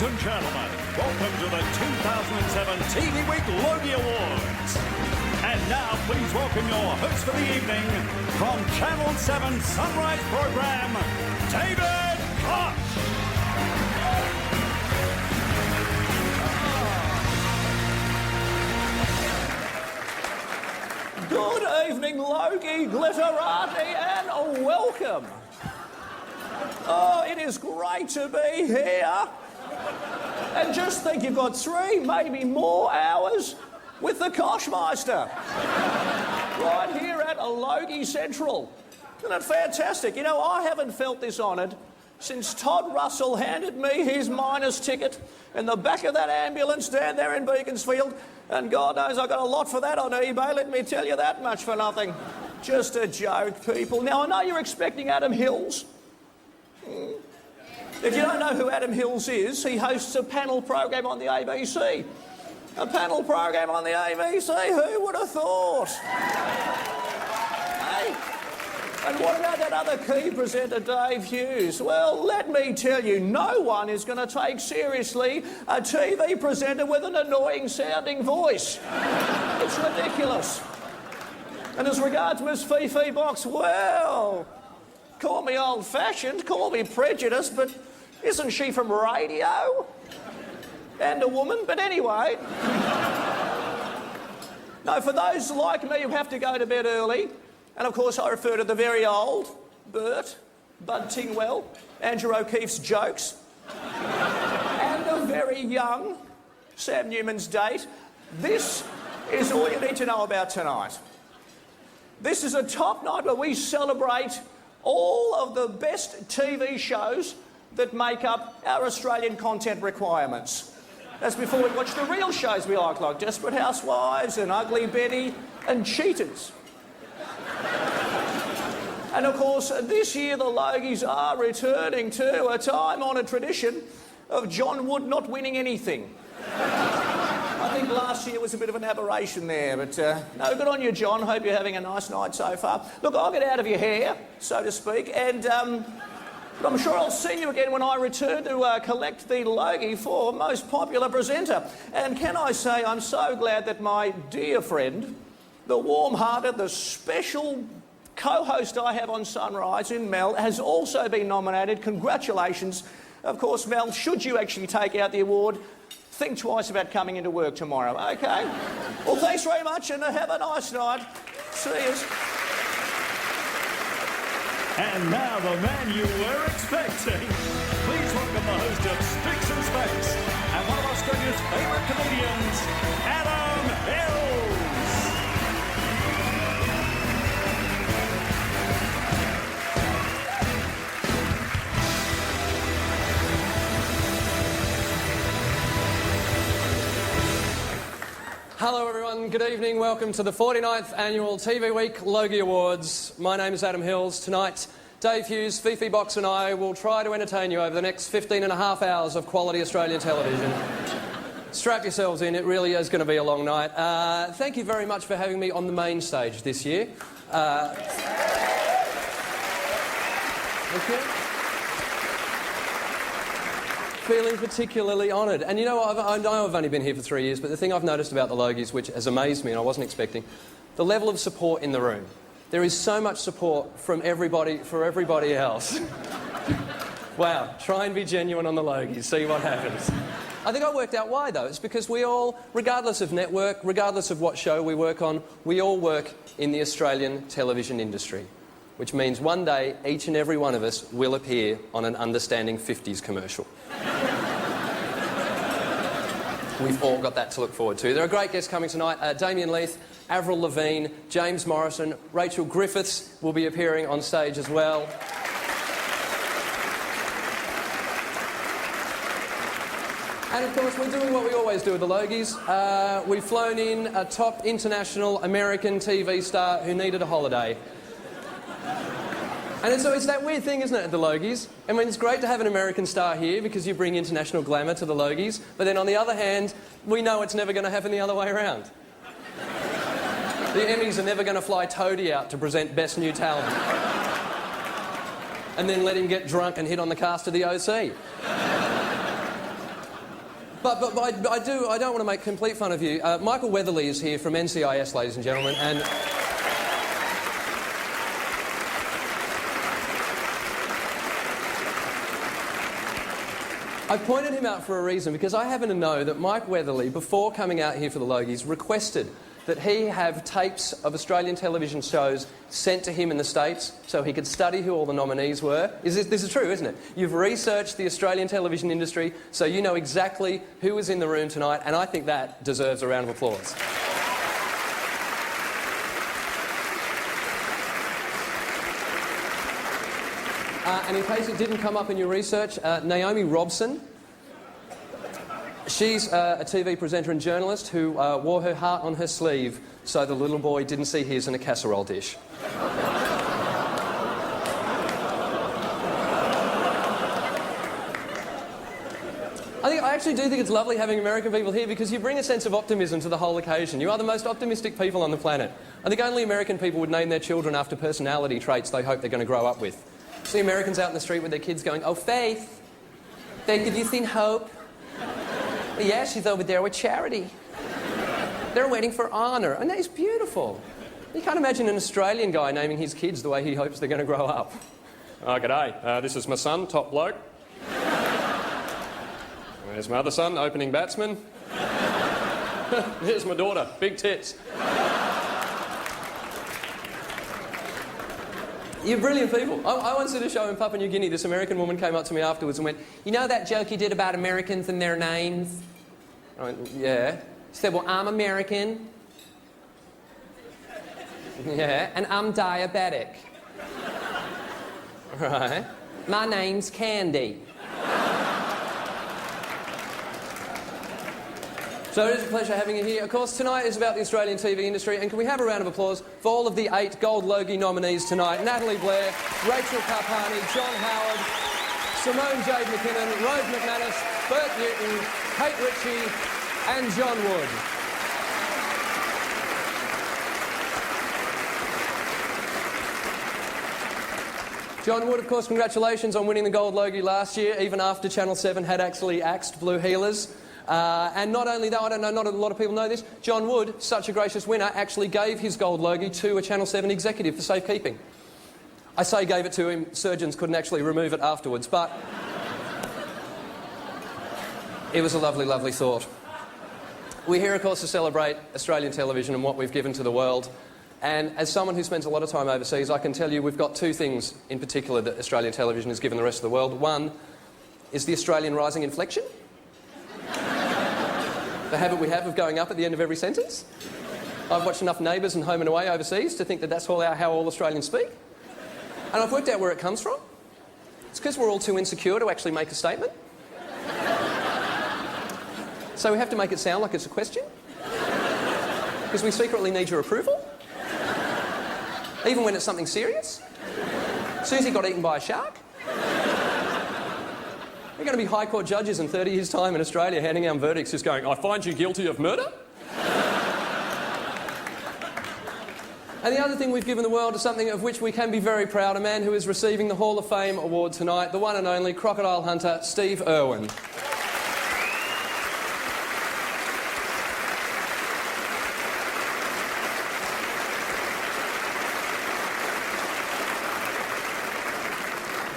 and gentlemen, welcome to the 2007 TV Week Logie Awards. And now, please welcome your host for the evening, from Channel 7 Sunrise program, David Koch. Good evening, Logie, glitterati, and welcome. Oh, it is great to be here. And just think, you've got 3, maybe more hours with the Kochmeister. Right here at Logie Central. Isn't it fantastic? You know, I haven't felt this honoured since Todd Russell handed me his miner's ticket in the back of that ambulance down there in Beaconsfield. And God knows I got a lot for that on eBay, let me tell you that much for nothing. Just a joke, people. Now, I know you're expecting Adam Hills. If you don't know who Adam Hills is, he hosts a panel program on the ABC. A panel program on the ABC, who would have thought? Hey? And what about that other key presenter, Dave Hughes? Well, let me tell you, no one is going to take seriously a TV presenter with an annoying sounding voice. It's ridiculous. And as regards Miss Fifi Box, well, call me old-fashioned, call me prejudiced, but isn't she from radio? And a woman, but anyway. No, for those like me who have to go to bed early, and of course I refer to the very old, Bert, Bud Tingwell, Andrew O'Keefe's jokes, and the very young Sam Newman's date, this is all you need to know about tonight. This is a top night where we celebrate all of the best TV shows that make up our Australian content requirements. That's before we watch the real shows we like Desperate Housewives and Ugly Betty and Cheaters. And of course, this year the Logies are returning to a time-honoured tradition of John Wood not winning anything. I think last year was a bit of an aberration there, but no, good on you, John. Hope you're having a nice night so far. Look, I'll get out of your hair, so to speak, and I'm sure I'll see you again when I return to collect the Logie for Most Popular Presenter. And can I say, I'm so glad that my dear friend, the warm-hearted, the special co-host I have on Sunrise in Mel, has also been nominated. Congratulations. Of course, Mel, should you actually take out the award, think twice about coming into work tomorrow, okay? Well, thanks very much and have a nice night. See yous. And now the man you were expecting. Please welcome the host of Sticks and Specks and one of Australia's favourite comedians, Adam Hills. Hello everyone, good evening, welcome to the 49th Annual TV Week Logie Awards. My name is Adam Hills. Tonight, Dave Hughes, Fifi Box and I will try to entertain you over the next 15 and a half hours of quality Australian television. Strap yourselves in, it really is going to be a long night. Thank you very much for having me on the main stage this year. Thank you. Feeling particularly honoured. And you know, I know I've only been here for 3 years, but the thing I've noticed about the Logies, which has amazed me and I wasn't expecting, the level of support in the room. There is so much support from everybody for everybody else. Wow, try and be genuine on the Logies, see what happens. I think I worked out why, though. It's because we all, regardless of network, regardless of what show we work on, we all work in the Australian television industry, which means one day each and every one of us will appear on an Understanding 50s commercial. We've all got that to look forward to. There are great guests coming tonight. Damien Leith, Avril Lavigne, James Morrison, Rachel Griffiths will be appearing on stage as well. And of course, we're doing what we always do with the Logies. We've flown in a top international American TV star who needed a holiday. And so it's that weird thing, isn't it, at the Logies? I mean, it's great to have an American star here because you bring international glamour to the Logies, but then on the other hand, we know it's never going to happen the other way around. The Emmys are never going to fly Toadie out to present Best New Talent. And then let him get drunk and hit on the cast of the OC. But I don't want to make complete fun of you. Michael Weatherly is here from NCIS, ladies and gentlemen, and I pointed him out for a reason, because I happen to know that Mike Weatherly, before coming out here for the Logies, requested that he have tapes of Australian television shows sent to him in the States so he could study who all the nominees were. This is true, isn't it? You've researched the Australian television industry, so you know exactly who was in the room tonight, and I think that deserves a round of applause. And in case it didn't come up in your research, Naomi Robson. She's a TV presenter and journalist who wore her heart on her sleeve so the little boy didn't see his in a casserole dish. I actually do think it's lovely having American people here, because you bring a sense of optimism to the whole occasion. You are the most optimistic people on the planet. I think only American people would name their children after personality traits they hope they're going to grow up with. See Americans out in the street with their kids going, "Oh, Faith, have you seen Hope? Yeah, she's over there with Charity. They're waiting for Honour." And that is beautiful. You can't imagine an Australian guy naming his kids the way he hopes they're going to grow up. "Oh, g'day. This is my son, top bloke. There's my other son, opening batsman. Here's my daughter, big tits." You're brilliant people. I once did a show in Papua New Guinea. This American woman came up to me afterwards and went, "You know that joke you did about Americans and their names?" I went, "Yeah." She said, "Well, I'm American." "Yeah, and I'm diabetic." "Right. My name's Candy." So it is a pleasure having you here. Of course, tonight is about the Australian TV industry, and can we have a round of applause for all of the 8 Gold Logie nominees tonight? Natalie Blair, Rachel Karpani, John Howard, Simone Jade McKinnon, Rose McManus, Bert Newton, Kate Ritchie and John Wood. John Wood, of course, congratulations on winning the Gold Logie last year, even after Channel 7 had actually axed Blue Heelers. And not only that, I don't know, not a lot of people know this, John Wood, such a gracious winner, actually gave his Gold Logie to a Channel 7 executive for safekeeping. I say gave it to him, surgeons couldn't actually remove it afterwards, but it was a lovely, lovely thought. We're here, of course, to celebrate Australian television and what we've given to the world. And as someone who spends a lot of time overseas, I can tell you we've got 2 things in particular that Australian television has given the rest of the world. One is the Australian rising inflection. The habit we have of going up at the end of every sentence. I've watched enough Neighbours and Home and Away overseas to think that that's how all Australians speak. And I've worked out where it comes from. It's because we're all too insecure to actually make a statement. So we have to make it sound like it's a question. Because we secretly need your approval. Even when it's something serious. Susie got eaten by a shark. We're going to be High Court judges in 30 years' time in Australia handing out verdicts just going, "I find you guilty of murder." And the other thing we've given the world is something of which we can be very proud, a man who is receiving the Hall of Fame award tonight, the one and only crocodile hunter, Steve Irwin.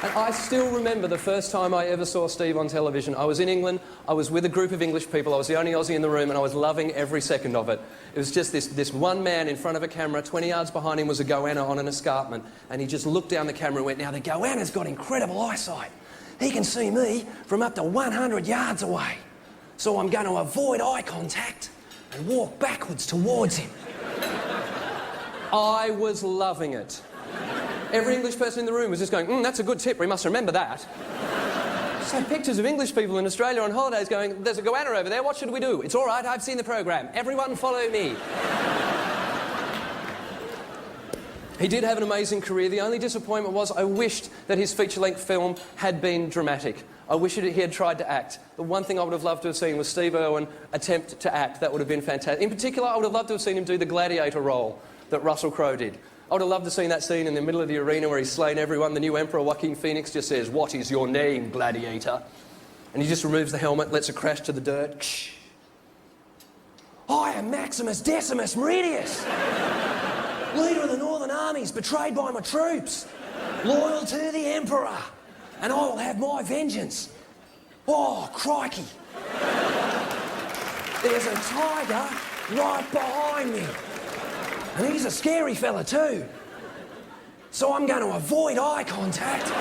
And I still remember the first time I ever saw Steve on television. I was in England, I was with a group of English people, I was the only Aussie in the room, and I was loving every second of it. It was just this one man in front of a camera, 20 yards behind him was a goanna on an escarpment, and he just looked down the camera and went, "Now the goanna's got incredible eyesight. He can see me from up to 100 yards away. So I'm going to avoid eye contact and walk backwards towards him." I was loving it. Every English person in the room was just going, "That's a good tip, we must remember that." So pictures of English people in Australia on holidays going, "There's a goanna over there, what should we do?" "It's all right, I've seen the program. Everyone follow me." He did have an amazing career. The only disappointment was I wished that his feature-length film had been dramatic. I wish he had tried to act. The one thing I would have loved to have seen was Steve Irwin attempt to act. That would have been fantastic. In particular, I would have loved to have seen him do the gladiator role that Russell Crowe did. I would have loved to have seen that scene in the middle of the arena where he's slain everyone. The new emperor, Joaquin Phoenix, just says, "What is your name, gladiator?" And he just removes the helmet, lets it crash to the dirt. I am Maximus Decimus Meridius, leader of the Northern armies, betrayed by my troops, loyal to the Emperor, and I will have my vengeance. Oh, crikey. There's a tiger right behind me. And he's a scary fella too. So I'm going to avoid eye contact.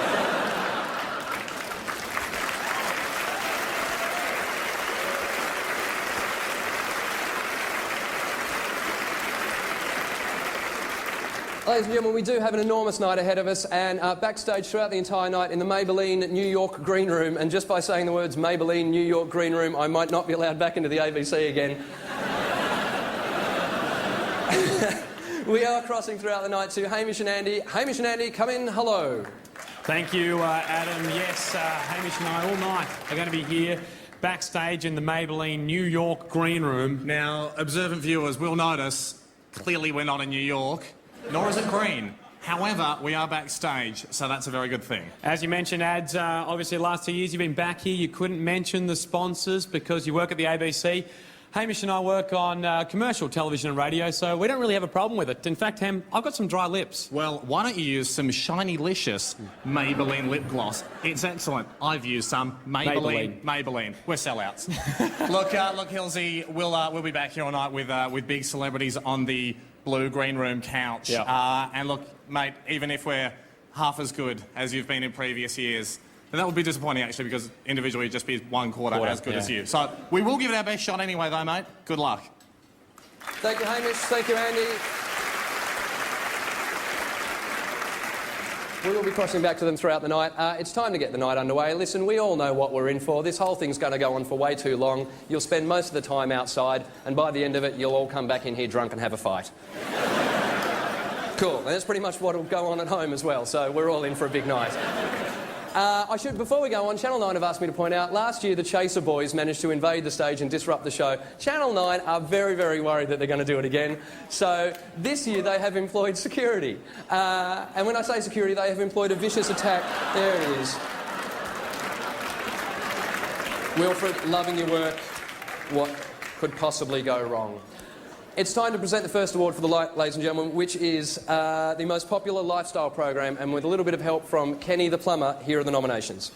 Ladies and gentlemen, we do have an enormous night ahead of us, and backstage throughout the entire night in the Maybelline New York Green Room, and just by saying the words Maybelline New York Green Room, I might not be allowed back into the ABC again. We are crossing throughout the night to Hamish and Andy. Hamish and Andy, come in, hello. Thank you, Adam. Yes, Hamish and I all night are going to be here backstage in the Maybelline New York Green Room. Now, observant viewers will notice, clearly we're not in New York, nor is it green. However, we are backstage, so that's a very good thing. As you mentioned, Ads, obviously the last 2 years you've been back here. You couldn't mention the sponsors because you work at the ABC. Hamish and I work on commercial television and radio, so we don't really have a problem with it. In fact, Ham, I've got some dry lips. Well, why don't you use some shiny-licious Maybelline lip gloss? It's excellent. I've used some. Maybelline. We're sellouts. Look, Hilsey, we'll be back here all night with big celebrities on the blue green room couch. Yeah. And look, mate, even if we're half as good as you've been in previous years, then that would be disappointing, actually, because individually it'd just be one quarter as good as you. So we will give it our best shot anyway, though, mate. Good luck. Thank you, Hamish. Thank you, Andy. We will be crossing back to them throughout the night. It's time to get the night underway. Listen, we all know what we're in for. This whole thing's going to go on for way too long. You'll spend most of the time outside, and by the end of it, you'll all come back in here drunk and have a fight. Cool. And that's pretty much what will go on at home as well, so we're all in for a big night. Before we go on, Channel 9 have asked me to point out, last year the Chaser Boys managed to invade the stage and disrupt the show. Channel 9 are very, very worried that they're going to do it again. So this year they have employed security. And when I say security, they have employed a vicious attack. There it is. Wilfred, loving your work. What could possibly go wrong? It's time to present the first award for the night, ladies and gentlemen, which is the most popular lifestyle program, and with a little bit of help from Kenny the Plumber, here are the nominations.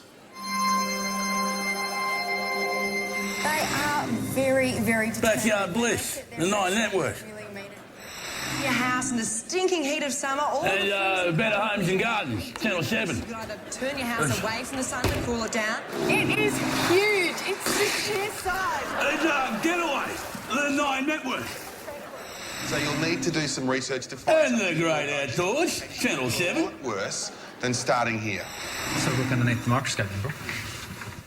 They are very, very... Backyard Bliss, the Nine Network. Your house in the stinking heat of summer, all And Better Homes and Gardens, Channel 7. You either turn your house away from the sun to cool it down. It is huge. It's the sheer size. And Getaway, the Nine Network. So you'll need to do some research to find And the Great Outdoors, Channel 7. something worse than starting here. So look underneath the microscope, bro.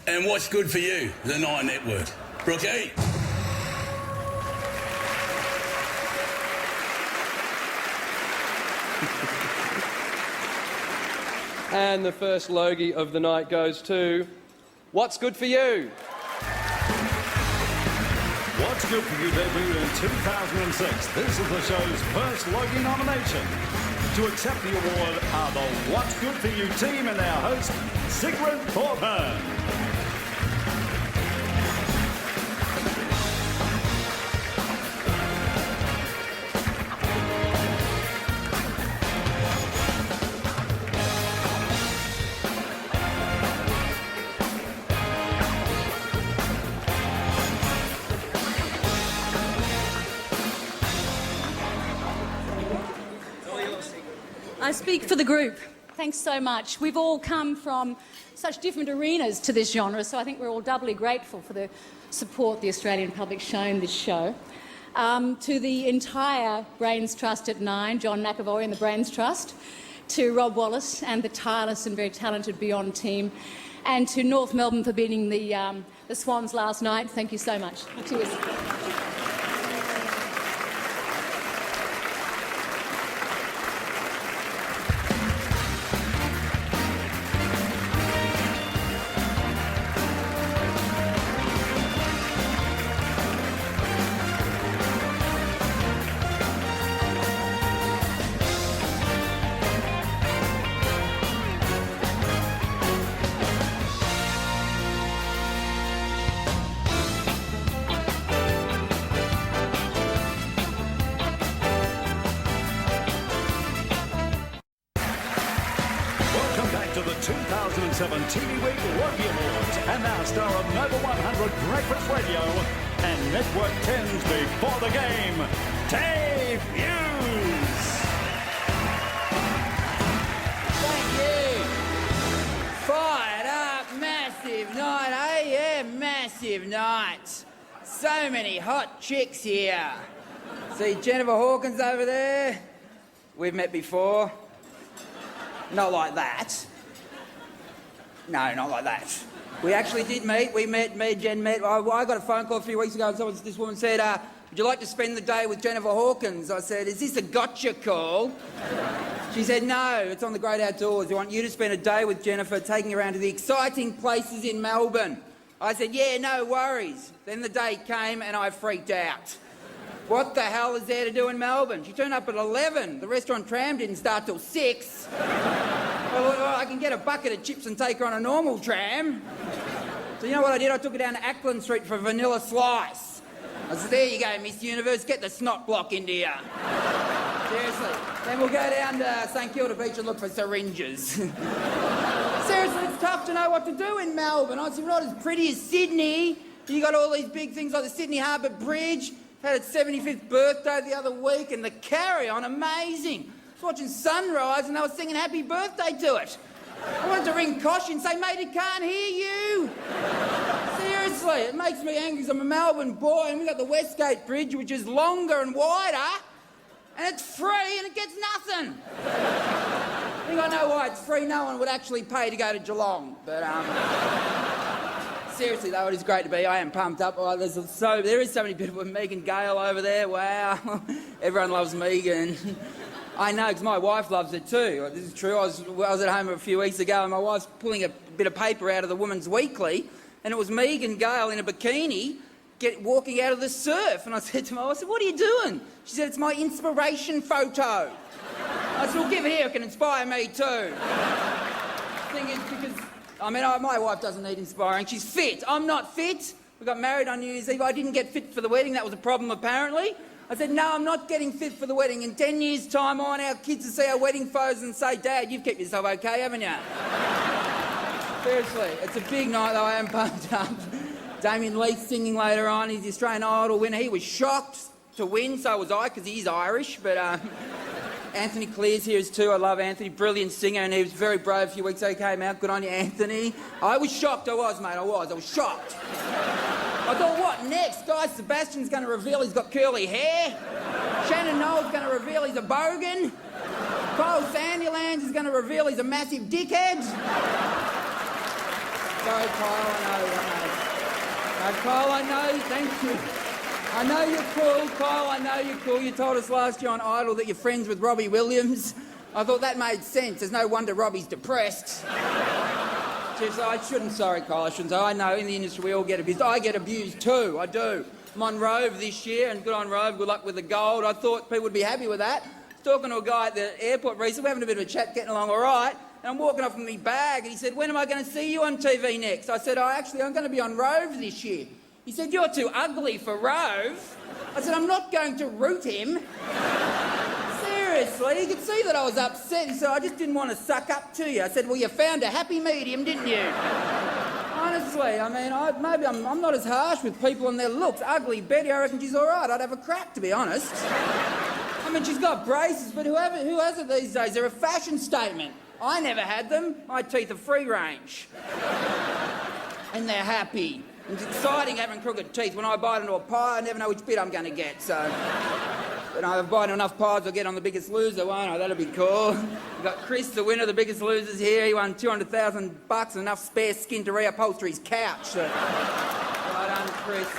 And what's good for you, the Nine Network. Brookie. And the first Logie of the night goes to What's Good For You? What's Good For You debuted in 2006. This is the show's first Logie nomination. To accept the award are the What's Good For You team and their host, Sigrid Thorburn. I speak for the group. Thanks so much. We've all come from such different arenas to this genre, so I think we're all doubly grateful for the support the Australian public's shown this show. To the entire Brains Trust at 9, John McAvoy and the Brains Trust, to Rob Wallace and the tireless and very talented Beyond team, and to North Melbourne for beating the Swans last night. Thank you so much. Cheers. 2007 TV Week Logie Awards and now star of Nova 100 Breakfast Radio and Network 10's Before the Game, Dave Hughes. Thank you. Fired up, massive night, eh? Yeah, massive night. So many hot chicks here. See Jennifer Hawkins over there? We've met before. Not like that. No, not like that. We actually did meet. Jen met. I got a phone call a few weeks ago and this woman said, would you like to spend the day with Jennifer Hawkins? I said, is this a gotcha call? She said, no, it's on the great outdoors. We want you to spend a day with Jennifer, taking her around to the exciting places in Melbourne. I said, yeah, no worries. Then the day came and I freaked out. What the hell is there to do in Melbourne? She turned up at 11. The restaurant tram didn't start till 6. Well, I can get a bucket of chips and take her on a normal tram. So you know what I did? I took her down to Ackland Street for a vanilla slice. I said, there you go, Miss Universe, get the snot block into you. Seriously. Then we'll go down to St Kilda Beach and look for syringes. Seriously, it's tough to know what to do in Melbourne. I said, we're not as pretty as Sydney. You got all these big things like the Sydney Harbour Bridge. Had its 75th birthday the other week and the carry-on, amazing. I was watching sunrise and they were singing happy birthday to it. I wanted to ring Kosh and say, mate, it can't hear you. Seriously, it makes me angry because I'm a Melbourne boy and we've got the Westgate Bridge, which is longer and wider, and it's free and it gets nothing. I think I know why it's free. No one would actually pay to go to Geelong, but seriously though, it is great to be. I am pumped up. Oh, there is so many people with Megan Gale over there. Wow. Everyone loves Megan. I know, because my wife loves it too. This is true. I was at home a few weeks ago and my wife's pulling a bit of paper out of the Woman's Weekly and it was Megan Gale in a bikini walking out of the surf. And I said to my wife, what are you doing? She said, it's my inspiration photo. I said, well, give it here. It can inspire me too. The thing is, because my wife doesn't need inspiring. She's fit. I'm not fit. We got married on New Year's Eve. I didn't get fit for the wedding. That was a problem, apparently. I said, no, I'm not getting fit for the wedding. In 10 years' time, I want our kids to see our wedding photos and say, Dad, you've kept yourself okay, haven't you? Seriously, it's a big night, though. I am pumped up. Damien Leith's singing later on. He's the Australian Idol winner. He was shocked to win, so was I, because he's Irish. But Anthony Clear's here too. I love Anthony. Brilliant singer, and he was very brave a few weeks ago. He came out. Good on you, Anthony. I was shocked. I was, mate. I was shocked. I thought, what next? Guy Sebastian's going to reveal he's got curly hair. Shannon Noel's going to reveal he's a bogan. Kyle Sandilands is going to reveal he's a massive dickhead. Sorry, Kyle, I know. No, Kyle, I know. Thank you. I know you're cool, Kyle, I know you're cool. You told us last year on Idol that you're friends with Robbie Williams. I thought that made sense. There's no wonder Robbie's depressed. Sorry, Kyle, I shouldn't say. I know, in the industry we all get abused. I get abused too, I do. I'm on Rove this year, and good on Rove, good luck with the gold. I thought people would be happy with that. I was talking to a guy at the airport recently, we're having a bit of a chat, getting along all right, and I'm walking off with my bag, and he said, when am I going to see you on TV next? I said, I'm going to be on Rove this year. He said, you're too ugly for Rove. I said, I'm not going to root him. Seriously, he could see that I was upset. He said, I just didn't want to suck up to you. I said, well, you found a happy medium, didn't you? Honestly, maybe I'm not as harsh with people and their looks. Ugly Betty, I reckon she's all right. I'd have a crack, to be honest. She's got braces, but who has it these days? They're a fashion statement. I never had them. My teeth are free range. And they're happy. It's exciting having crooked teeth. When I bite into a pie, I never know which bit I'm going to get, so... But I've bite enough pies, I'll get on The Biggest Loser, won't I? That'll be cool. We've got Chris, the winner of The Biggest Losers here. He won $200,000 and enough spare skin to reupholster his couch. So... Well done, Chris.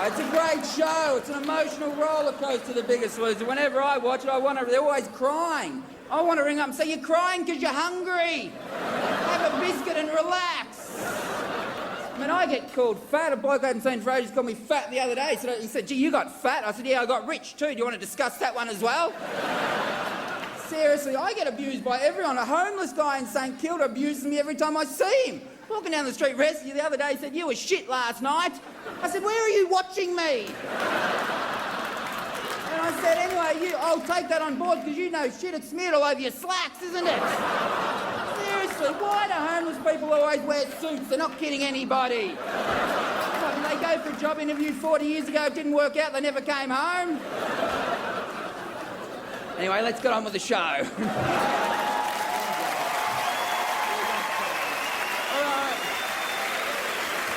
It's a great show. It's an emotional roller coaster, The Biggest Loser. Whenever I watch it, they're always crying. I want to ring up and say, you're crying because you're hungry. Have a biscuit and relax. I get called fat. A bloke I hadn't seen for ages called me fat the other day. He said, gee, you got fat? I said, yeah, I got rich too. Do you want to discuss that one as well? Seriously, I get abused by everyone. A homeless guy in St Kilda abuses me every time I see him. Walking down the street, the other day, he said, you were shit last night. I said, where are you watching me? And I said, anyway, I'll take that on board because you know shit, it's smeared all over your slacks, isn't it? seriously, why do homeless people always wear suits? They're not kidding anybody. What, did they go for a job interview 40 years ago, it didn't work out, they never came home? Anyway, let's get on with the show. All right.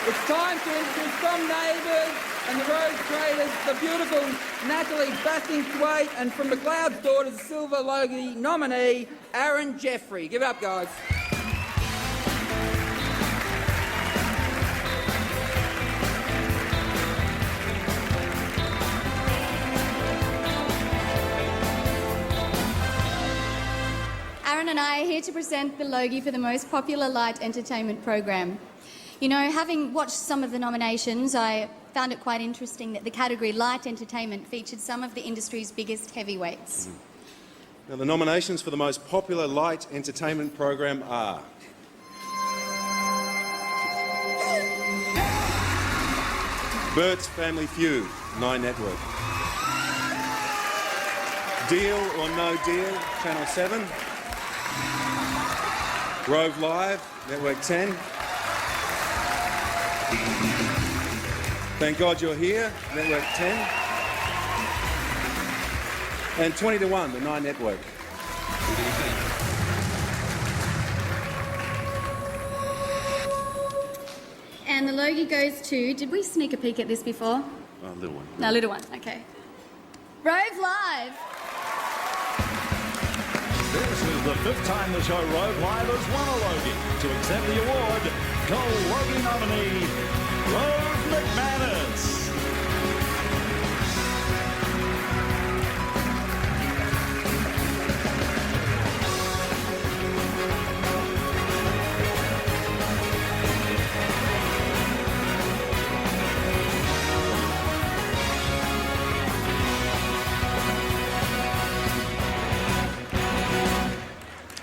It's time to introduce from Neighbours and the Rose Traders, the beautiful Natalie Bassingthwaite, and from McLeod's Daughters, the Silver Logie nominee, Aaron Jeffrey. Give it up, guys. Aaron and I are here to present the Logie for the most popular light entertainment program. You know, having watched some of the nominations, I found it quite interesting that the category light entertainment featured some of the industry's biggest heavyweights. Now, the nominations for the most popular light entertainment program are Bert's Family Feud, 9 Network. Deal or No Deal, Channel 7. Rove Live, Network 10. Thank God You're Here, Network 10. And 20 to 1, the 9 Network. And the Logie goes to, did we sneak a peek at this before? Oh, little one. No, little one, okay. Rove Live. This is the 5th time the show Rove Live has won a Logie. To accept the award, co-Logie nominee, Rove McManus.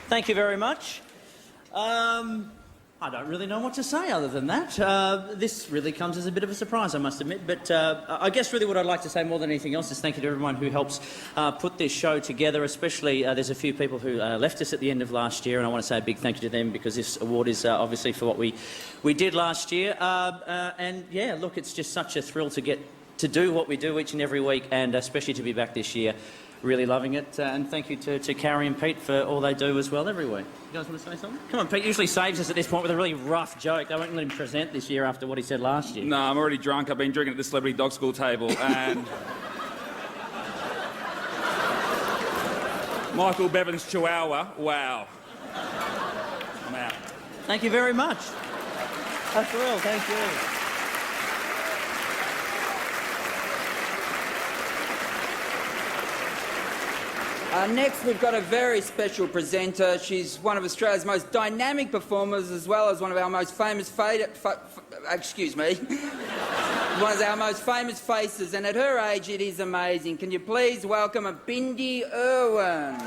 Thank you very much. I don't really know what to say other than that. This really comes as a bit of a surprise, I must admit. But I guess really what I'd like to say more than anything else is thank you to everyone who helps put this show together, especially there's a few people who left us at the end of last year, and I want to say a big thank you to them because this award is obviously for what we did last year. And yeah, look, it's just such a thrill to get to do what we do each and every week, and especially to be back this year. Really loving it, and thank you to Carrie and Pete for all they do as well every week. You guys want to say something? Come on, Pete usually saves us at this point with a really rough joke. They won't let him present this year after what he said last year. No, I'm already drunk. I've been drinking at the Celebrity Dog School table, and Michael Bevan's Chihuahua, wow. I'm out. Thank you very much. A thrill, thank you. Next, we've got a very special presenter. She's one of Australia's most dynamic performers, as well as one of our most famous one of our most famous faces, and at her age, it is amazing. Can you please welcome Bindi Irwin?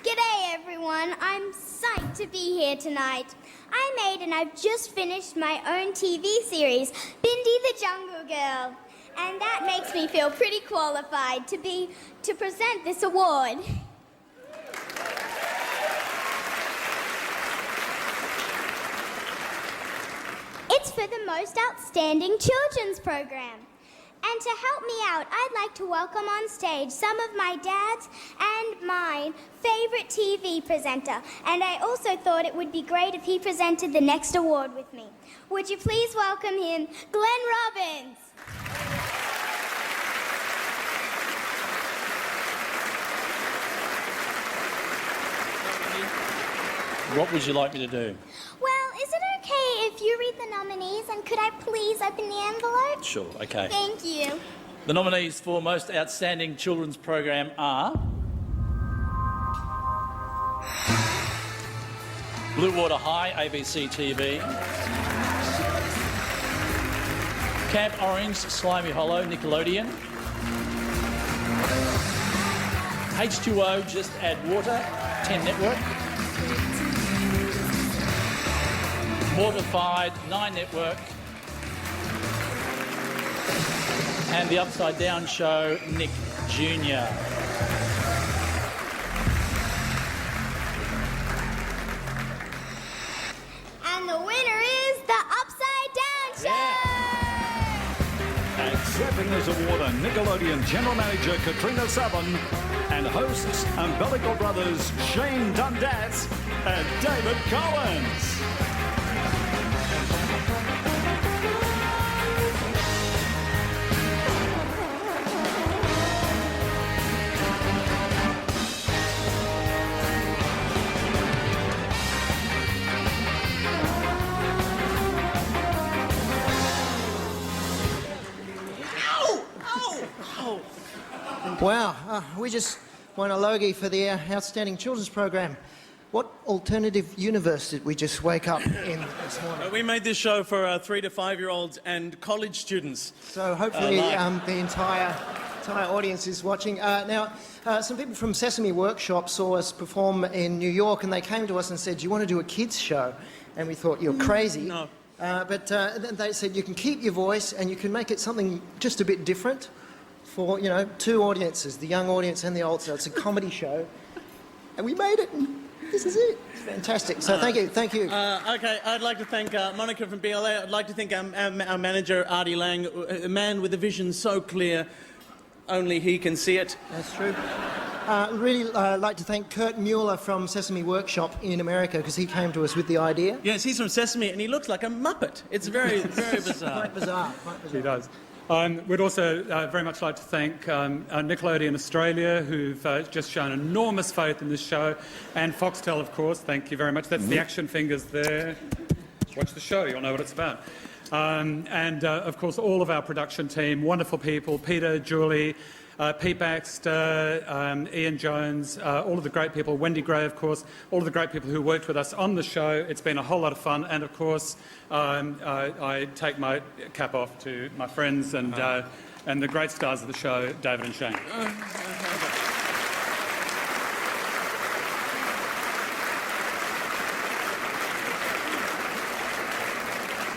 G'day everyone, I'm psyched to be here tonight. I'm 8 and I've just finished my own TV series, Bindi the Jungle Girl. And that makes me feel pretty qualified to present this award. It's for the most outstanding children's program. And to help me out, I'd like to welcome on stage some of my dad's and my favourite TV presenter. And I also thought it would be great if he presented the next award with me. Would you please welcome him, Glenn Robbins? What would you like me to do? Well, is it okay if you read the nominees, and could I please open the envelope? Sure, okay. Thank you. The nominees for Most Outstanding Children's Program are Blue Water High, ABC TV. Camp Orange, Slimy Hollow, Nickelodeon. H2O, Just Add Water, 10 Network. Mortified, 9 Network. And the Upside Down Show, Nick Jr. And the winner is the Upside Down Show! Accepting this award are Nickelodeon General Manager Katrina Savin and hosts Umbilical Brothers Shane Dundas and David Collins. Wow, we just won a Logie for the Outstanding Children's Program. What alternative universe did we just wake up in this morning? We made this show for 3 to 5-year-olds and college students. So hopefully the entire audience is watching. Now, some people from Sesame Workshop saw us perform in New York and they came to us and said, "Do you want to do a kids show?" And we thought, "You're crazy." No. But they said, "You can keep your voice and you can make it something just a bit different for, you know, two audiences, the young audience and the old." So it's a comedy show. And we made it. This is it. It's fantastic. So thank you. Okay, I'd like to thank Monica from BLA. I'd like to thank our manager, Artie Lang, a man with a vision so clear, only he can see it. That's true. Really like to thank Kurt Mueller from Sesame Workshop in America because he came to us with the idea. Yes, he's from Sesame and he looks like a Muppet. It's very, very bizarre. Quite bizarre. He does. We'd also very much like to thank Nickelodeon Australia, who've just shown enormous faith in this show, and Foxtel, of course. Thank you very much. That's the action fingers there. Watch the show, you'll know what it's about. Of course, all of our production team, wonderful people, Peter, Julie, Pete Baxter, Ian Jones, all of the great people, Wendy Gray, of course, all of the great people who worked with us on the show. It's been a whole lot of fun, and of course, I take my cap off to my friends and the great stars of the show, David and Shane.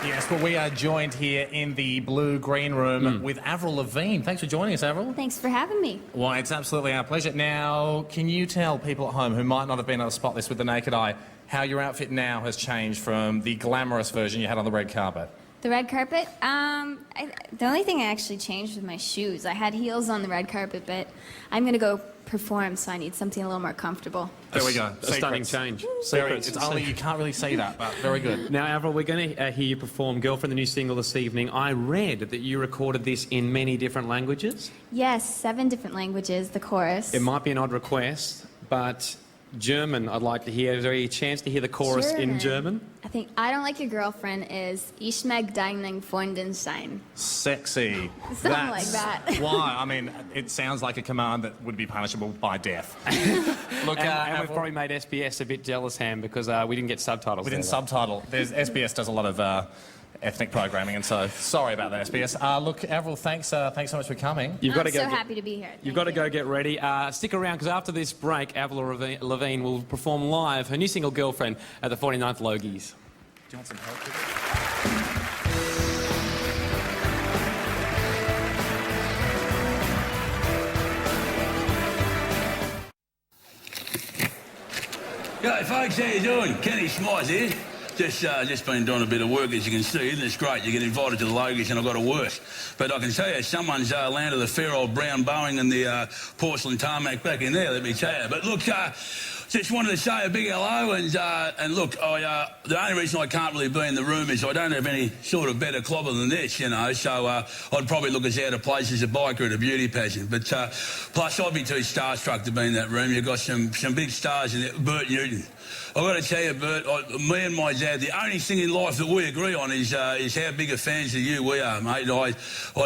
Yes, well, we are joined here in the blue-green room with Avril Lavigne. Thanks for joining us, Avril. Thanks for having me. Well, it's absolutely our pleasure. Now, can you tell people at home who might not have been able to spot this with the naked eye how your outfit now has changed from the glamorous version you had on the red carpet? The red carpet? The only thing I actually changed was my shoes. I had heels on the red carpet, but I'm going to go perform, so I need something a little more comfortable. There we go. A stunning change. It's only, you can't really see that, but very good. Now, Avril, we're going to hear you perform Girlfriend, the new single, this evening. I read that you recorded this in many different languages. Yes, 7 different languages, the chorus. It might be an odd request, but German I'd like to hear. Is there any chance to hear the chorus in German? I think I Don't Like Your Girlfriend is Ich mag deinen Freundin sein. Sexy. Something like that. Why? I mean, it sounds like a command that would be punishable by death. Look, and we've probably made SBS a bit jealous, Ham, because we didn't get subtitles. We didn't subtitle. SBS does a lot of ethnic programming, and so sorry about that, SBS. Look, Avril, thanks so much for coming. I'm so happy to be here. You've got to go get ready. Stick around, because after this break, Avril Lavigne will perform live her new single, Girlfriend, at the 49th Logies. Do you want some help with it? G'day folks, how you doing? Kenny Smythe here. Just been doing a bit of work, as you can see. Isn't it great? You get invited to the Logies and I've got to work. But I can tell you, someone's landed the fair old brown Boeing and the porcelain tarmac back in there, let me tell you. But look, just wanted to say a big hello and look, the only reason I can't really be in the room is I don't have any sort of better clobber than this, you know, so I'd probably look as out of place as a biker at a beauty pageant. But plus I'd be too starstruck to be in that room. You've got some big stars in there. Bert Newton. I've got to tell you, Bert, me and my dad, the only thing in life that we agree on is how big a fans of you we are, mate. I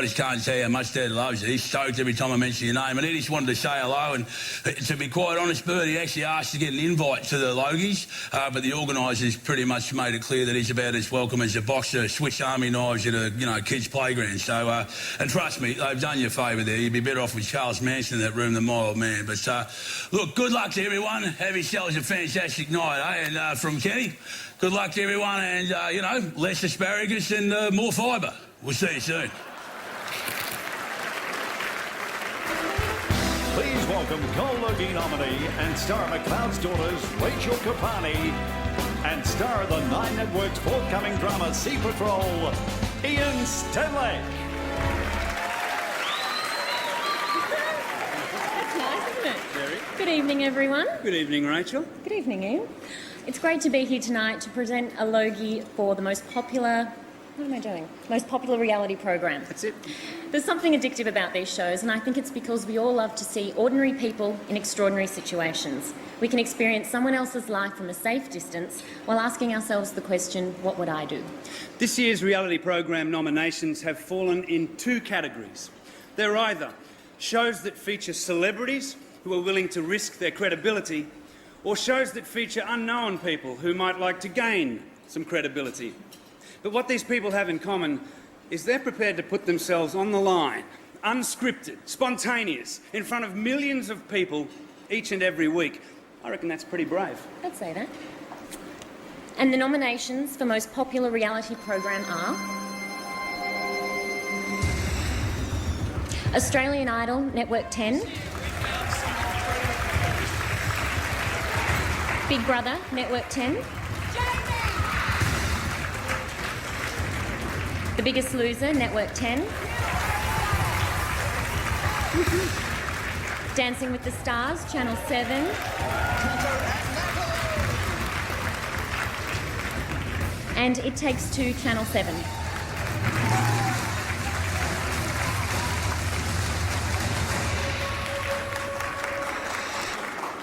just can't tell you how much Dad loves you. He's stoked every time I mention your name. And he just wanted to say hello. And to be quite honest, Bert, he actually asked to get an invite to the Logies, but the organisers pretty much made it clear that he's about as welcome as a box of Swiss Army knives at a kids' playground. So, and trust me, they've done you a favour there. You'd be better off with Charles Manson in that room than my old man. But look, good luck to everyone. Have yourselves a fantastic night. And from Kenny, good luck to everyone and, less asparagus and more fibre. We'll see you soon. Please welcome Gold Logie nominee and star McLeod's daughters, Rachel Kapani, and star of the Nine Network's forthcoming drama Sea Patrol, Ian Stenlake. That's nice, isn't it? Very. Good evening, everyone. Good evening, Rachel. Good evening, Ian. It's great to be here tonight to present a Logie for the most popular... What am I doing? Most popular reality program. That's it. There's something addictive about these shows, and I think it's because we all love to see ordinary people in extraordinary situations. We can experience someone else's life from a safe distance while asking ourselves the question, what would I do? This year's reality program nominations have fallen in two categories. They're either shows that feature celebrities who are willing to risk their credibility, or shows that feature unknown people who might like to gain some credibility. But what these people have in common is they're prepared to put themselves on the line, unscripted, spontaneous, in front of millions of people each and every week. I reckon that's pretty brave. I'd say that. And the nominations for most popular reality program are Australian Idol, Network 10, Big Brother, Network 10, The Biggest Loser, Network 10, Dancing with the Stars, Channel 7, and It Takes Two, Channel 7.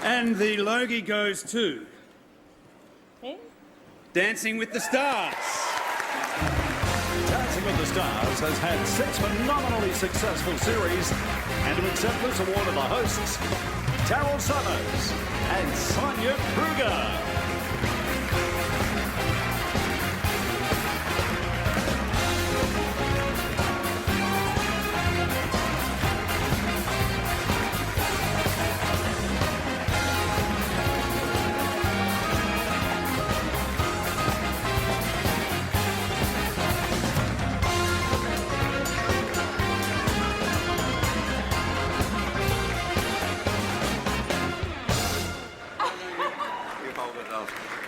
And the Logie goes to... Dancing with the Stars. Dancing with the Stars has had 6 phenomenally successful series, and to accept this award are the hosts, Daryl Summers and Sonia Kruger.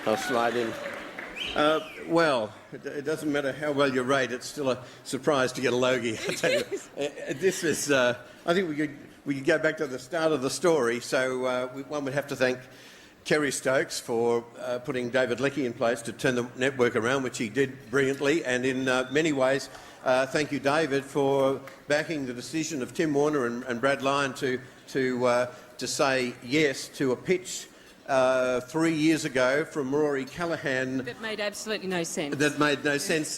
I'll slide in. Well, it doesn't matter how well you rate, it's still a surprise to get a Logie. I tell you, this is. I think we could go back to the start of the story. So one would have to thank Kerry Stokes for putting David Leckie in place to turn the network around, which he did brilliantly, and in many ways, thank you, David, for backing the decision of Tim Warner and Brad Lyon to say yes to a pitch 3 years ago from Rory Callaghan. That made absolutely no sense. That made no sense.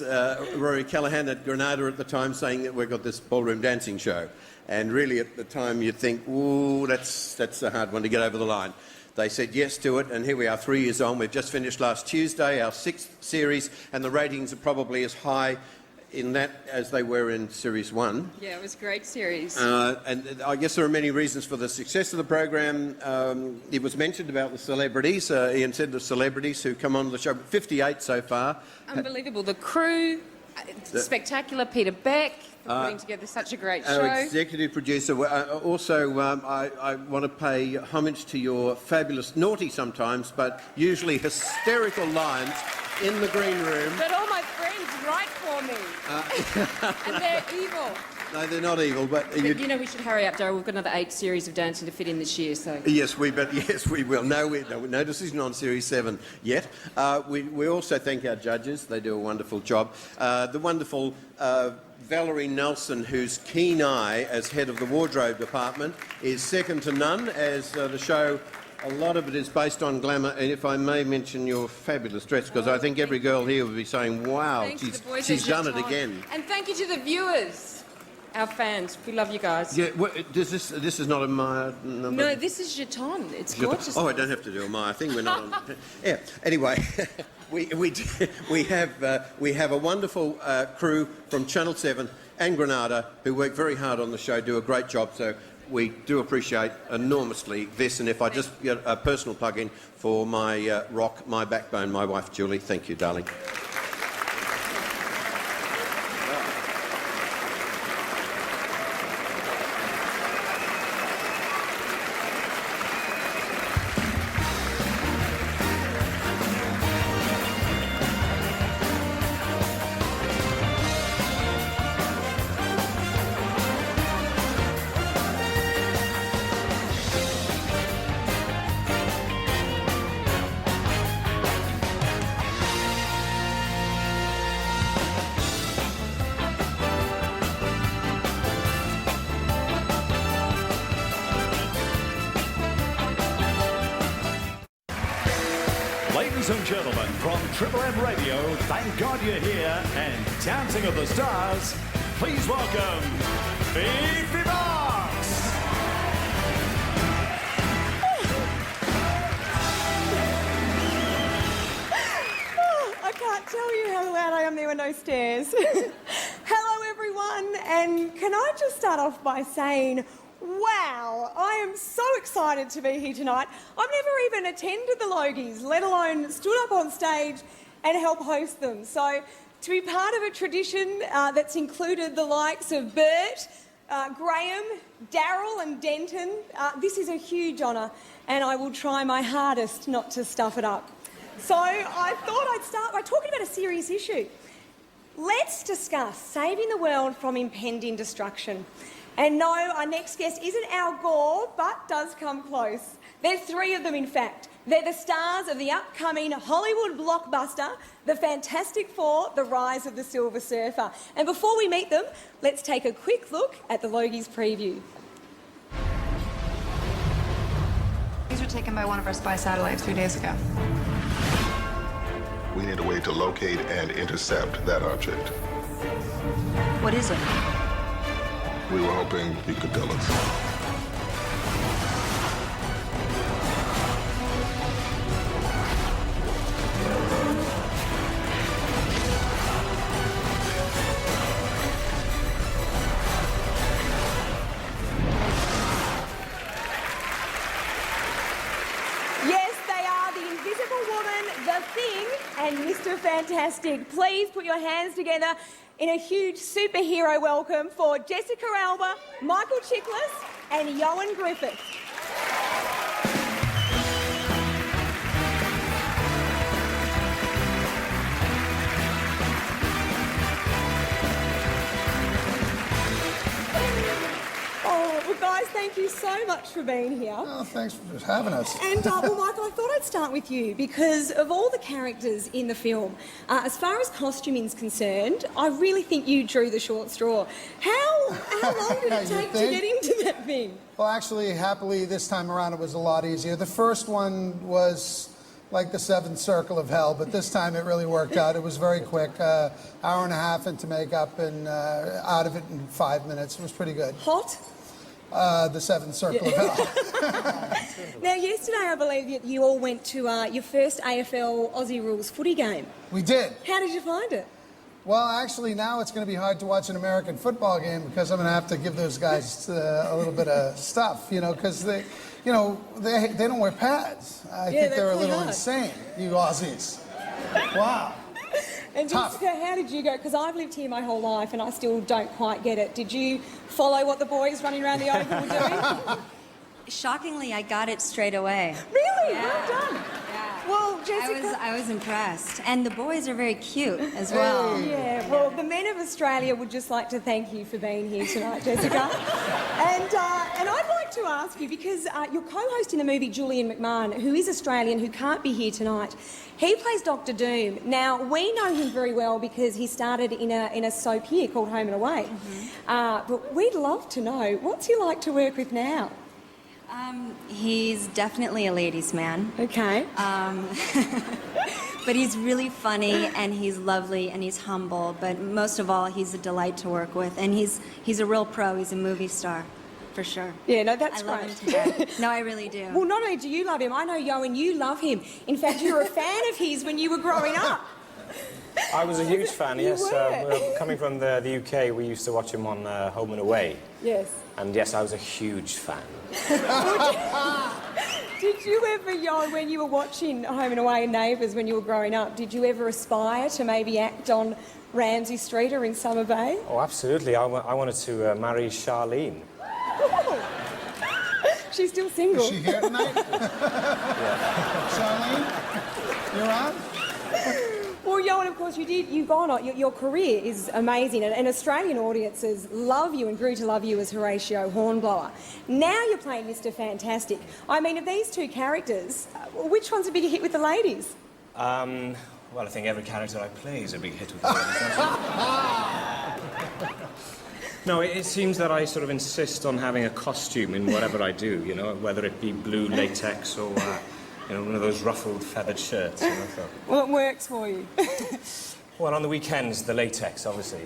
Rory Callaghan at Granada at the time saying that we've got this ballroom dancing show. And really at the time you'd think, ooh, that's a hard one to get over the line. They said yes to it, and here we are 3 years on. We've just finished last Tuesday, our 6th series, and the ratings are probably as high in that as they were in Series 1. Yeah, it was a great series. And I guess there are many reasons for the success of the program. It was mentioned about the celebrities. Ian said the celebrities who come on the show, 58 so far. Unbelievable. The crew, spectacular. Peter Beck, for putting together such a great show. Our executive producer. Also, I want to pay homage to your fabulous, naughty sometimes, but usually hysterical lines in the green room. But all my friends write for me. And they're evil. No, they're not evil, but you know we should hurry up, Darryl. We've got another 8 series of dancing to fit in this year, so... Yes, we will. No decision on Series 7 yet. We also thank our judges. They do a wonderful job. The wonderful Valerie Nelson, whose keen eye as head of the wardrobe department is second to none, as the show... A lot of it is based on glamour, and if I may mention your fabulous dress, because I think every girl here would be saying, wow, she's done it again. And thank you to the viewers, our fans. We love you guys. Yeah, this is not a Maya number? No, this is Jeton. It's gorgeous. Oh, I don't have to do a Maya thing. We're not on... Yeah, anyway, we have a wonderful crew from Channel 7 and Granada who work very hard on the show, do a great job, so... We do appreciate enormously this, and if I just get a personal plug-in for my rock, my backbone, my wife Julie. Thank you, darling. Ladies and gentlemen, from Triple M Radio, thank God you're here, and Dancing of the Stars, please welcome Fifi Box! I can't tell you how glad I am there were no stairs. Hello, everyone, and can I just start off by saying, wow, I am so excited to be here tonight. I've never even attended the Logies, let alone stood up on stage and help host them. So to be part of a tradition that's included the likes of Bert, Graham, Daryl and Denton, this is a huge honour, and I will try my hardest not to stuff it up. So I thought I'd start by talking about a serious issue. Let's discuss saving the world from impending destruction. And no, our next guest isn't Al Gore, but does come close. There's three of them, in fact. They're the stars of the upcoming Hollywood blockbuster, The Fantastic Four, The Rise of the Silver Surfer. And before we meet them, let's take a quick look at the Logies preview. These were taken by one of our spy satellites 3 days ago. We need a way to locate and intercept that object. What is it? We were hoping you could tell us. And Mr. Fantastic, please put your hands together in a huge superhero welcome for Jessica Alba, Michael Chiklis and Ioan Griffith. Oh, well, guys, thank you so much for being here. Oh, thanks for having us. And, well, Michael, I thought I'd start with you because of all the characters in the film, as far as costuming's concerned, I really think you drew the short straw. How long did it take to get into that thing? Well, actually, happily, this time around it was a lot easier. The first one was like the seventh circle of hell, but this time it really worked out. It was very quick, hour and a half into makeup and out of it in 5 minutes. It was pretty good. Hot? The seventh circle of hell. Now, yesterday I believe that you all went to your first AFL Aussie Rules footy game. We did. How did you find it? Well, actually, now it's going to be hard to watch an American football game because I'm going to have to give those guys a little bit of stuff, because they don't wear pads. I think they're a little insane, you Aussies. Wow. And Jessica, how did you go? Because I've lived here my whole life and I still don't quite get it. Did you follow what the boys running around the oval were doing? Shockingly, I got it straight away. Really? Yeah. Well done. Yeah. Well, Jessica... I was impressed. And the boys are very cute as well. Yeah, well, the men of Australia would just like to thank you for being here tonight, Jessica. And I'd like to ask you, because your co-host in the movie, Julian McMahon, who is Australian, who can't be here tonight, he plays Dr. Doom. Now, we know him very well because he started in a soap here called Home and Away. But we'd love to know, what's he like to work with now? He's definitely a ladies' man. Okay. But he's really funny and he's lovely and he's humble. But most of all, he's a delight to work with. And he's a real pro. He's a movie star, for sure. Yeah, no, that's I great. love him to death. No, I really do. Well, not only do you love him, I know, Ioan, you love him. In fact, you were a fan of his when you were growing up. I was a huge fan, You yes. were. Coming from the UK, we used to watch him on Home and Away. Yes. And yes, I was a huge fan. Did you ever, Ioan, when you were watching Home and Away and Neighbours when you were growing up, did you ever aspire to maybe act on Ramsay Street or in Summer Bay? Oh, absolutely. I wanted to marry Charlene. She's still single. Is she here tonight? Charlene, you're on? Well, Ioan, of course, you've gone on. Your career is amazing, and Australian audiences love you and grew to love you as Horatio Hornblower. Now you're playing Mr. Fantastic. I mean, of these two characters, which one's a bigger hit with the ladies? Well, I think every character I play is a big hit with the ladies. No, it seems that I sort of insist on having a costume in whatever I do, whether it be blue latex or, You know, one of those ruffled, feathered shirts. You know, so. What works for you? Well, on the weekends, the latex, obviously.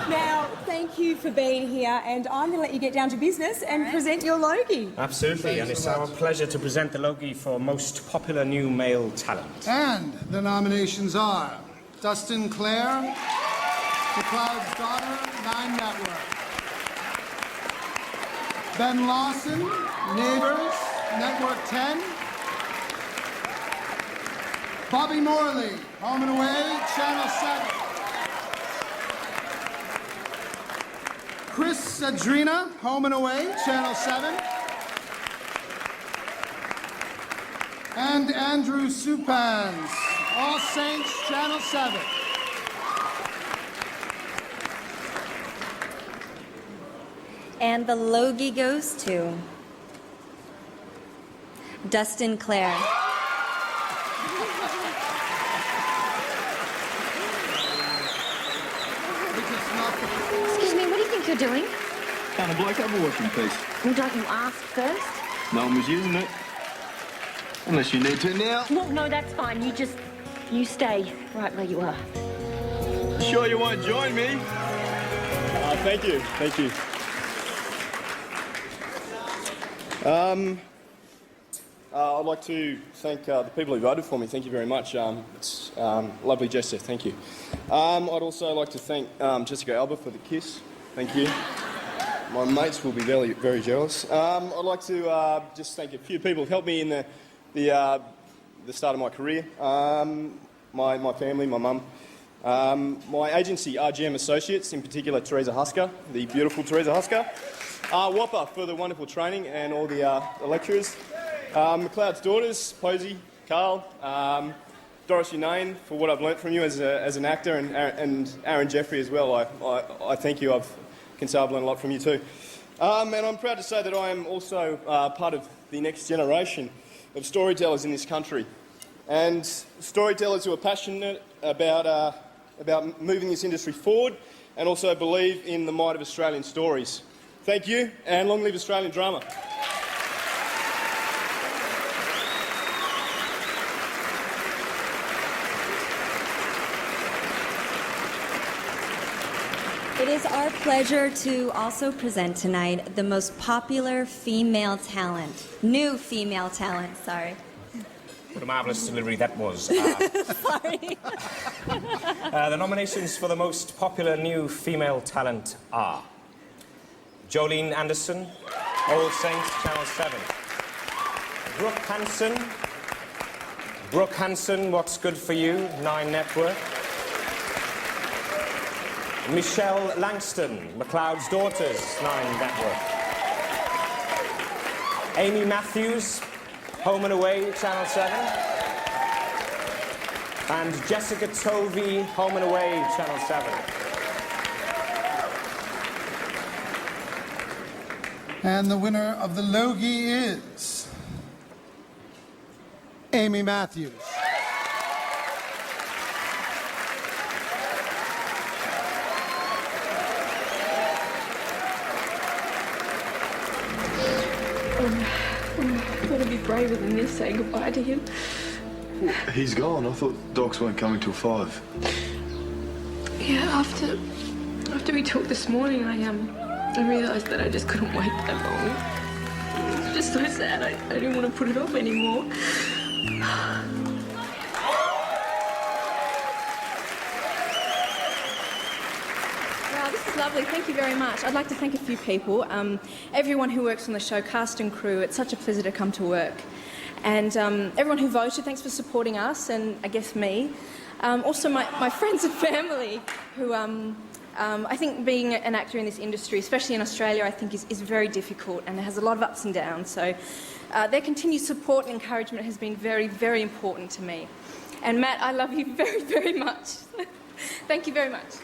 Now, thank you for being here, and I'm going to let you get down to business and present your Logie. Absolutely, and it's our pleasure to present the Logie for Most Popular New Male Talent. And the nominations are Dustin Clare, McLeod's Daughter, 9 Network. Ben Lawson, Neighbors, Network 10. Bobby Morley, Home and Away, Channel 7. Chris Adrina, Home and Away, Channel 7. And Andrew Supans, All Saints, Channel 7. And the Logie goes to Dustin Clare. Excuse me, what do you think you're doing? Kind of bloke up a washing piece. Well, don't you ask first? No one was using it. Unless you need to now. Well, no, that's fine. You stay right where you are. Sure you won't join me? Thank you. Thank you. I'd like to thank the people who voted for me. Thank you very much. It's a lovely gesture. Thank you. I'd also like to thank Jessica Alba for the kiss. Thank you. My mates will be very, very jealous. I'd like to just thank a few people who've helped me in the start of my career. My family, my mum. My agency, RGM Associates, in particular Teresa Husker, the beautiful Teresa Husker. Whopper for the wonderful training and all the lecturers. McLeod's Daughters, Posey, Carl, Doris Unane for what I've learnt from you as an actor, and Aaron Jeffrey as well. I thank you. I can say I've learned a lot from you too. And I'm proud to say that I am also part of the next generation of storytellers in this country, and storytellers who are passionate about moving this industry forward and also believe in the might of Australian stories. Thank you, and long live Australian drama. It is our pleasure to also present tonight the most popular female talent. New female talent, sorry. What a marvellous delivery that was. Sorry. The nominations for the most popular new female talent are Jolene Anderson, All Saints, Channel 7. Brooke Hanson, What's Good For You, 9 Network. Michelle Langston, McLeod's Daughters, 9 Network. Amy Matthews, Home and Away, Channel 7. And Jessica Tovey, Home and Away, Channel 7. And the winner of the Logie is Amy Matthews. I've got to be braver than this, say goodbye to him. Well, he's gone. I thought docs weren't coming till 5. Yeah, after we talked this morning, I realised that I just couldn't wait that long. It was just so sad. I didn't want to put it off anymore. Wow, this is lovely. Thank you very much. I'd like to thank a few people. Everyone who works on the show, cast and crew. It's such a pleasure to come to work. And everyone who voted, thanks for supporting us and I guess me. Also my friends and family who I think being an actor in this industry, especially in Australia, I think is very difficult and it has a lot of ups and downs. So their continued support and encouragement has been very, very important to me. And Matt, I love you very, very much. Thank you very much.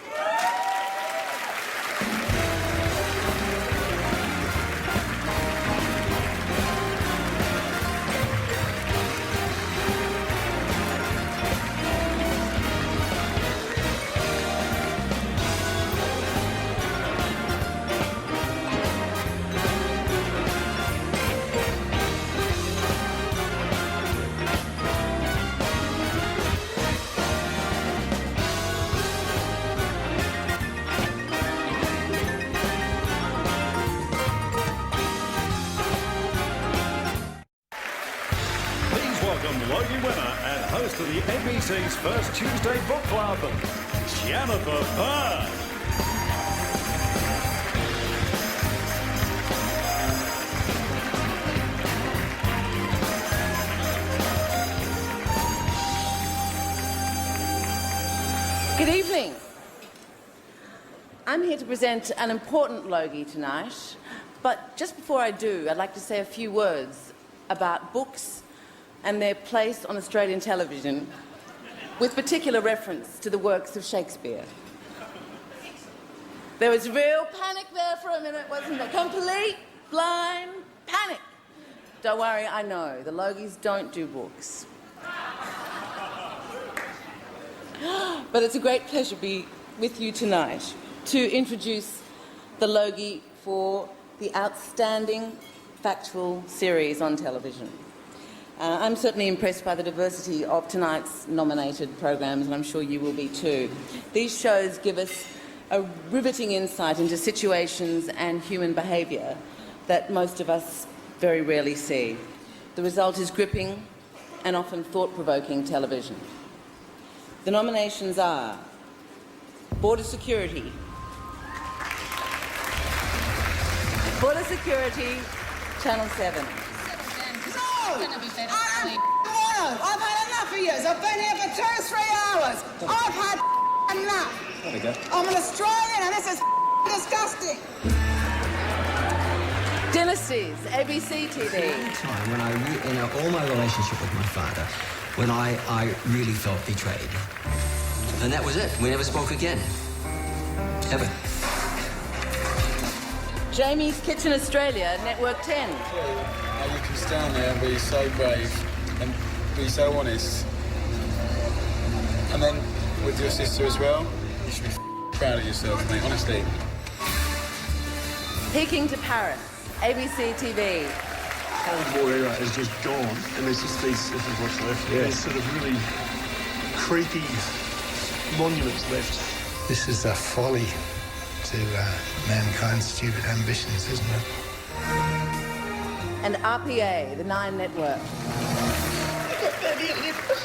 ABC's first Tuesday book club, Jennifer Byrne. Good evening. I'm here to present an important Logie tonight, but just before I do, I'd like to say a few words about books and their place on Australian television, with particular reference to the works of Shakespeare. There was real panic there for a minute, wasn't there? Complete, blind panic. Don't worry, I know, the Logies don't do books. But it's a great pleasure to be with you tonight to introduce the Logie for the outstanding factual series on television. I'm certainly impressed by the diversity of tonight's nominated programs, and I'm sure you will be too. These shows give us a riveting insight into situations and human behaviour that most of us very rarely see. The result is gripping and often thought-provoking television. The nominations are Border Security, Channel 7. No! I've had enough of years. I've been here for 2 or 3 hours. I've had enough. There we go. I'm an Australian and this is disgusting. Dynasties, ABC TV. Time when in all my relationship with my father, when I really felt betrayed. And that was it. We never spoke again. Ever. Jamie's Kitchen Australia, Network 10. How you can stand there and be so brave and be so honest. And then with your sister as well, you should be proud of yourself, mate, honestly. Peking to Paris, ABC TV. Cold War era is just gone, and there's just this is what's left. Yeah. There's sort of really creepy monuments left. This is a folly to mankind's stupid ambitions, isn't it? And RPA, the 9 Network. You've got plenty of liver.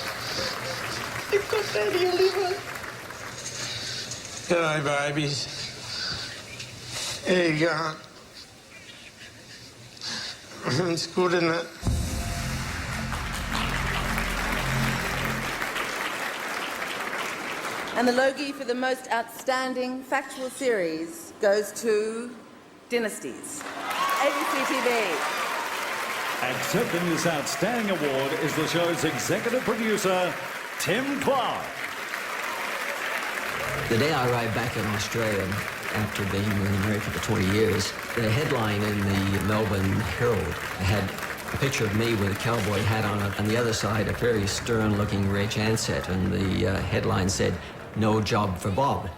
You've got plenty of liver. Hello, babies. Here you go. It's good, isn't it? And the Logie for the most outstanding factual series goes to Dynasties, ABC TV. Accepting this outstanding award is the show's executive producer, Tim Clark. The day I arrived back in Australia, after being in America for 20 years, the headline in the Melbourne Herald had a picture of me with a cowboy hat on it, and the other side a very stern-looking Reg Ansett, and the headline said, "No job for Bob."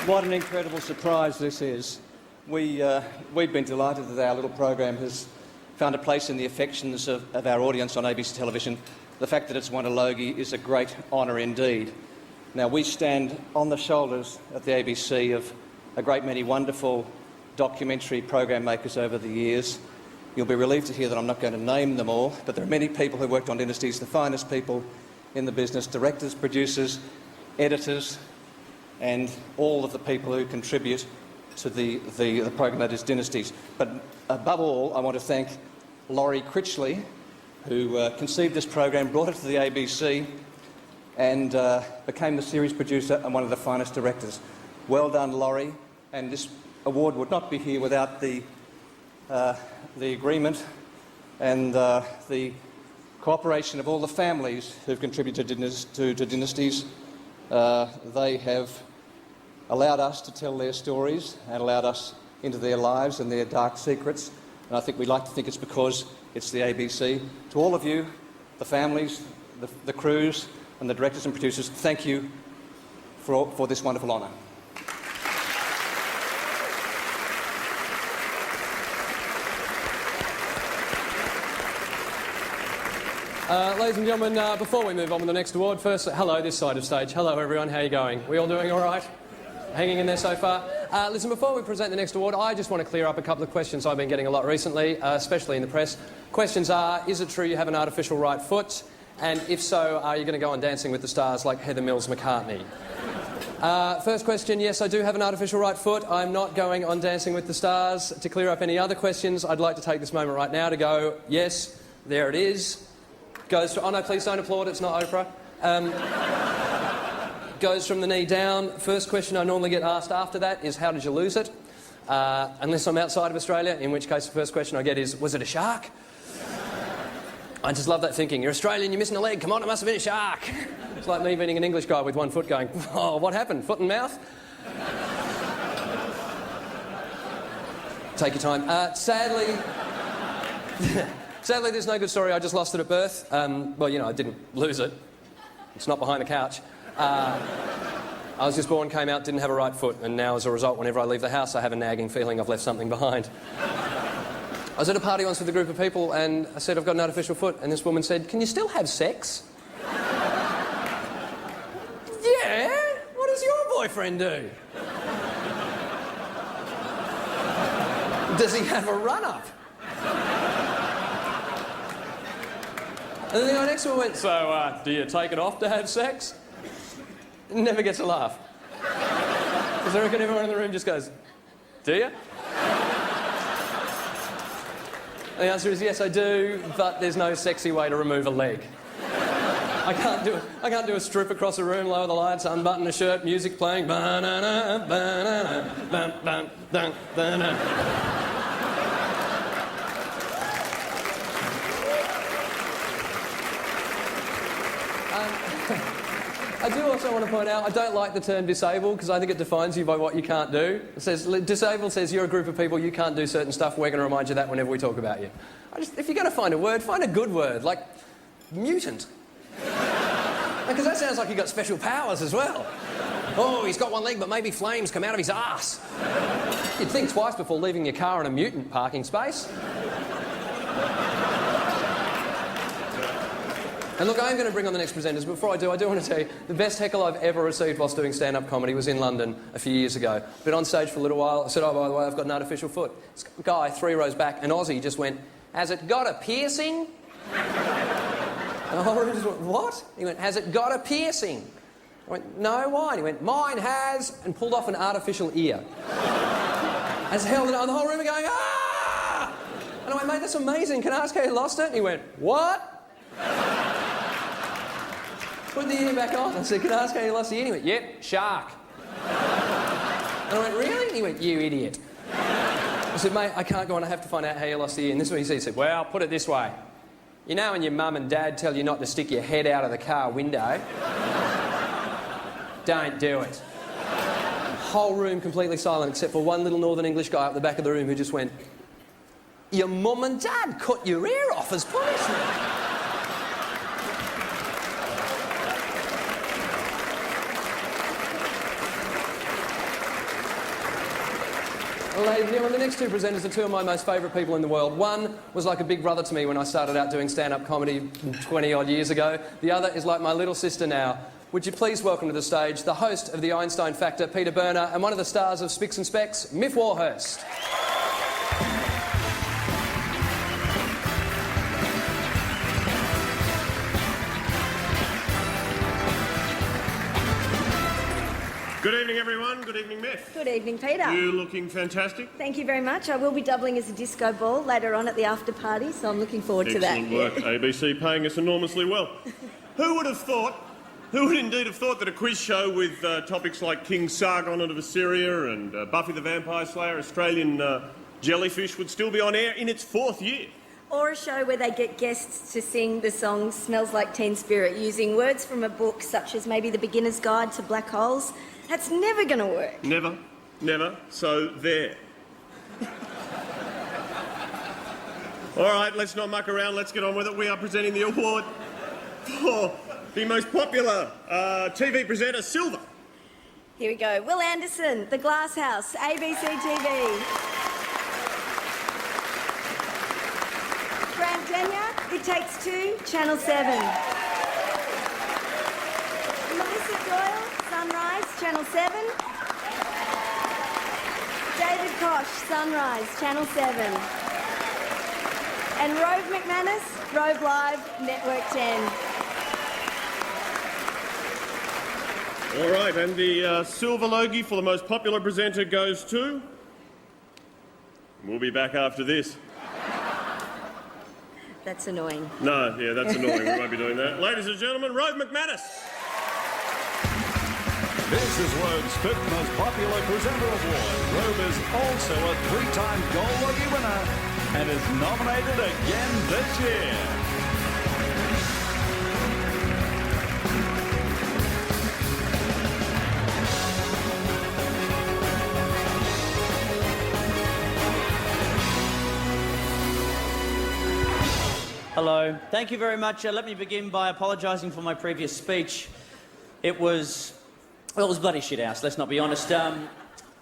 What an incredible surprise this is. We've been delighted that our little program has found a place in the affections of our audience on ABC television. The fact that it's won a Logie is a great honour indeed. Now, we stand on the shoulders at the ABC of a great many wonderful documentary program makers over the years. You'll be relieved to hear that I'm not going to name them all, but there are many people who worked on Dynasties, the finest people in the business, directors, producers, editors, and all of the people who contribute to the program that is Dynasties. But above all, I want to thank Laurie Critchley, who conceived this program, brought it to the ABC, and became the series producer and one of the finest directors. Well done, Laurie. And this award would not be here without the agreement and the cooperation of all the families who've contributed to Dynasties. They have allowed us to tell their stories and allowed us into their lives and their dark secrets. And I think we'd like to think it's because it's the ABC. To all of you, the families, the crews, and the directors and producers, thank you for this wonderful honour. Ladies and gentlemen, before we move on with the next award, first, hello, this side of stage. Hello, everyone. How are you going? We all doing all right? Hanging in there so far? Listen, before we present the next award, I just want to clear up a couple of questions I've been getting a lot recently, especially in the press. Questions are, is it true you have an artificial right foot? And if so, are you going to go on Dancing with the Stars like Heather Mills-McCartney? First question, yes, I do have an artificial right foot. I'm not going on Dancing with the Stars. To clear up any other questions, I'd like to take this moment right now to go, yes, there it is. Goes to, oh no, please don't applaud, it's not Oprah. Goes from the knee down. First question I normally get asked after that is, how did you lose it? Unless I'm outside of Australia, in which case the first question I get is, was it a shark? I just love that thinking. You're Australian, you're missing a leg, come on, it must have been a shark. It's like me meeting an English guy with one foot going, oh, what happened, foot and mouth? Take your time. Sadly, there's no good story. I just lost it at birth. Well, you know, I didn't lose it. It's not behind the couch. I was just born, came out, didn't have a right foot, and now as a result, whenever I leave the house, I have a nagging feeling I've left something behind. I was at a party once with a group of people, and I said, I've got an artificial foot, and this woman said, can you still have sex? Yeah? What does your boyfriend do? Does he have a run-up? And then the guy next to her went, so, do you take it off to have sex? Never gets a laugh. Because I reckon everyone in the room just goes, do you? The answer is yes, I do, but there's no sexy way to remove a leg. I can't do a strip across a room, lower the lights, unbutton a shirt, music playing. Ba-na-na, ba-na-na, ba-na-na, ba-na-na. I do also want to point out, I don't like the term disabled because I think it defines you by what you can't do. It says, disabled says you're a group of people, you can't do certain stuff, we're going to remind you of that whenever we talk about you. If you're going to find a word, find a good word, like mutant. Because that sounds like you've got special powers as well. Oh, he's got one leg, but maybe flames come out of his arse. You'd think twice before leaving your car in a mutant parking space. And look, I'm going to bring on the next presenters, but before I do want to tell you, the best heckle I've ever received whilst doing stand-up comedy was in London a few years ago. Been on stage for a little while, I said, oh, by the way, I've got an artificial foot. This guy, 3 rows back, an Aussie, just went, has it got a piercing? And the whole room just went, what? He went, has it got a piercing? I went, no, why? And he went, mine has, and pulled off an artificial ear. As held it on, the whole room going, ah! And I went, mate, that's amazing, can I ask how you lost it? And he went, what? Put the ear back on. I said, can I ask how you lost the ear? And he went, yep, shark. And I went, really? And he went, you idiot. I said, mate, I can't go on, I have to find out how you lost the ear. And this is what he said. He said, well, put it this way. You know when your mum and dad tell you not to stick your head out of the car window? Don't do it. Whole room completely silent except for one little Northern English guy up the back of the room who just went, your mum and dad cut your ear off as punishment. Ladies and gentlemen, the next 2 presenters are 2 of my most favourite people in the world. One was like a big brother to me when I started out doing stand-up comedy 20-odd years ago. The other is like my little sister now. Would you please welcome to the stage the host of The Einstein Factor, Peter Berner, and one of the stars of Spicks and Specks, Miff Warhurst. Good evening, everyone. Good evening, Miff. Good evening, Peter. You looking fantastic. Thank you very much. I will be doubling as a disco ball later on at the after party, so I'm looking forward to that. Excellent work. ABC paying us enormously well. Who would indeed have thought that a quiz show with topics like King Sargon of Assyria and Buffy the Vampire Slayer, Australian jellyfish would still be on air in its 4th year? Or a show where they get guests to sing the song Smells Like Teen Spirit using words from a book such as maybe The Beginner's Guide to Black Holes. That's never going to work. Never. Never. So, there. All right, let's not muck around. Let's get on with it. We are presenting the award for the most popular TV presenter, Silver. Here we go. Will Anderson, The Glass House, ABC TV. Grant Denyer, It Takes Two, Channel 7. Melissa Doyle, Sunrise, Channel 7. David Koch, Sunrise, Channel 7. And Rove McManus, Rove Live, Network 10. All right, and the silver Logie for the most popular presenter goes to... We'll be back after this. That's annoying. No, yeah, that's annoying. We won't be doing that. Ladies and gentlemen, Rove McManus. This is Rove's 5th most popular presenter award. Rove is also a 3-time Gold Logie winner and is nominated again this year. Hello. Thank you very much. Let me begin by apologising for my previous speech. It was bloody shit house, let's not be honest.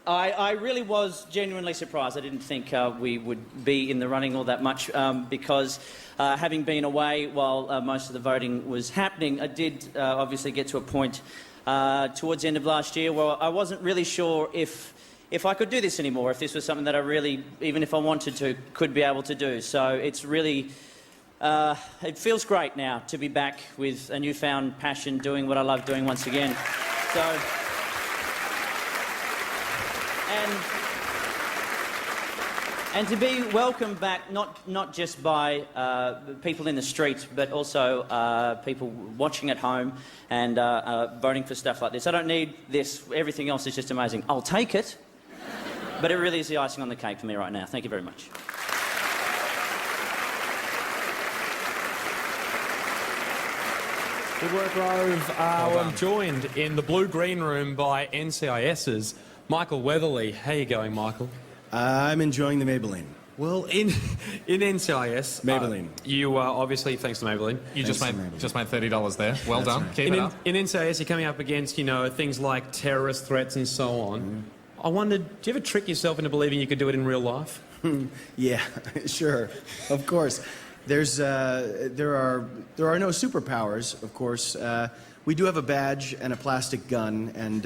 I really was genuinely surprised. I didn't think we would be in the running all that much because having been away while most of the voting was happening, I did obviously get to a point towards the end of last year where I wasn't really sure if I could do this anymore, if this was something that I really, even if I wanted to, could be able to do. So it's really... it feels great now to be back with a newfound passion doing what I love doing once again. So, and to be welcomed back not just by people in the street, but also people watching at home and voting for stuff like this. I don't need this. Everything else is just amazing. I'll take it, but it really is the icing on the cake for me right now. Thank you very much. Good work, Rove. I'm joined in the blue green room by NCIS's Michael Weatherly. How are you going, Michael? I'm enjoying the Maybelline. Well, in NCIS, Maybelline. You obviously, thanks to Maybelline, you just made $30 there. Well done. Right. Keep it up. In NCIS, you're coming up against things like terrorist threats and so on. I wondered, do you ever trick yourself into believing you could do it in real life? Yeah, sure, of course. There are no superpowers, of course. We do have a badge and a plastic gun and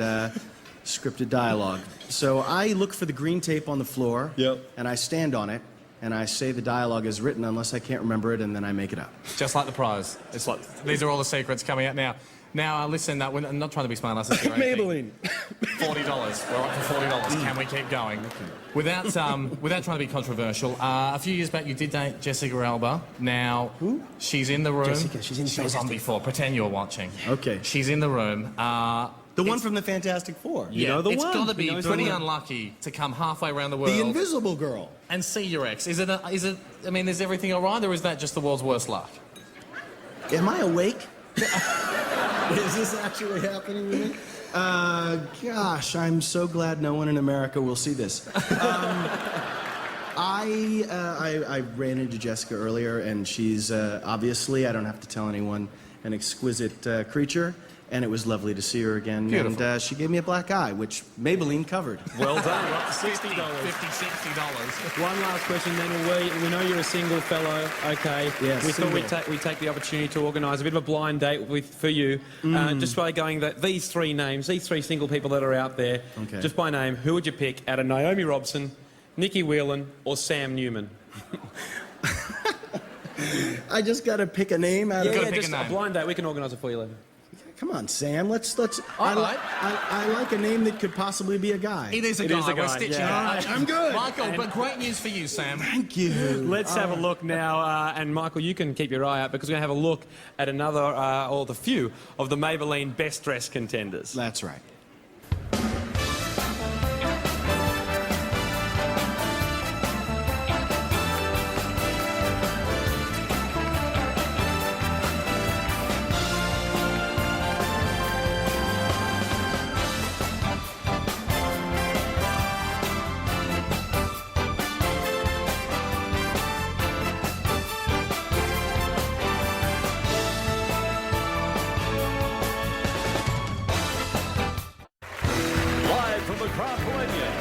scripted dialogue. So I look for the green tape on the floor, and I stand on it, and I say the dialogue is written unless I can't remember it, and then I make it up. Just like the prize. It's like these are all the secrets coming out now. Now, listen, we're not trying to be smart asses here. Maybelline. $40. We're up for $40. Can we keep going? Without trying to be controversial, a few years back you did date Jessica Alba. Now, who? She's in the room. Jessica, she's in She was on before. Pretend you're watching. Okay. She's in the room. The one from the Fantastic Four. You know the it's one. Got to be You know pretty the one. unlucky to come halfway around the world. The Invisible Girl. And see your ex. Is it? I mean, is everything all right, or is that just the world's worst luck? Am I awake? Is this actually happening to me? Gosh, I'm so glad no one in America will see this. I ran into Jessica earlier, and she's obviously, I don't have to tell anyone, an exquisite creature. And it was lovely to see her again. Beautiful. And she gave me a black eye, which Maybelline covered. Well done. We're up to $60. $60. One last question then. We know you're a single fellow, okay? Yes, We single. thought we'd take the opportunity to organise a bit of a blind date for you. Just by going these three names, these three single people that are out there, Okay. just by name, who would you pick out of Naomi Robson, Nikki Whelan or Sam Newman? I just got to pick a name out of Just a blind date. We can organise it for you later. Come on, Sam. Let's. All right. I like a name that could possibly be a guy. It is a guy. We're stitching it. All right, I'm good. Michael, but great news for you, Sam. Thank you. Let's have a look now, and Michael, you can keep your eye out because we're going to have a look at another, or the few of the Maybelline Best Dressed contenders. That's right.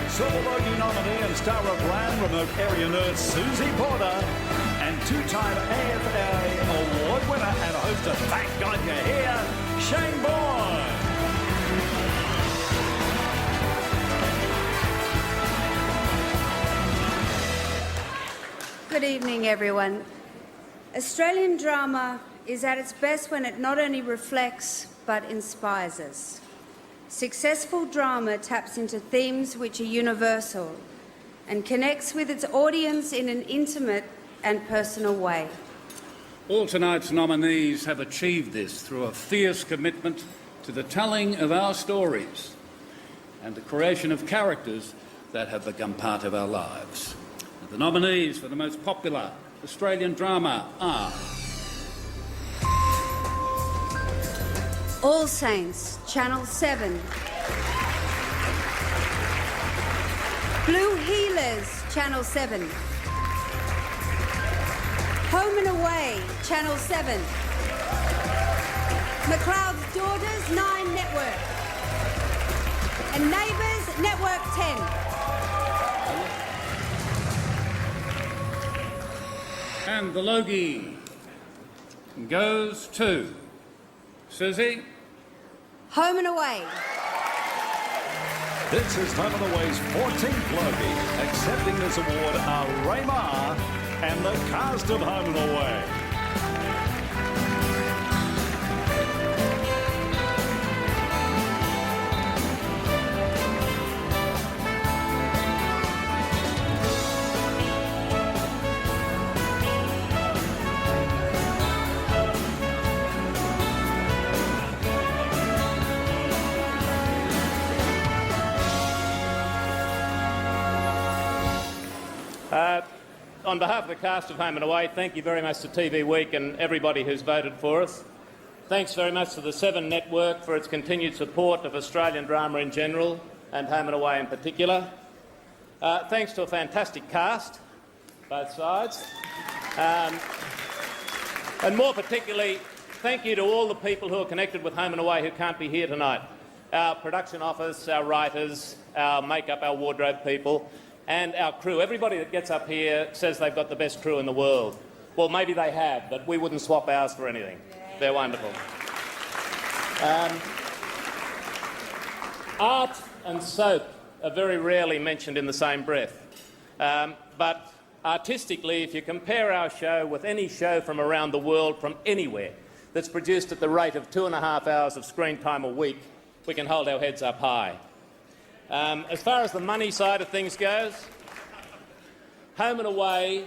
Silver Logie nominee and star of Land Remote Area Nerd Susie Porter, and two-time AFA Award winner and host of Thank God You're Here, Shane Bourne. Good evening, everyone. Australian drama is at its best when it not only reflects but inspires us. Successful drama taps into themes which are universal and connects with its audience in an intimate and personal way. All tonight's nominees have achieved this through a fierce commitment to the telling of our stories and the creation of characters that have become part of our lives. The nominees for the most popular Australian drama are All Saints, Channel 7. Blue Healers, Channel 7. Home and Away, Channel 7. McLeod's Daughters, 9 Network. And Neighbours, Network 10. And the Logie goes to Susie. Home and Away. This is Home and Away's 14th Logie. Accepting this award are Ray Maher and the cast of Home and Away. On behalf of the cast of Home and Away, thank you very much to TV Week and everybody who's voted for us. Thanks very much to the 7 Network for its continued support of Australian drama in general and Home and Away in particular. Thanks to a fantastic cast, both sides. And more particularly, thank you to all the people who are connected with Home and Away who can't be here tonight. Our production office, our writers, our makeup, our wardrobe people, and our crew. Everybody that gets up here says they've got the best crew in the world. Well, maybe they have, but we wouldn't swap ours for anything. They're wonderful. Art and soap are very rarely mentioned in the same breath. But artistically, if you compare our show with any show from around the world, from anywhere, that's produced at the rate of 2.5 hours of screen time a week, we can hold our heads up high. As far as the money side of things goes, Home and Away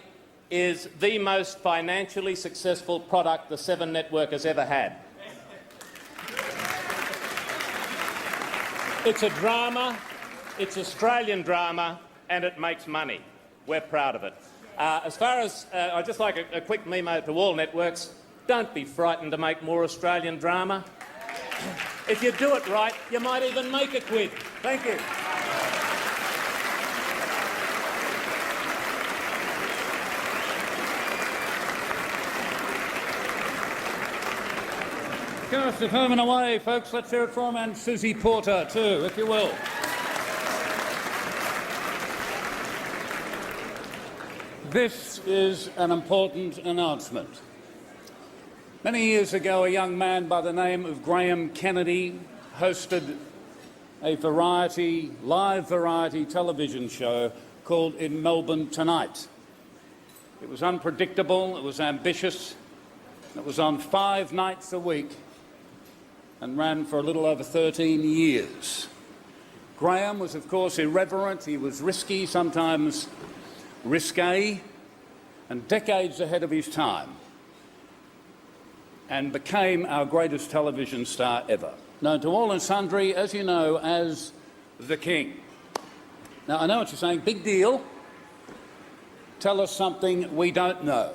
is the most financially successful product the 7 Network has ever had. It's a drama, it's Australian drama, and it makes money. We're proud of it. As far as, I'd just like a quick memo to all networks, don't be frightened to make more Australian drama. If you do it right, you might even make a quid. Thank you. Cast of Home and Away, folks. Let's hear it from and Susie Porter too, if you will. This is an important announcement. Many years ago, a young man by the name of Graham Kennedy hosted a live variety television show called In Melbourne Tonight. It was unpredictable, it was ambitious, it was on 5 nights a week and ran for a little over 13 years. Graham was, of course, irreverent, he was risky, sometimes risque, and decades ahead of his time, and became our greatest television star ever, known to all and sundry, as you know, as the King. Now, I know what you're saying, big deal. Tell us something we don't know.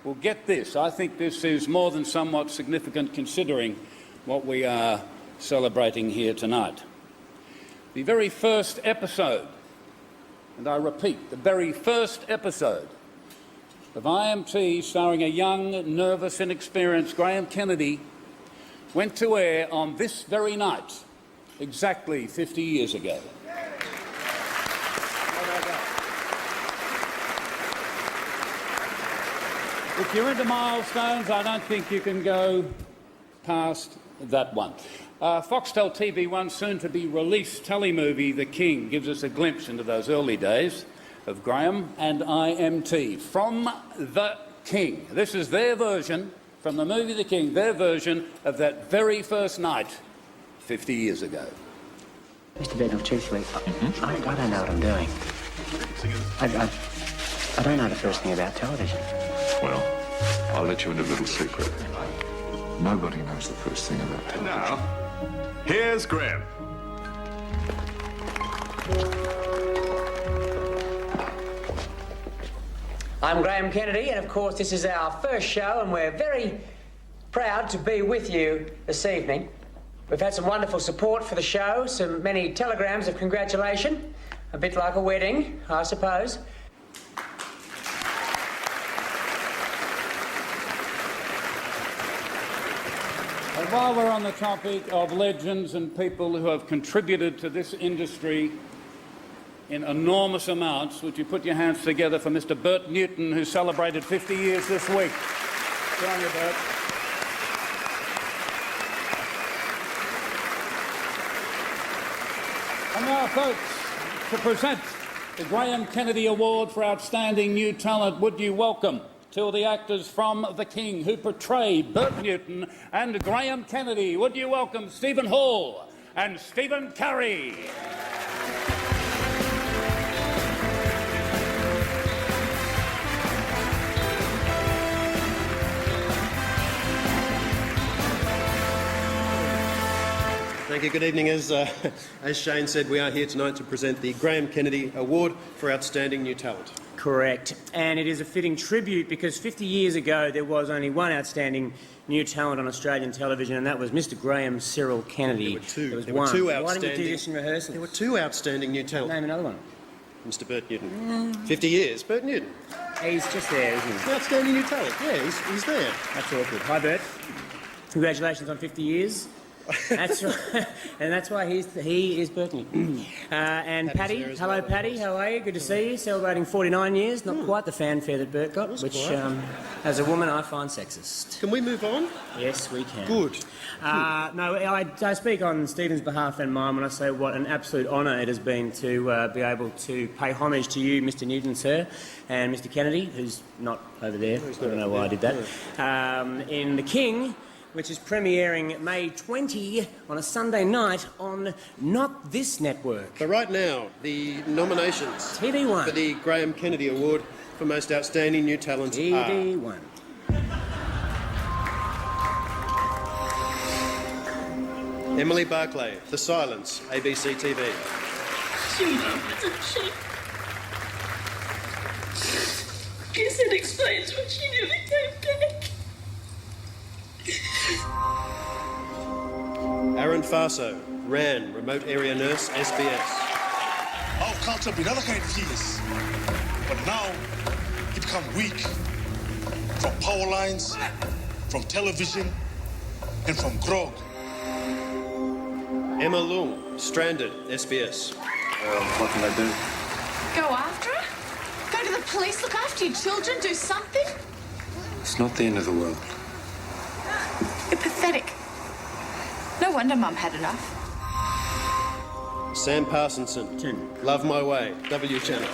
Well, get this. I think this is more than somewhat significant considering what we are celebrating here tonight. The very first episode, and I repeat, the very first episode of IMT starring a young, nervous, inexperienced Graham Kennedy went to air on this very night, exactly 50 years ago. If you're into milestones, I don't think you can go past that one. Foxtel TV1's soon-to-be-released telemovie, The King, gives us a glimpse into those early days. of Graham and IMT from The King. This is their version, from the movie The King, their version of that very first night 50 years ago. Mr. Bednall, truthfully, I don't know what I'm doing. I don't know the first thing about television. Well, I'll let you in a little secret. Nobody knows the first thing about television. Now, here's Graham. I'm Graham Kennedy, and of course this is our first show, and we're very proud to be with you this evening. We've had some wonderful support for the show, many telegrams of congratulation, a bit like a wedding, I suppose. And while we're on the topic of legends and people who have contributed to this industry in enormous amounts, would you put your hands together for Mr. Bert Newton, who celebrated 50 years this week? Good on you, Bert. And now, folks, to present the Graham Kennedy Award for Outstanding New Talent, would you welcome two of the actors from The King who portray Bert Newton and Graham Kennedy. Would you welcome Stephen Hall and Stephen Curry? Thank you. Good evening. As Shane said, we are here tonight to present the Graham Kennedy Award for Outstanding New Talent. Correct. And it is a fitting tribute because 50 years ago there was only one outstanding new talent on Australian television, and that was Mr. Graham Cyril Kennedy. There were two Why outstanding. didn't you do this in rehearsal? There were two outstanding new talent. Name another one. Mr. Bert Newton. 50 years. Bert Newton. He's just there, isn't he? Outstanding new talent. Yeah, he's there. That's awkward. Hi, Bert. Congratulations on 50 years. That's right, and that's why he is Bert Newton. And Paddy, hello well, Paddy, how are you? Good to see you. Celebrating 49 years, not quite the fanfare that Bert got, which, as a woman, I find sexist. Can we move on? Yes, we can. Good. No, I speak on Stephen's behalf and mine when I say what an absolute honour it has been to be able to pay homage to you, Mr. Newton, sir, and Mr. Kennedy, who's not over there. I don't know why I did that. In The King, which is premiering May 20 on a Sunday night on not this network. But right now, the nominations TV1 for the Graham Kennedy Award for Most Outstanding New Talent TV1. Emily Barclay, The Silence, ABC TV. Guess it explains why she never came back. Aaron Farso, RAN, Remote Area Nurse, SBS. Our culture been other kind of years, but now it become weak. From power lines, from television, and from grog. Emma Lung, Stranded, SBS. What can I do? Go after her? Go to the police, look after your children, do something? It's not the end of the world. You're pathetic. No wonder Mum had enough. Sam Parsonson, Love My Way, W Channel.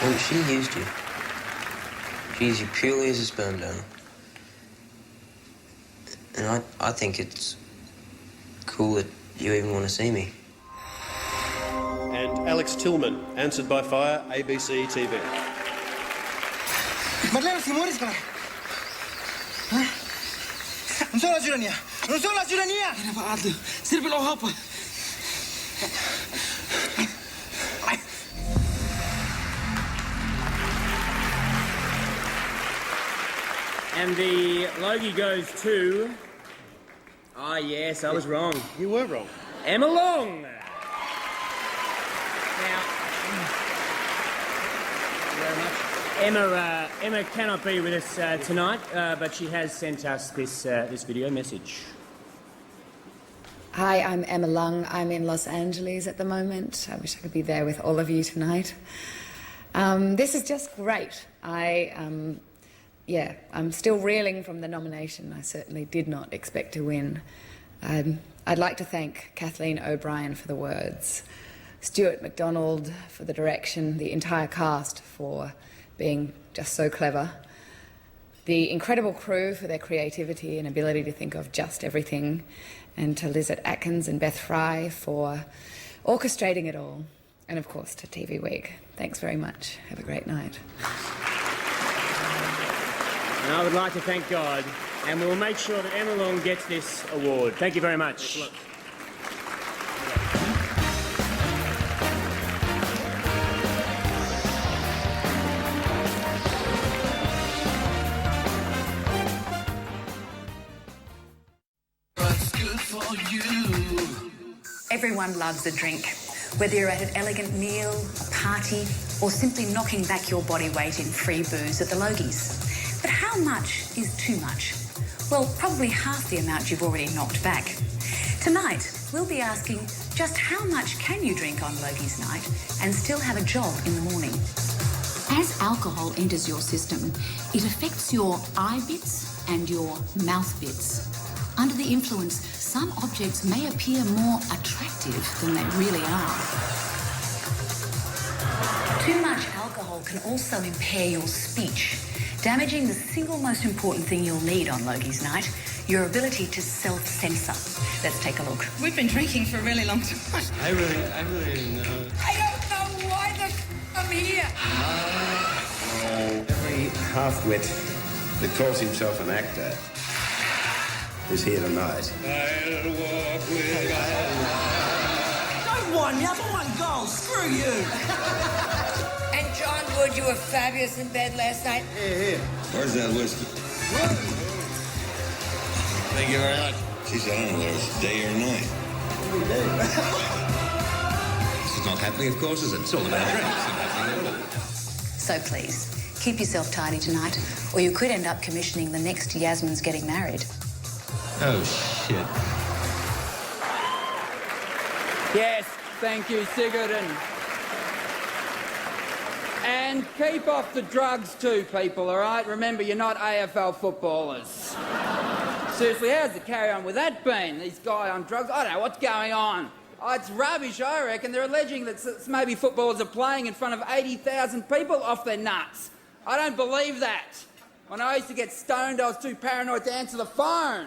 Well, she used you. She used you purely as a sperm donor. And I think it's cool that you even want to see me. And Alex Tillman, Answered by Fire, ABC TV. Madeleine, si mueres, cara. Non sono la giurania! Non sono la giurania! Era Aldo, serve lo hoppa. And the Logie goes to... Ah, yes, I was wrong. You were wrong. Emma Long. Emma cannot be with us tonight, but she has sent us this video message. Hi, I'm Emma Lung. I'm in Los Angeles at the moment. I wish I could be there with all of you tonight. This is just great. I'm still reeling from the nomination. I certainly did not expect to win. I'd like to thank Kathleen O'Brien for the words. Stuart MacDonald for the direction, the entire cast for being just so clever, the incredible crew for their creativity and ability to think of just everything, and to Lizette Atkins and Beth Fry for orchestrating it all, and of course to TV Week. Thanks very much. Have a great night. And I would like to thank God, and we will make sure that Emma Long gets this award. Thank you very much. Everyone loves a drink, whether you're at an elegant meal, a party, or simply knocking back your body weight in free booze at the Logies. But how much is too much? Well, probably half the amount you've already knocked back. Tonight, we'll be asking just how much can you drink on Logie's night and still have a job in the morning? As alcohol enters your system, it affects your eye bits and your mouth bits. Under the influence, some objects may appear more attractive than they really are. Too much alcohol can also impair your speech, damaging the single most important thing you'll need on Logie's night, your ability to self-censor. Let's take a look. We've been drinking for a really long time. I really know. I don't know why I'm here. Every half-wit that calls himself an actor is here tonight. Don't whine me, I've won goal. Screw you. And John Wood, you were fabulous in bed last night. Here. Where's that whiskey? Thank you very much. Geez, I don't know whether it's day or night. Every day. This is not happening, of course, is it? It's all about drinks. So please, keep yourself tidy tonight, or you could end up commissioning the next Yasmin's getting married. Oh, shit. Yes, thank you, Sigurd. And keep off the drugs too, people, all right? Remember, you're not AFL footballers. Seriously, how's the carry-on with that been? These guys on drugs? I don't know what's going on. Oh, it's rubbish, I reckon. They're alleging that maybe footballers are playing in front of 80,000 people off their nuts. I don't believe that. When I used to get stoned, I was too paranoid to answer the phone.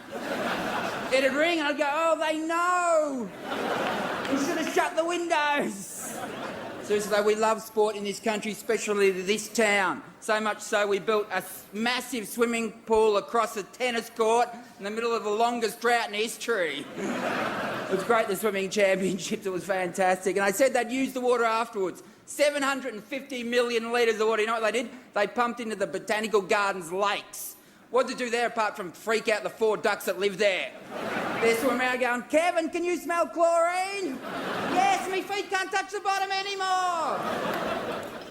It'd ring and I'd go, oh, they know. We should have shut the windows. Seriously, though, we love sport in this country, especially this town. So much so we built a massive swimming pool across a tennis court in the middle of the longest drought in history. It was great, the swimming championships. It was fantastic. And I said they'd use the water afterwards. 750 million litres of water. You know what they did? They pumped into the Botanical Gardens lakes. What did they do there apart from freak out the 4 ducks that live there? They're swimming around going, Kevin, can you smell chlorine? Yes, me feet can't touch the bottom anymore.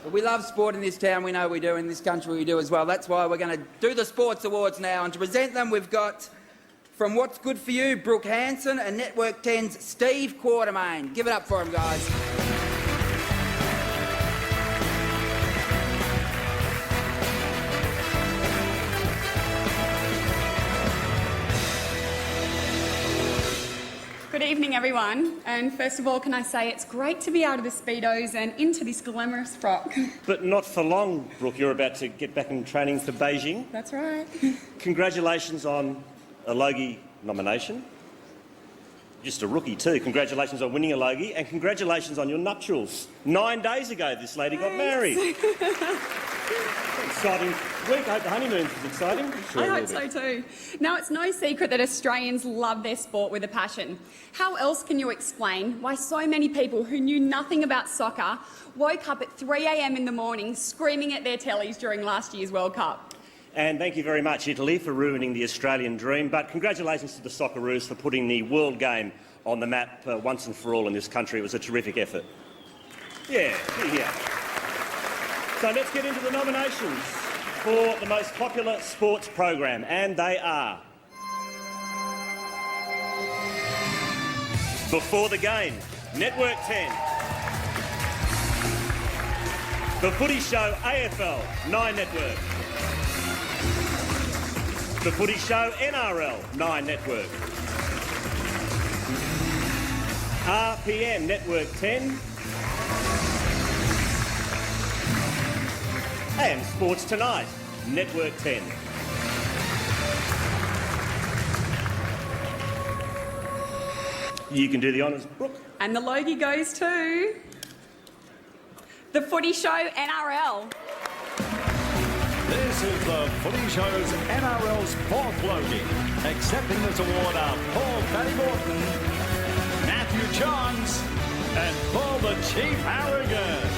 But we love sport in this town. We know we do. In this country we do as well. That's why we're going to do the Sports Awards now. And to present them, we've got, from What's Good For You, Brooke Hanson, and Network 10's Steve Quartermain. Give it up for him, guys. Good evening, everyone. And first of all, can I say it's great to be out of the Speedos and into this glamorous frock. But not for long, Brooke. You're about to get back in training for Beijing. That's right. Congratulations on a Logie nomination. Just a rookie too. Congratulations on winning a Logie, and congratulations on your nuptials. 9 days ago, this lady got married. Exciting week. I hope the honeymoon's as exciting. I hope so too. Now, it's no secret that Australians love their sport with a passion. How else can you explain why so many people who knew nothing about soccer woke up at 3 a.m. in the morning screaming at their tellies during last year's World Cup? And thank you very much, Italy, for ruining the Australian dream. But congratulations to the Socceroos for putting the world game on the map once and for all in this country. It was a terrific effort. Yeah. So let's get into the nominations for the most popular sports program, and they are Before the Game, Network 10. The Footy Show AFL, 9 Network. The Footy Show NRL, 9 Network. RPM, Network 10. and Sports Tonight, Network 10. You can do the honours, Brooke. And the Logie goes to the Footy Show NRL. This is the Footy Show's NRL's fourth Logie. Accepting this award are Paul Paddy Morton, Matthew Johns, and Paul the Chief Harrigan.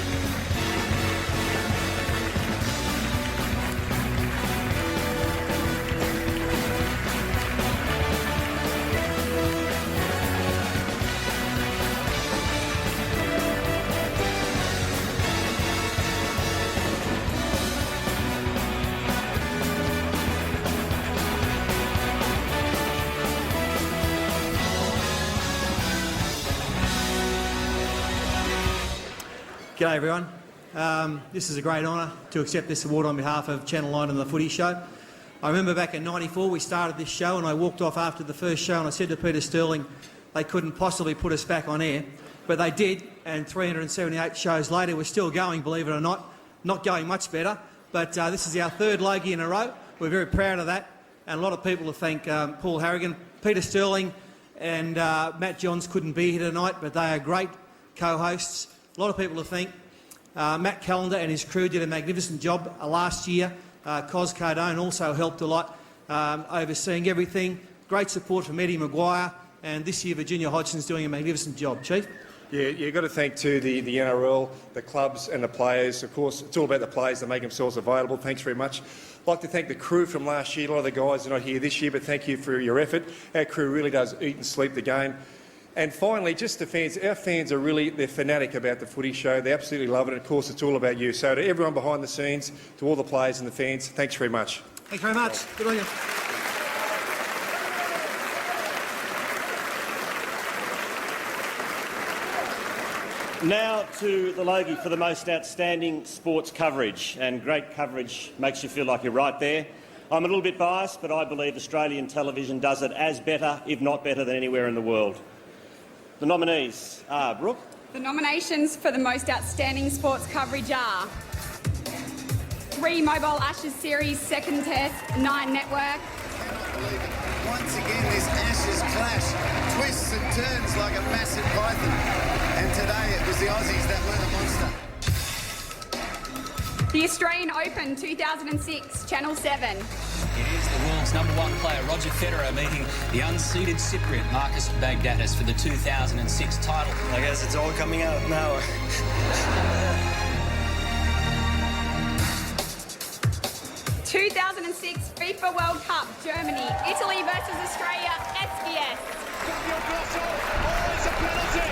G'day everyone. This is a great honour to accept this award on behalf of Channel 9 and the Footy Show. I remember back in '94 we started this show and I walked off after the first show and I said to Peter Sterling they couldn't possibly put us back on air, but they did, and 378 shows later we're still going, believe it or not going much better, but this is our third Logie in a row. We're very proud of that, and a lot of people to thank Paul Harrigan. Peter Sterling and Matt Johns couldn't be here tonight, but they are great co-hosts. A lot of people to thank. Matt Callender and his crew did a magnificent job last year. Cos Cardone also helped a lot, overseeing everything. Great support from Eddie Maguire, and this year Virginia Hodgson's doing a magnificent job. Chief? Yeah, you've got to thank too the NRL, the clubs and the players. Of course, it's all about the players that make themselves available. Thanks very much. I'd like to thank the crew from last year. A lot of the guys are not here this year, but thank you for your effort. Our crew really does eat and sleep the game. And finally, just the fans. Our fans are they're fanatic about the Footy Show. They absolutely love it. And of course, it's all about you. So to everyone behind the scenes, to all the players and the fans, thanks very much. Thanks very much. Good on you. Now to the Logie for the most outstanding sports coverage. And great coverage makes you feel like you're right there. I'm a little bit biased, but I believe Australian television does it as better, if not better, than anywhere in the world. The nominees are, Brooke? The nominations for the most outstanding sports coverage are 3 Mobile Ashes Series, second test, 9 Network. Once again, this Ashes clash twists and turns like a massive python. And today it was the Aussies that were the monster. The Australian Open 2006, Channel 7. It is the world's #1 player, Roger Federer, meeting the unseeded Cypriot, Marcus Baghdatis, for the 2006 title. I guess it's all coming out now. 2006 FIFA World Cup, Germany, Italy versus Australia, SBS. Oh, it's a penalty!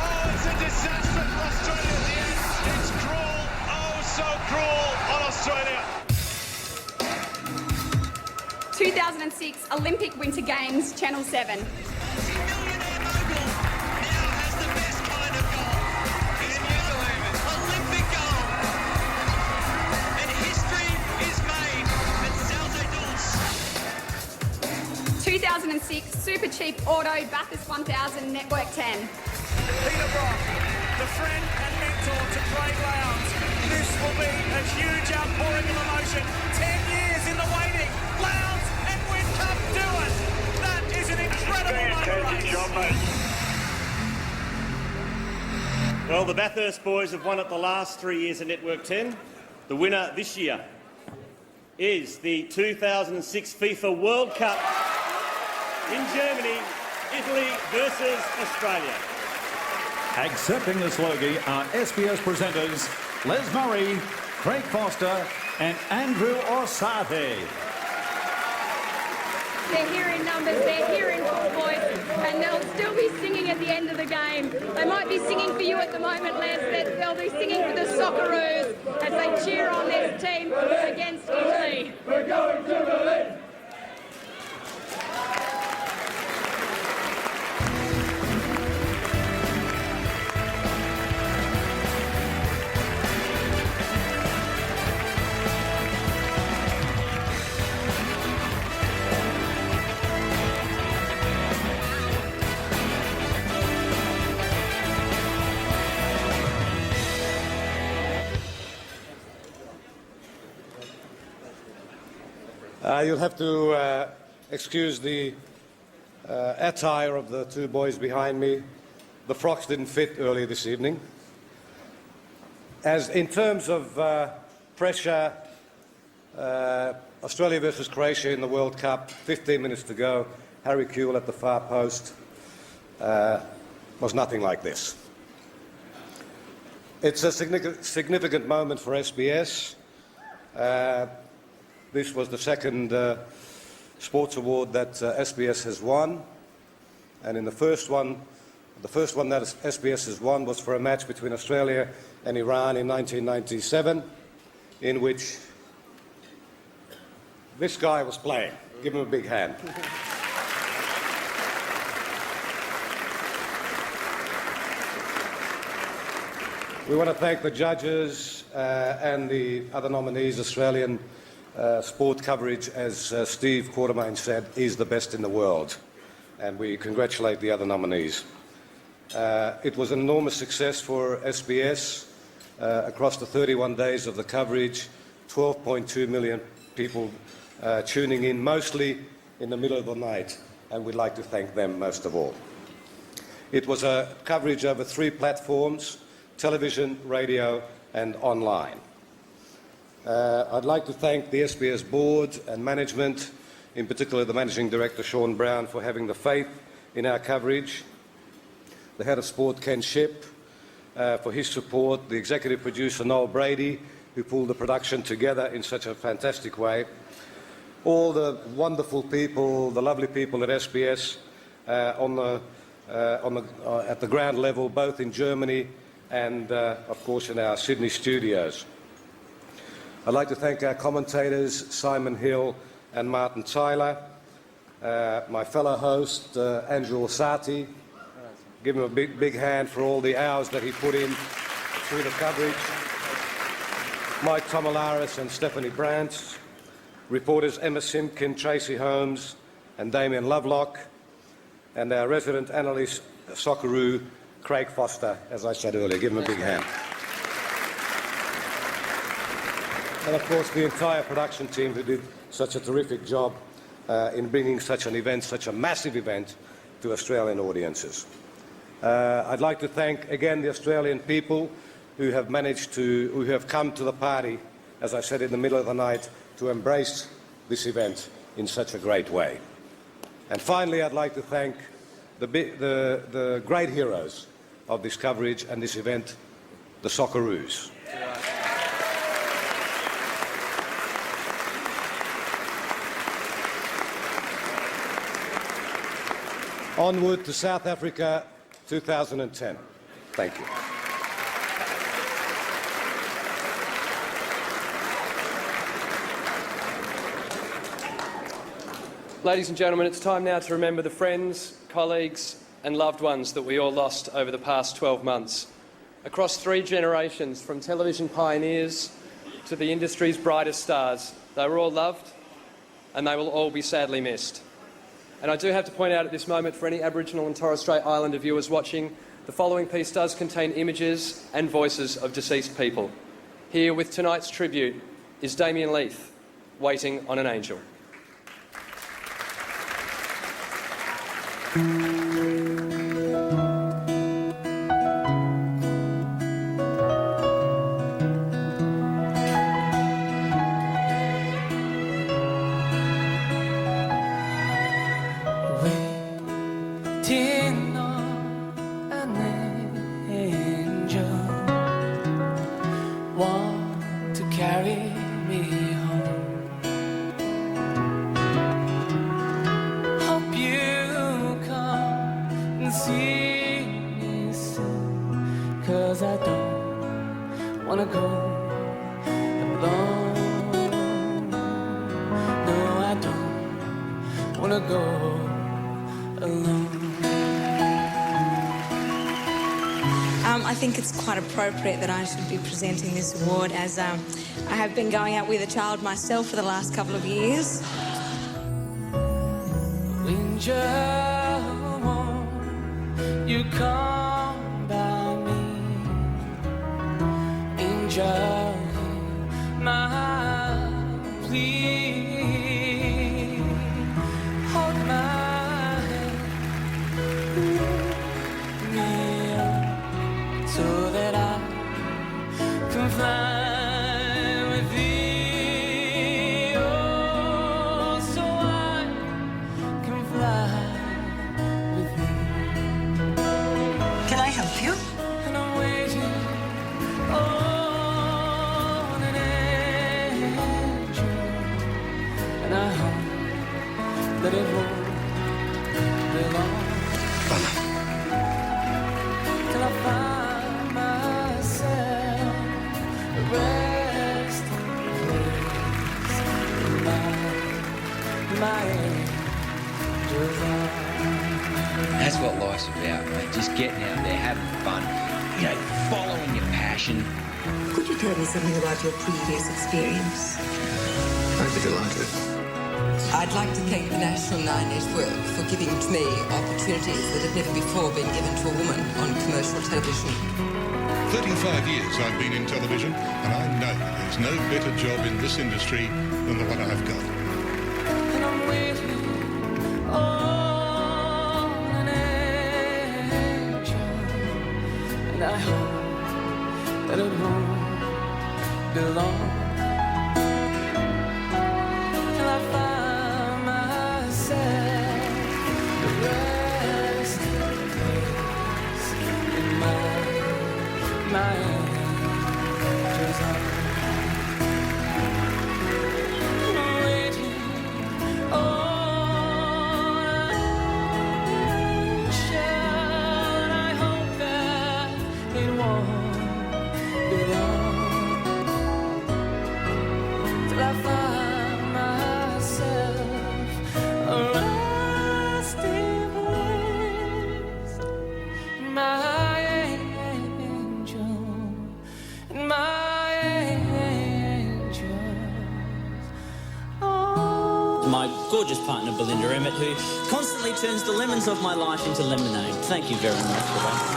Oh, it's a disaster for Australia at the end. It's cruel, oh so cruel on Australia. 2006 Olympic Winter Games, Channel 7. Olympic goal. And history is made at South 2006 Super Cheap Auto Bathurst 1000, Network 10. Peter Brock, the friend and mentor to Craig Lowndes. This will be a huge outpouring of emotion. 10 years in the waiting. Lowndes and Whitcup do it. That is an incredible motor race. Well, the Bathurst boys have won it the last 3 years at Network 10. The winner this year is the 2006 FIFA World Cup in Germany, Italy versus Australia. Accepting this Logie are SBS presenters Les Murray, Craig Foster and Andrew Orsatti. They're here in numbers, they're here in full voice, and they'll still be singing at the end of the game. They might be singing for you at the moment, Les, but they'll be singing for the Socceroos as they cheer on this team against Italy. We're going to Berlin! You'll have to excuse the attire of the two boys behind me. The frocks didn't fit earlier this evening. As in terms of pressure, Australia versus Croatia in the World Cup, 15 minutes to go, Harry Kewell at the far post, was nothing like this. It's a significant moment for SBS. This was the second sports award that SBS has won, and in the first one that SBS has won was for a match between Australia and Iran in 1997, in which this guy was playing. Give him a big hand. We want to thank the judges and the other nominees. Australian sport coverage, as Steve Quartermain said, is the best in the world, and we congratulate the other nominees. It was an enormous success for SBS. Across the 31 days of the coverage, 12.2 million people tuning in, mostly in the middle of the night, and we'd like to thank them most of all. It was a coverage over 3 platforms: television, radio and online. I'd like to thank the SBS board and management, in particular the Managing Director Sean Brown, for having the faith in our coverage, the Head of Sport Ken Shipp for his support, the Executive Producer Noel Brady, who pulled the production together in such a fantastic way, all the wonderful people, the lovely people at SBS at the ground level, both in Germany and, of course, in our Sydney studios. I'd like to thank our commentators, Simon Hill and Martin Tyler, my fellow host, Andrew Orsatti. Give him a big hand for all the hours that he put in through the coverage. Mike Tomalaris and Stephanie Brandt, reporters Emma Simpkin, Tracy Holmes and Damien Lovelock, and our resident analyst, Socceroo, Craig Foster, as I said earlier. Give him a big hand. And of course the entire production team who did such a terrific job in bringing such an event, such a massive event, to Australian audiences. I'd like to thank again the Australian people who have come to the party, as I said, in the middle of the night, to embrace this event in such a great way. And finally, I'd like to thank the great heroes of this coverage and this event, the Socceroos. Onward to South Africa 2010. Thank you. Ladies and gentlemen, it's time now to remember the friends, colleagues and loved ones that we all lost over the past 12 months. Across 3 generations, from television pioneers to the industry's brightest stars, they were all loved and they will all be sadly missed. And I do have to point out at this moment, for any Aboriginal and Torres Strait Islander viewers watching, the following piece does contain images and voices of deceased people. Here with tonight's tribute is Damien Leith, Waiting on an Angel. Waiting on an angel, one to carry me home. Hope you come and see me soon, 'cause I don't wanna go alone. No, I don't wanna go alone. I think it's quite appropriate that I should be presenting this award, as I have been going out with a child myself for the last couple of years. Angel, you come by me. Angel, my plea. that it won't be long till I find myself a resting place in my angel's arms. That's what life's about, mate. Just getting out there, having fun, you know, following your passion. Could you tell me something about your previous experience? I'd be delighted. I'd like to thank the National Nine Network for giving to me opportunities that have never before been given to a woman on commercial television. 35 years I've been in television, and I know there's no better job in this industry than the one I've got. And I'm waiting on an angel, and I hope that it won't be long till I find myself a resting place in my angel's arms. Waiting on an angel, and I hope that it won't be long till I find myself a resting place in my angel, in my angel's arms. My gorgeous partner Belinda Emmett, who constantly turns the lemons of my life into lemonade. Thank you very much for that.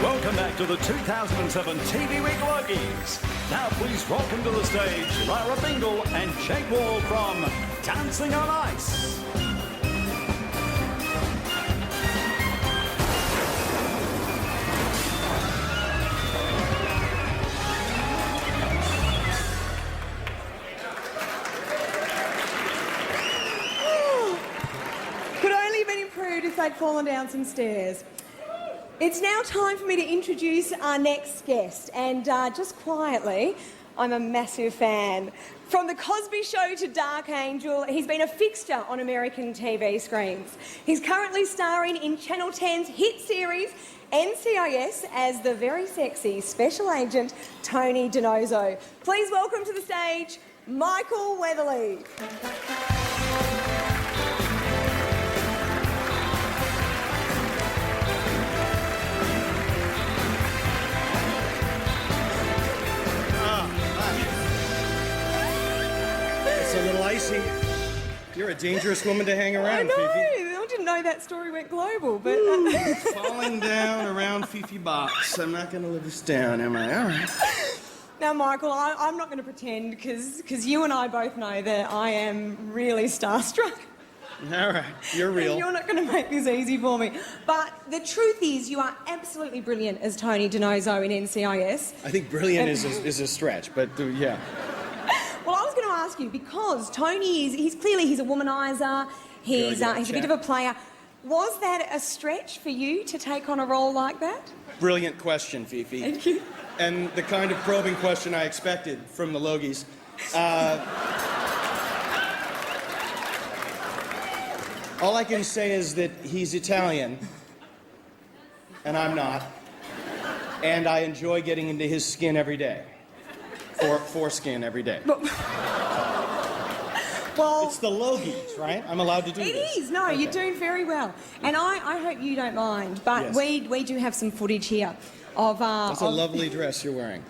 Welcome back to the 2007 TV Week Logies. Now please welcome to the stage Lara Bingle and Jake Wall from Dancing on Ice. Could only have been improved if they'd fallen down some stairs. It's now time for me to introduce our next guest, and just quietly, I'm a massive fan. From The Cosby Show to Dark Angel, he's been a fixture on American TV screens. He's currently starring in Channel 10's hit series NCIS as the very sexy Special Agent Tony DiNozzo. Please welcome to the stage, Michael Weatherly. It's a little icy. You're a dangerous woman to hang around, I know. Fifi. I didn't know that story went global, but... Falling down around Fifi Box. I'm not going to live this down, am I? All right. Now, Michael, I'm not going to pretend, because you and I both know that I am really starstruck. All right, you're real. And you're not going to make this easy for me. But the truth is, you are absolutely brilliant as Tony DiNozzo in NCIS. I think brilliant is a stretch, but yeah. Well, I was going to ask you, because Tony he's a womanizer, he's a bit of a player. Was that a stretch for you to take on a role like that? Brilliant question, Fifi. Thank you. And the kind of probing question I expected from the Logies. All I can say is that he's Italian, and I'm not, and I enjoy getting into his skin every day. Foreskin every day. Well, it's the Logies, right? I'm allowed to do this. It is. No, Okay. you're doing very well. And I hope you don't mind, but Yes. we do have some footage here of... That's a lovely dress you're wearing.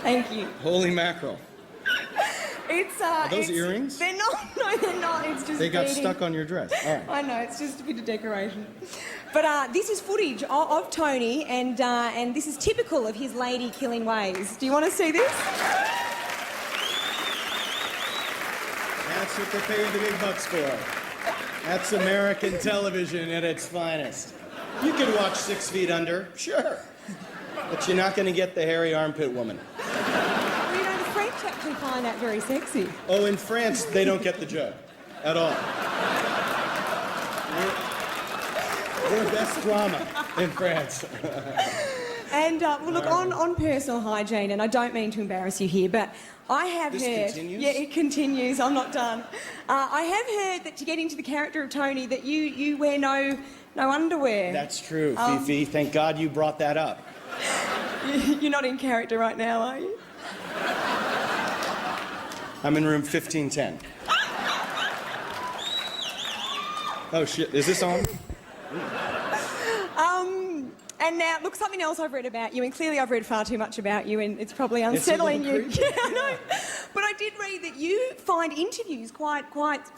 Thank you. Holy mackerel. It's Are those it's- earrings? They're not. No, they're not. It's just They got beading. stuck on your dress. All right. I know, it's just a bit of decoration. But this is footage of Tony, and this is typical of his lady-killing ways. Do you want to see this? That's what they're paying the big bucks for. That's American television at its finest. You can watch 6 Feet Under, sure. But you're not going to get the hairy armpit woman. Well, you know, the actually find that very sexy. Oh, in France, they don't get the joke at all. We're best drama in France. And well, look, on personal hygiene, and I don't mean to embarrass you here, but I have This heard... continues? Yeah, it continues. I'm not done. I have heard that to get into the character of Tony, that you wear no underwear. That's true, Fifi. Thank God you brought that up. You're not in character right now, are you? I'm in room 1510. Oh, shit. Is this on? And now, look, something else I've read about you, and clearly I've read far too much about you, and it's probably unsettling you. Yeah, I know. But I did read that you find interviews quite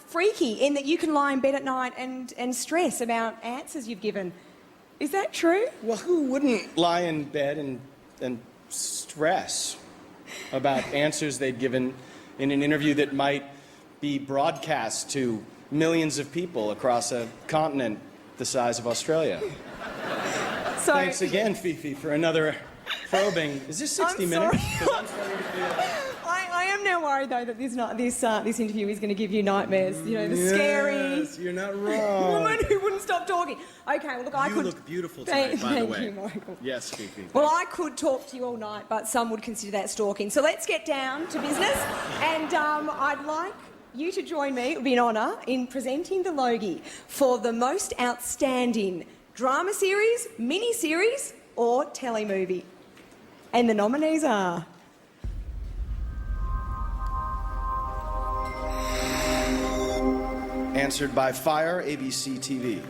freaky, in that you can lie in bed at night and stress about answers you've given. Is that true? Well, who wouldn't lie in bed and stress about answers they'd given in an interview that might be broadcast to millions of people across a continent the size of Australia? So, thanks again, Fifi, for another probing. Is this 60 minutes? I am now worried, though, that this interview is going to give you nightmares. You know, the scary... You're not wrong. Woman who wouldn't stop talking. OK, well, look, I could... You look beautiful tonight, by the way. Thank you, Michael. Yes, Fifi. Well, I could talk to you all night, but some would consider that stalking. So let's get down to business. And I'd like you to join me, it would be an honour, in presenting the Logie for the most outstanding drama series, mini-series or telemovie. And the nominees are... Answered by Fire, ABC TV.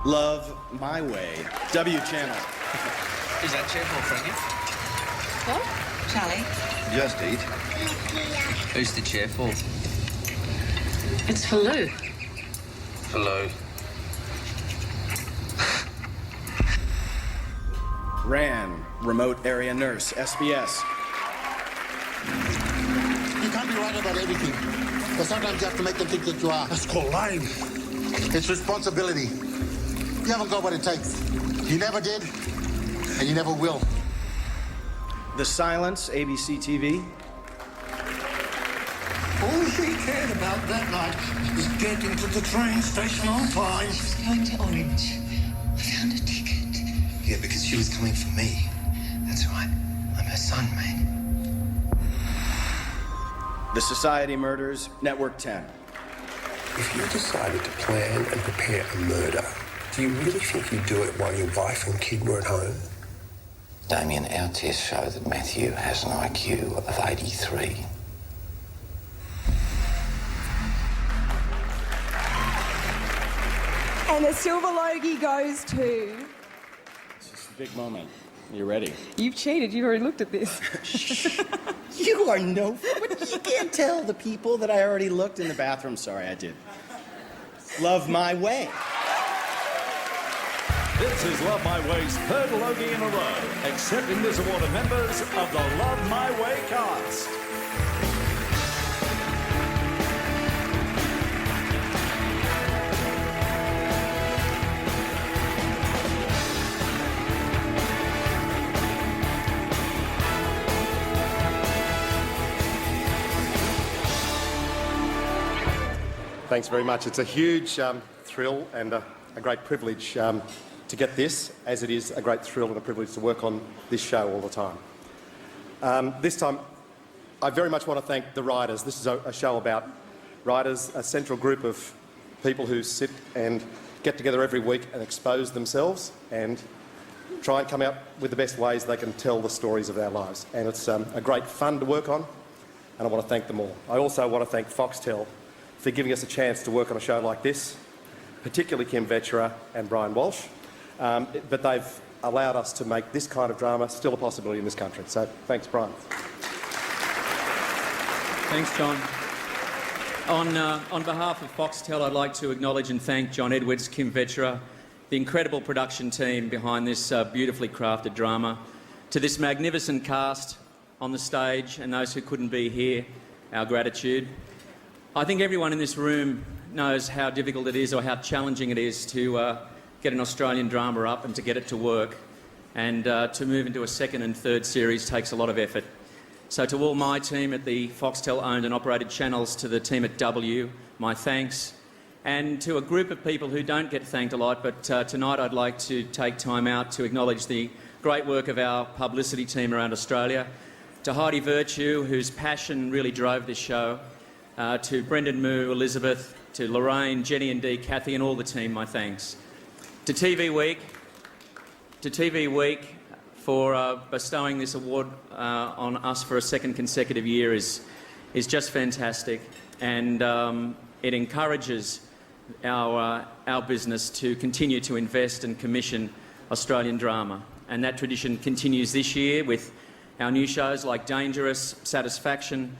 Love My Way, W Channel. Is that chair for Frankie? What? Charlie? Just eat. Who's the chair for? It's for Lou. For Lou. Ran, Remote Area Nurse, SBS. You can't be right about everything, but sometimes you have to make them think that you are. That's called lying. It's responsibility. You haven't got what it takes. You never did, and you never will. The Silence, ABC TV. All she cared about that night was getting to the train station on time. She was going to Orange. I found a ticket. Yeah, because she was coming for me. That's right. I'm her son, mate. The Society Murders, Network 10. If you decided to plan and prepare a murder, do you really think you'd do it while your wife and kid were at home? Damien, our tests show that Matthew has an IQ of 83. And the silver Logie goes to... It's just a big moment. You ready? You've cheated. You've already looked at this. You are no... But you can't tell the people that I already looked in the bathroom. Sorry, I did. Love My Way. This is Love My Way's third Logie in a row, accepting this award of members of the Love My Way cast. Thanks very much. It's a huge thrill and a great privilege to get this, as it is a great thrill and a privilege to work on this show all the time. This time, I very much want to thank the writers. This is a show about writers, a central group of people who sit and get together every week and expose themselves and try and come out with the best ways they can tell the stories of our lives. And it's a great fun to work on, and I want to thank them all. I also want to thank Foxtel for giving us a chance to work on a show like this, particularly Kim Vetera and Brian Walsh. But they've allowed us to make this kind of drama still a possibility in this country. So thanks, Brian. Thanks, John. On behalf of Foxtel, I'd like to acknowledge and thank John Edwards, Kim Vetera, the incredible production team behind this beautifully crafted drama, to this magnificent cast on the stage and those who couldn't be here, our gratitude. I think everyone in this room knows how difficult it is or how challenging it is to get an Australian drama up and to get it to work. And to move into a second and third series takes a lot of effort. So to all my team at the Foxtel-owned and operated channels, to the team at W, my thanks. And to a group of people who don't get thanked a lot, but tonight I'd like to take time out to acknowledge the great work of our publicity team around Australia. To Heidi Virtue, whose passion really drove this show. To Brendan Moo, Elizabeth, to Lorraine, Jenny and Dee, Kathy and all the team, my thanks. To TV Week for bestowing this award on us for a second consecutive year is just fantastic, and it encourages our business to continue to invest and commission Australian drama. And that tradition continues this year with our new shows like Dangerous, Satisfaction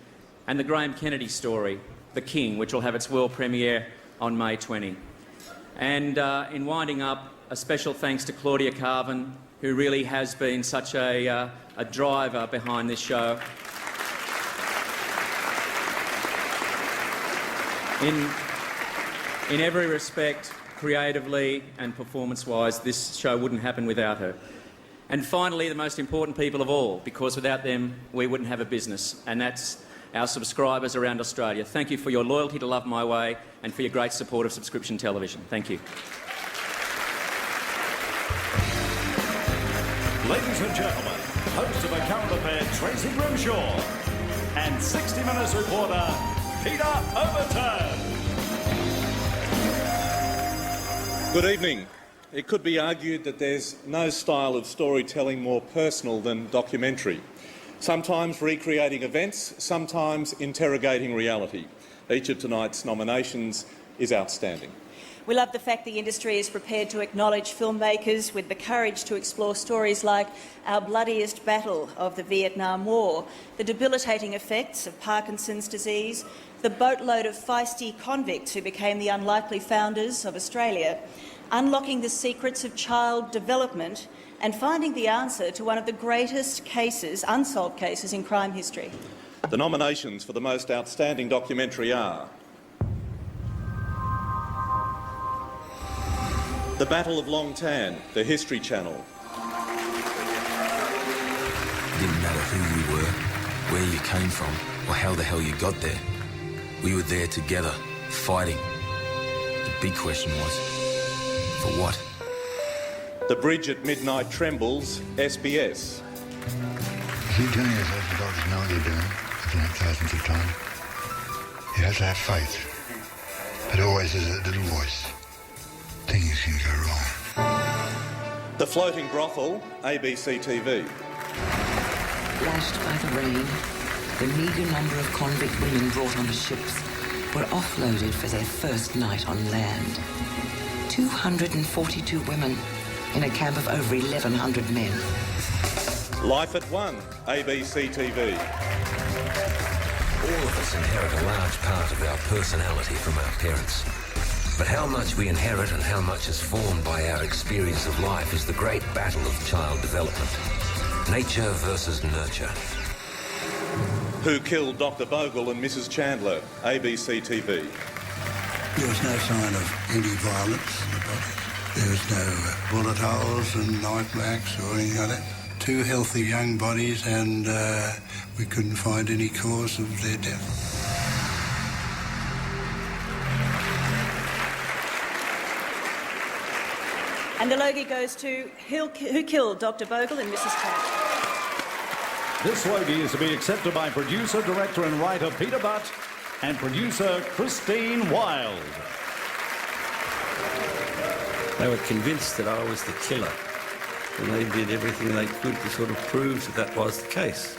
and the Graham Kennedy story, The King, which will have its world premiere on May 20. And in winding up, a special thanks to Claudia Carvin, who really has been such a driver behind this show. In every respect, creatively and performance-wise, this show wouldn't happen without her. And finally, the most important people of all, because without them, we wouldn't have a business, and that's our subscribers around Australia. Thank you for your loyalty to Love My Way and for your great support of subscription television. Thank you. Ladies and gentlemen, host of A Current Affair, Tracy Grimshaw, and 60 Minutes reporter, Peter Overton. Good evening. It could be argued that there's no style of storytelling more personal than documentary. Sometimes recreating events, sometimes interrogating reality. Each of tonight's nominations is outstanding. We love the fact the industry is prepared to acknowledge filmmakers with the courage to explore stories like our bloodiest battle of the Vietnam War, the debilitating effects of Parkinson's disease, the boatload of feisty convicts who became the unlikely founders of Australia, unlocking the secrets of child development and finding the answer to one of the greatest cases, unsolved cases in crime history. The nominations for the most outstanding documentary are The Battle of Long Tan, the History Channel. It didn't matter who you were, where you came from, or how the hell you got there. We were there together, fighting. The big question was, for what? The Bridge at Midnight Trembles, SBS. Keep doing it as the doctors know what you're doing. I've done it thousands of times. You have to have faith. But always there's a little voice. Things can go wrong. The Floating Brothel, ABC TV. Lashed by the rain, the meagre number of convict women brought onto ships were offloaded for their first night on land. 242 women in a camp of over 1,100 men. Life at One, ABC TV. All of us inherit a large part of our personality from our parents. But how much we inherit and how much is formed by our experience of life is the great battle of child development. Nature versus nurture. Who Killed Dr. Bogle and Mrs. Chandler, ABC TV. There was no sign of any violence in the body. There was no bullet holes and knife marks or anything like that. Two healthy young bodies, and we couldn't find any cause of their death. And the Logie goes to Who Killed Dr. Bogle and Mrs. Chandler. This Logie is to be accepted by producer, director and writer Peter Butt and producer Christine Wilde. They were convinced that I was the killer, and they did everything they could to sort of prove that that was the case.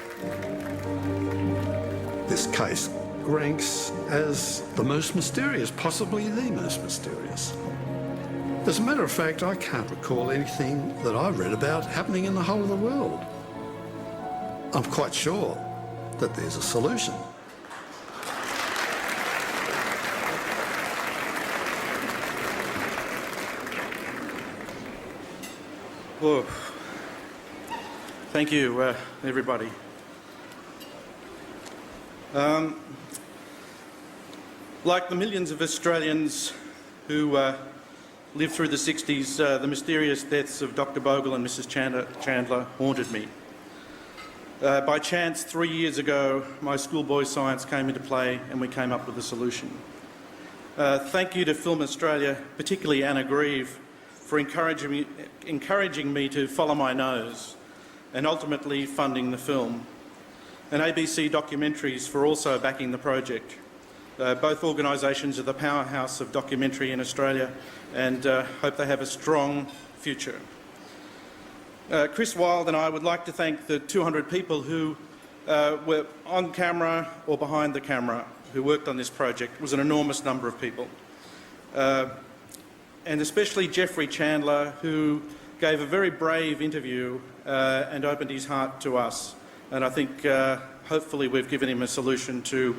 This case ranks as the most mysterious, possibly the most mysterious. As a matter of fact, I can't recall anything that I've read about happening in the whole of the world. I'm quite sure that there's a solution. Well, thank you, everybody. Like the millions of Australians who lived through the 60s, the mysterious deaths of Dr. Bogle and Mrs. Chandler haunted me. By chance, 3 years ago, my schoolboy science came into play and we came up with a solution. Thank you to Film Australia, particularly Anna Grieve, for encouraging me to follow my nose and ultimately funding the film, and ABC Documentaries for also backing the project. Both organisations are the powerhouse of documentary in Australia and hope they have a strong future. Chris Wilde and I would like to thank the 200 people who were on camera or behind the camera who worked on this project. It was an enormous number of people. And especially Jeffrey Chandler, who gave a very brave interview and opened his heart to us. And I think hopefully we've given him a solution to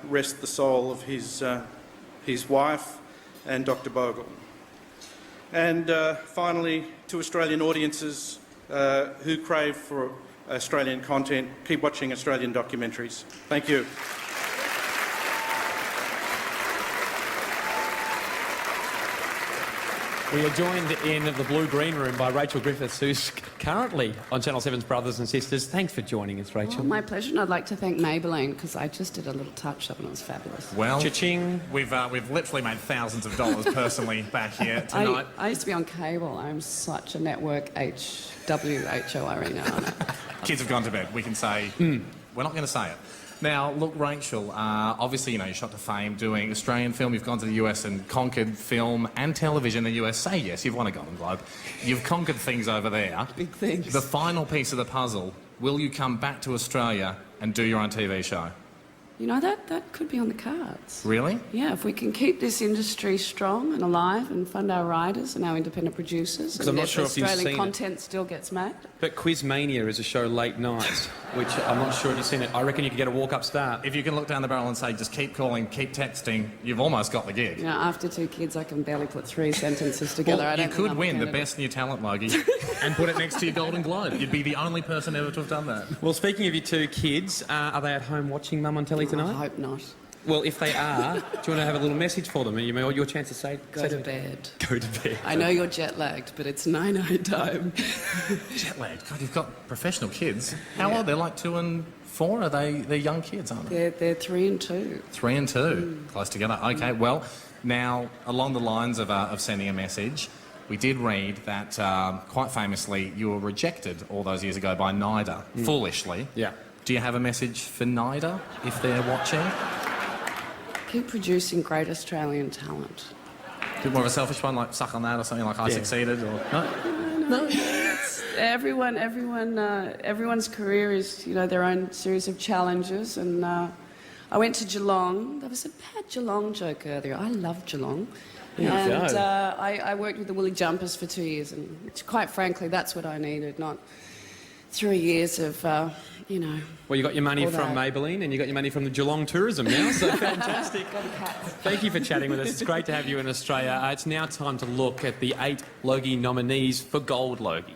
rest the soul of his wife and Dr. Bogle. And finally, to Australian audiences who crave for Australian content, keep watching Australian documentaries. Thank you. We are joined in the blue-green room by Rachel Griffiths, who's currently on Channel 7's Brothers and Sisters. Thanks for joining us, Rachel. Oh, my pleasure, and I'd like to thank Maybelline, because I just did a little touch-up and it was fabulous. Well, Cha-ching. We've literally made thousands of dollars personally back here tonight. I used to be on cable. I'm such a network HWHORE now. Kids have gone to bed. We can say, we're not going to say it. Now, look, Rachel, obviously, you're shot to fame doing Australian film. You've gone to the US and conquered film and television in the US. Say yes, you've won a Golden Globe. You've conquered things over there. Big things. The final piece of the puzzle, will you come back to Australia and do your own TV show? You know, that could be on the cards. Really? Yeah, if we can keep this industry strong and alive and fund our writers and our independent producers, and I'm not sure if you've Australian seen content still gets made. But Quizmania is a show late night, which I'm not sure if you've seen it. I reckon you could get a walk-up start. If you can look down the barrel and say, just keep calling, keep texting, you've almost got the gig. You know, after 2 kids, I can barely put 3 sentences together. Well, I don't you could think win I'm the gonna best new talent, Logie, and put it next to your Golden Globe. You'd be the only person ever to have done that. Well, speaking of your 2 kids, are they at home watching Mum on telly tonight? I hope not. Well, if they are, do you want to have a little message for them? Your chance to say... Go to bed. Go to bed. I know you're jet-lagged, but it's 9:00 time. Jet-lagged? God, you've got professional kids. How old? They're like 2 and 4? They're young kids, aren't they? They're 3 and 2. 3 and 2. Close together. OK, well, now, along the lines of sending a message, we did read that, quite famously, you were rejected all those years ago by NIDA, foolishly. Yeah. Do you have a message for NIDA, if they're watching? Keep producing great Australian talent. A bit more of a selfish one, like suck on that or something like I succeeded, or No. Everyone's career is, their own series of challenges. And I went to Geelong. There was a bad Geelong joke earlier. I love Geelong. And I worked with the Woolly Jumpers for 2 years, and quite frankly, that's what I needed, not 3 years of, Well, you got your money from Maybelline and you got your money from the Geelong tourism now, so fantastic. Thank you for chatting with us. It's great to have you in Australia. It's now time to look at the 8 Logie nominees for Gold Logie.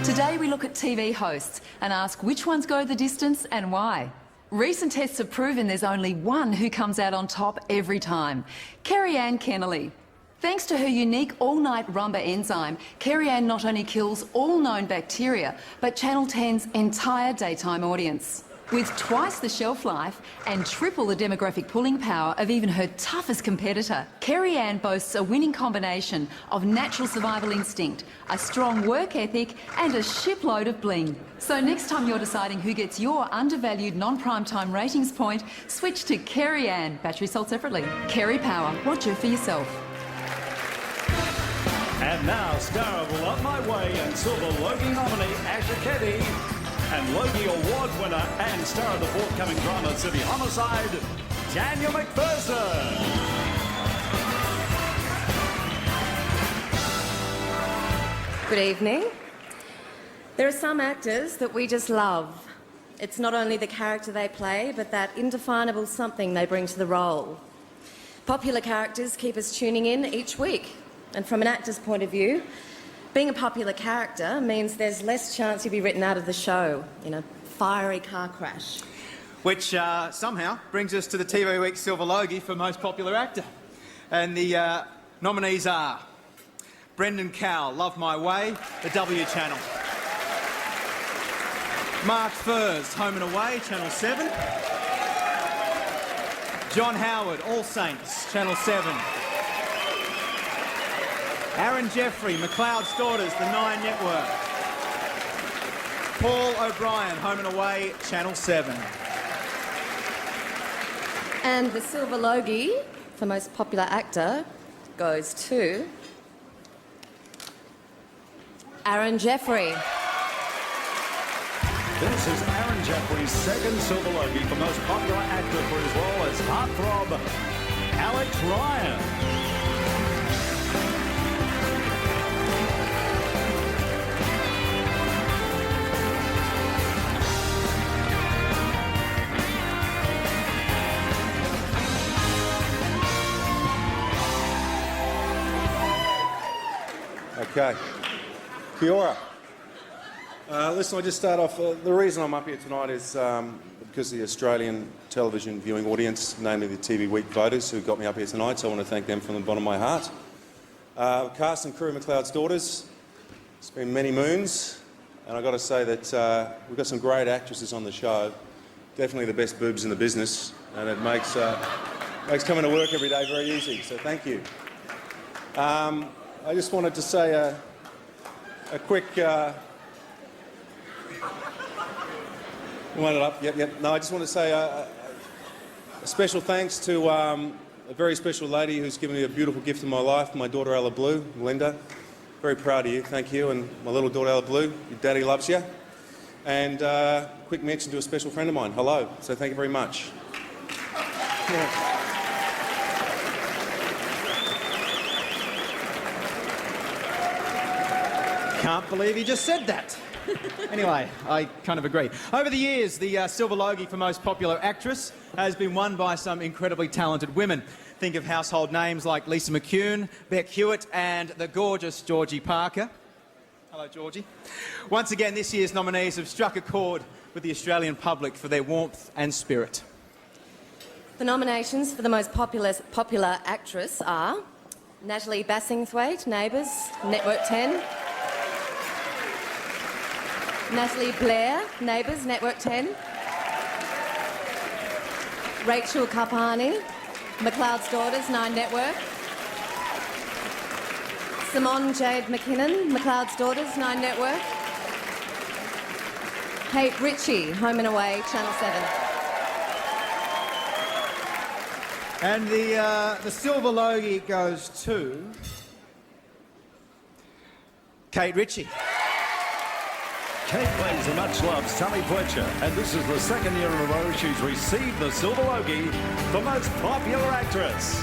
Today we look at TV hosts and ask which ones go the distance and why. Recent tests have proven there's only one who comes out on top every time, Kerry-Anne Kennerley. Thanks to her unique all-night rumba enzyme, Kerry-Anne not only kills all known bacteria, but Channel 10's entire daytime audience. With twice the shelf life and triple the demographic pulling power of even her toughest competitor, Kerry-Ann boasts a winning combination of natural survival instinct, a strong work ethic and a shipload of bling. So next time you're deciding who gets your undervalued non-primetime ratings point, switch to Kerry-Ann. Battery sold separately. Kerry Power. Watch her for yourself. And now, star of Love My Way and Silver Logie nominee Asher Keddy, and Logie Award winner and star of the forthcoming drama City Homicide, Daniel McPherson. Good evening. There are some actors that we just love. It's not only the character they play, but that indefinable something they bring to the role. Popular characters keep us tuning in each week. And from an actor's point of view, being a popular character means there's less chance you'll be written out of the show in a fiery car crash. Which somehow brings us to the TV Week Silver Logie for Most Popular Actor. And the nominees are Brendan Cowell, Love My Way, The W Channel. Mark Furs, Home and Away, Channel 7. John Howard, All Saints, Channel 7. Aaron Jeffrey, McLeod's Daughters, the 9 Network. Paul O'Brien, Home and Away, Channel 7. And the Silver Logie for Most Popular Actor goes to Aaron Jeffrey. This is Aaron Jeffrey's second Silver Logie for Most Popular Actor for his role as heartthrob Alex Ryan. Okay. Kia ora. Listen, I'll just start off. The reason I'm up here tonight is because of the Australian television viewing audience, namely the TV Week voters who got me up here tonight, so I want to thank them from the bottom of my heart. Cast and crew of McLeod's Daughters, it's been many moons, and I've got to say that we've got some great actresses on the show, definitely the best boobs in the business, and it makes coming to work every day very easy, so thank you. I just wanted to say a quick... Wind it up, yep. No, I just want to say a special thanks to a very special lady who's given me a beautiful gift in my life, my daughter Ella Blue, Linda. Very proud of you, thank you. And my little daughter Ella Blue, your daddy loves you. And quick mention to a special friend of mine, hello. So thank you very much. Can't believe he just said that. Anyway, I kind of agree. Over the years, the Silver Logie for Most Popular Actress has been won by some incredibly talented women. Think of household names like Lisa McCune, Beck Hewitt and the gorgeous Georgie Parker. Hello, Georgie. Once again, this year's nominees have struck a chord with the Australian public for their warmth and spirit. The nominations for the Most Popular Actress are Natalie Bassingthwaite, Neighbours, Network 10. Natalie Blair, Neighbours, Network 10. Rachel Kapani, McLeod's Daughters, 9 Network. Simone Jade McKinnon, McLeod's Daughters, 9 Network. Kate Ritchie, Home and Away, Channel 7. And the Silver Logie goes to Kate Ritchie. Kate plays a much-loved Sally Fletcher, and this is the second year in a row she's received the Silver Logie for Most Popular Actress.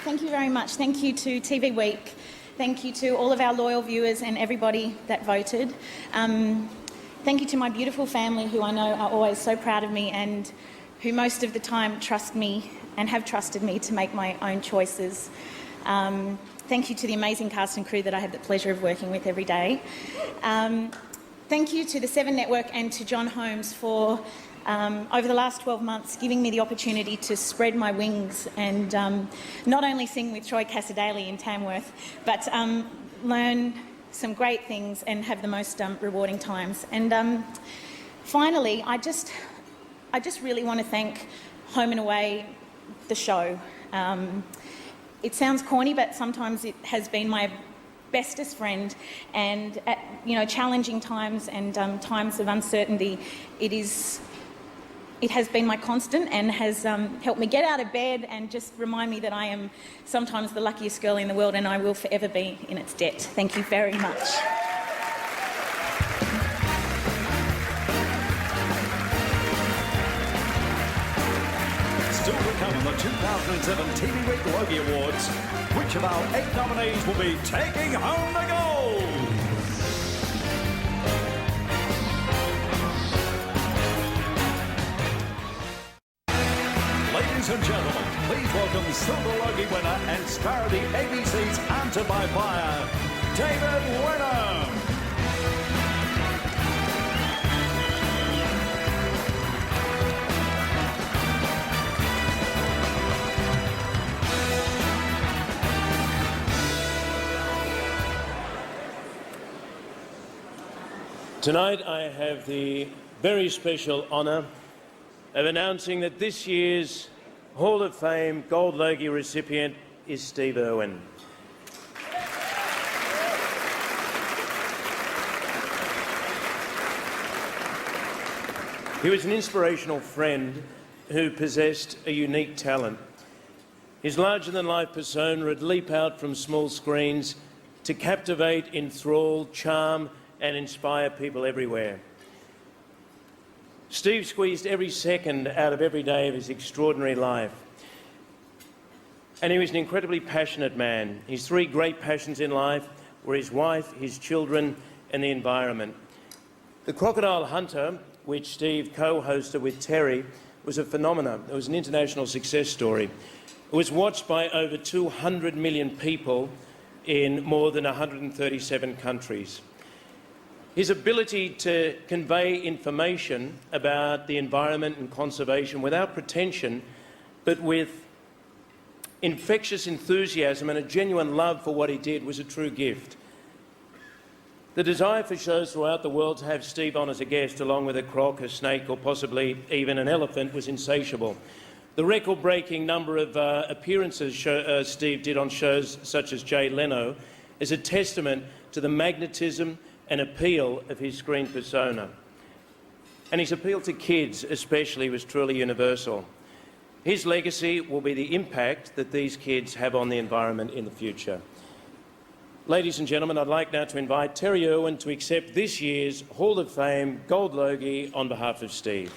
Thank you very much. Thank you to TV Week. Thank you to all of our loyal viewers and everybody that voted. Thank you to my beautiful family who I know are always so proud of me and who most of the time trust me and have trusted me to make my own choices. Thank you to the amazing cast and crew that I have the pleasure of working with every day. thank you to the Seven Network and to John Holmes for, over the last 12 months, giving me the opportunity to spread my wings and not only sing with Troy Cassar-Daley in Tamworth, but learn some great things and have the most rewarding times. And finally, I just really want to thank Home and Away, the show. It sounds corny, but sometimes it has been my bestest friend, and at challenging times and times of uncertainty, it has been my constant and has helped me get out of bed and just remind me that I am sometimes the luckiest girl in the world, and I will forever be in its debt. Thank you very much. Still to come in the 2007 TV Week Logie Awards, which of our 8 nominees will be taking home the gold? Ladies and gentlemen, please welcome Silver Logie winner and star of the ABC's Hunted by Fire, David Wenham. Tonight I have the very special honour of announcing that this year's Hall of Fame Gold Logie recipient is Steve Irwin. He was an inspirational friend who possessed a unique talent. His larger-than-life persona would leap out from small screens to captivate, enthrall, charm and inspire people everywhere. Steve squeezed every second out of every day of his extraordinary life. And he was an incredibly passionate man. His 3 great passions in life were his wife, his children, and the environment. The Crocodile Hunter, which Steve co-hosted with Terry, was a phenomenon. It was an international success story. It was watched by over 200 million people in more than 137 countries. His ability to convey information about the environment and conservation without pretension, but with infectious enthusiasm and a genuine love for what he did, was a true gift. The desire for shows throughout the world to have Steve on as a guest, along with a croc, a snake, or possibly even an elephant, was insatiable. The record-breaking number of appearances Steve did on shows such as Jay Leno is a testament to the magnetism and appeal of his screen persona. And his appeal to kids especially was truly universal. His legacy will be the impact that these kids have on the environment in the future. Ladies and gentlemen, I'd like now to invite Terry Irwin to accept this year's Hall of Fame Gold Logie on behalf of Steve.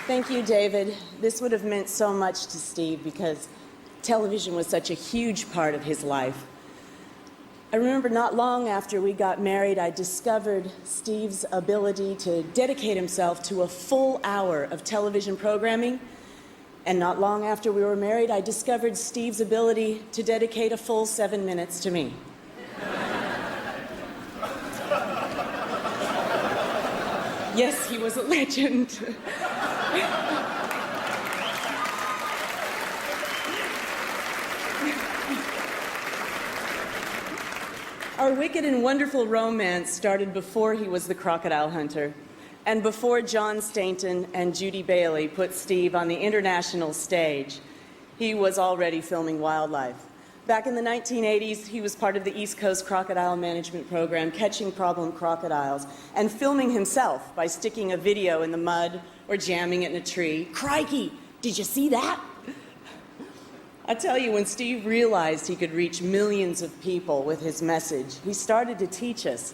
Thank you, David. This would have meant so much to Steve because television was such a huge part of his life. I remember not long after we got married, I discovered Steve's ability to dedicate himself to a full hour of television programming. And not long after we were married, I discovered Steve's ability to dedicate a full 7 minutes to me. Yes, he was a legend. Our wicked and wonderful romance started before he was the Crocodile Hunter, and before John Stainton and Judy Bailey put Steve on the international stage. He was already filming wildlife. Back in the 1980s, he was part of the East Coast Crocodile Management Program, catching problem crocodiles, and filming himself by sticking a video in the mud or jamming it in a tree. Crikey, did you see that? I tell you, when Steve realized he could reach millions of people with his message, he started to teach us.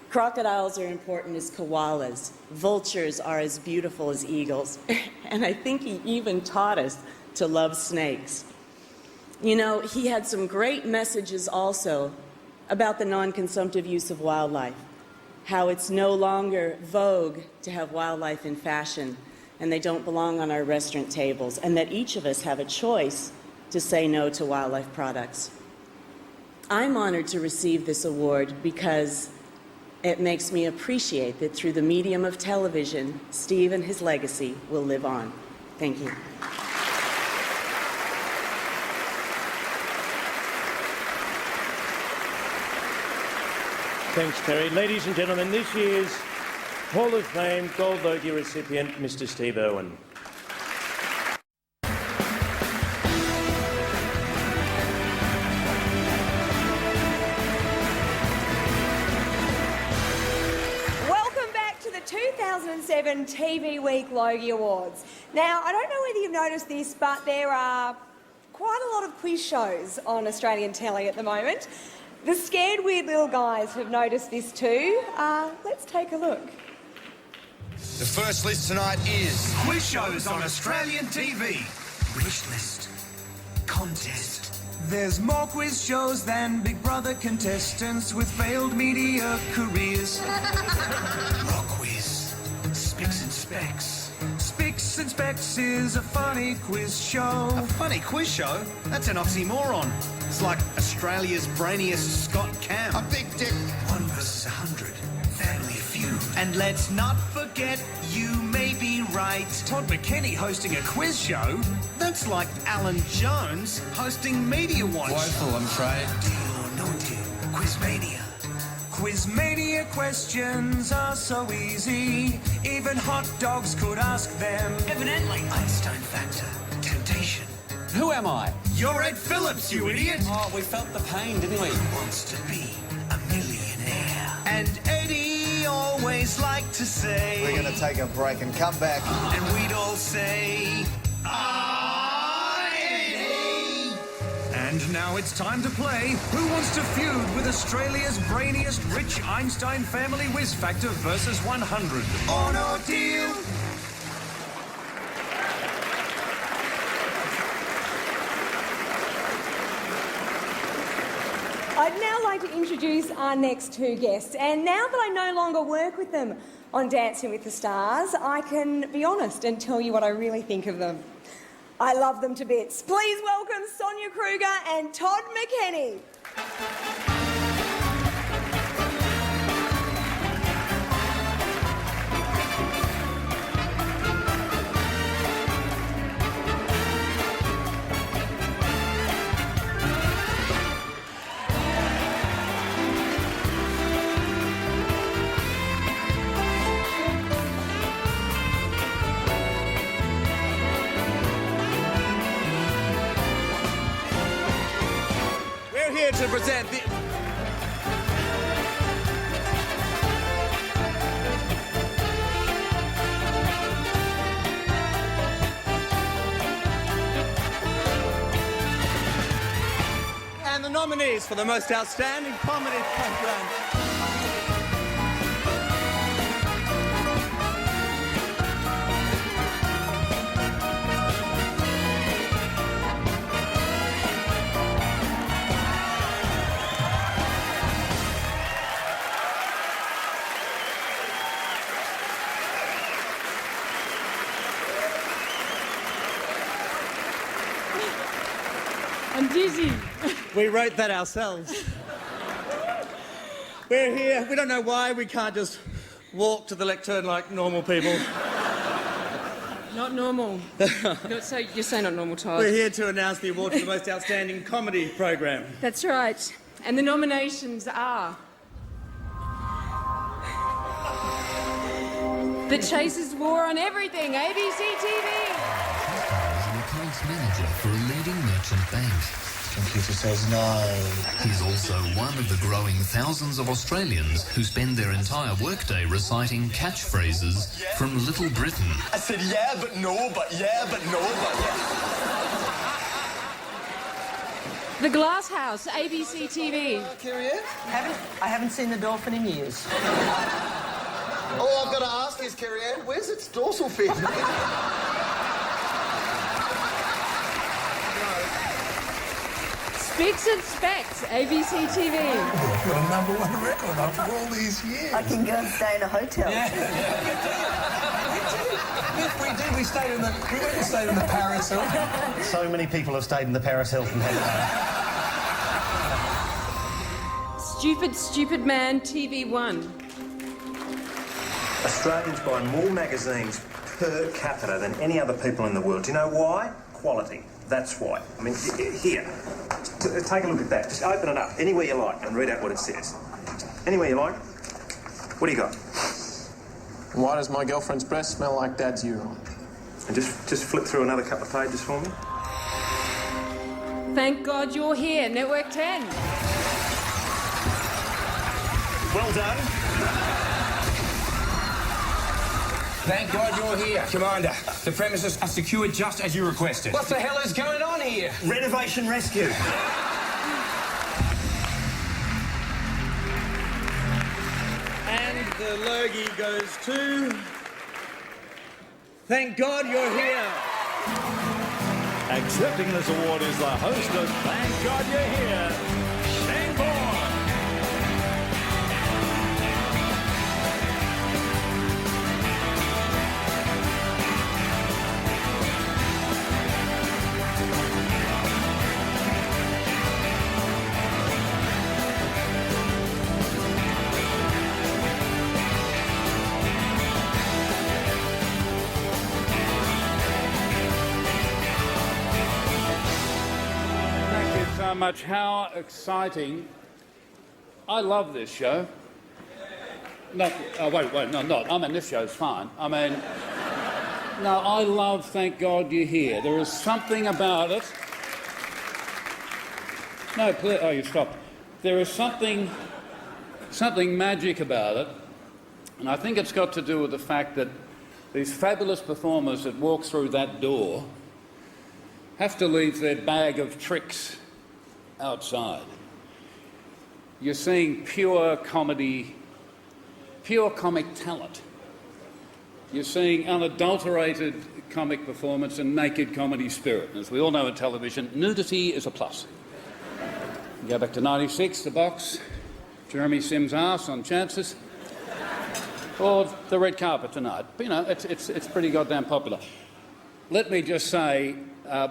Crocodiles are important as koalas. Vultures are as beautiful as eagles. And I think he even taught us to love snakes. You know, he had some great messages also about the non-consumptive use of wildlife, how it's no longer vogue to have wildlife in fashion, and they don't belong on our restaurant tables, and that each of us have a choice to say no to wildlife products. I'm honored to receive this award because it makes me appreciate that through the medium of television, Steve and his legacy will live on. Thank you. Thanks, Terry. Ladies and gentlemen, this year's Hall of Fame Gold Logie recipient, Mr. Steve Irwin. Welcome back to the 2007 TV Week Logie Awards. Now, I don't know whether you've noticed this, but there are quite a lot of quiz shows on Australian telly at the moment. The Scared Weird Little Guys have noticed this too. Let's take a look. The first list tonight is quiz shows on Australian TV. Wish list. Contest. There's more quiz shows than Big Brother contestants with failed media careers. Rock quiz. Spicks and Specs. Spicks and Specs is a funny quiz show. A funny quiz show? That's an oxymoron. It's like Australia's brainiest Scott Cam. A big dick. 1 versus 100. Family Feud. And let's not forget, you may be right, Todd McKenny hosting a quiz show. That's like Alan Jones hosting Media Watch. Woeful, I'm afraid. Deal or no deal. Quizmania. Quizmania questions are so easy, even hot dogs could ask them. Evidently. Einstein Factor. Temptation. Who am I? You're Ed Phillips, you idiot! Oh, we felt the pain, didn't we? Who wants to be a millionaire? And Eddie always liked to say, We're going to take a break and come back. and we'd all say, Eddie! And now it's time to play Who Wants to Feud with Australia's brainiest rich Einstein family whiz factor versus 100. On or deal? I'd now like to introduce our next two guests, and now that I no longer work with them on Dancing with the Stars, I can be honest and tell you what I really think of them. I love them to bits. Please welcome Sonia Kruger and Todd McKenny. We're here to present the... And the nominees for the most outstanding comedy program. I'm dizzy. We wrote that ourselves. We're here. We don't know why we can't just walk to the lectern like normal people. Not normal. You're saying not normal, Todd. We're here to announce the award for the most outstanding comedy program. That's right. And the nominations are... The Chasers War on Everything, ABC TV. An accounts manager for a leading merchant bank. Computer says no. He's also one of the growing thousands of Australians who spend their entire workday reciting catchphrases from Little Britain. I said yeah, but no, but yeah, but no, but yeah. The Glass House, ABC TV. I haven't seen the dolphin in years. All I've got to ask is, Kerry-Ann, where's its dorsal fin? Bix and Specs, ABC TV. I've got a #1 record after all these years. I can go and stay in a hotel. Yes, we did. We went and stayed in the Paris Hilton. So many people have stayed in the Paris Hilton. Stupid, Stupid Man, TV1. Australians buy more magazines per capita than any other people in the world. Do you know why? Quality. That's why. I mean, here, take a look at that. Just open it up anywhere you like and read out what it says. Anywhere you like. What do you got? Why does my girlfriend's breast smell like Dad's urine? And just flip through another couple of pages for me. Thank God You're Here, Network 10. Well done. Thank God you're here, Commander. The premises are secured just as you requested. What the hell is going on here? Renovation rescue. And the Logie goes to... Thank God You're Here. Accepting this award is the host of Thank God You're Here, Shane Bourne. So much. How exciting. I love this show. Not, oh, wait, no, not. I mean, this show's fine. I mean, no, I love Thank God You're Here. There is something about it. No, please, oh, you stopped. There is something magic about it, and I think it's got to do with the fact that these fabulous performers that walk through that door have to leave their bag of tricks outside. You're seeing pure comedy, pure comic talent. You're seeing unadulterated comic performance and naked comedy spirit. As we all know in television, nudity is a plus. You go back to 96, The Box, Jeremy Sims' arse on Chances, or the red carpet tonight. But, you know, it's pretty goddamn popular. Let me just say,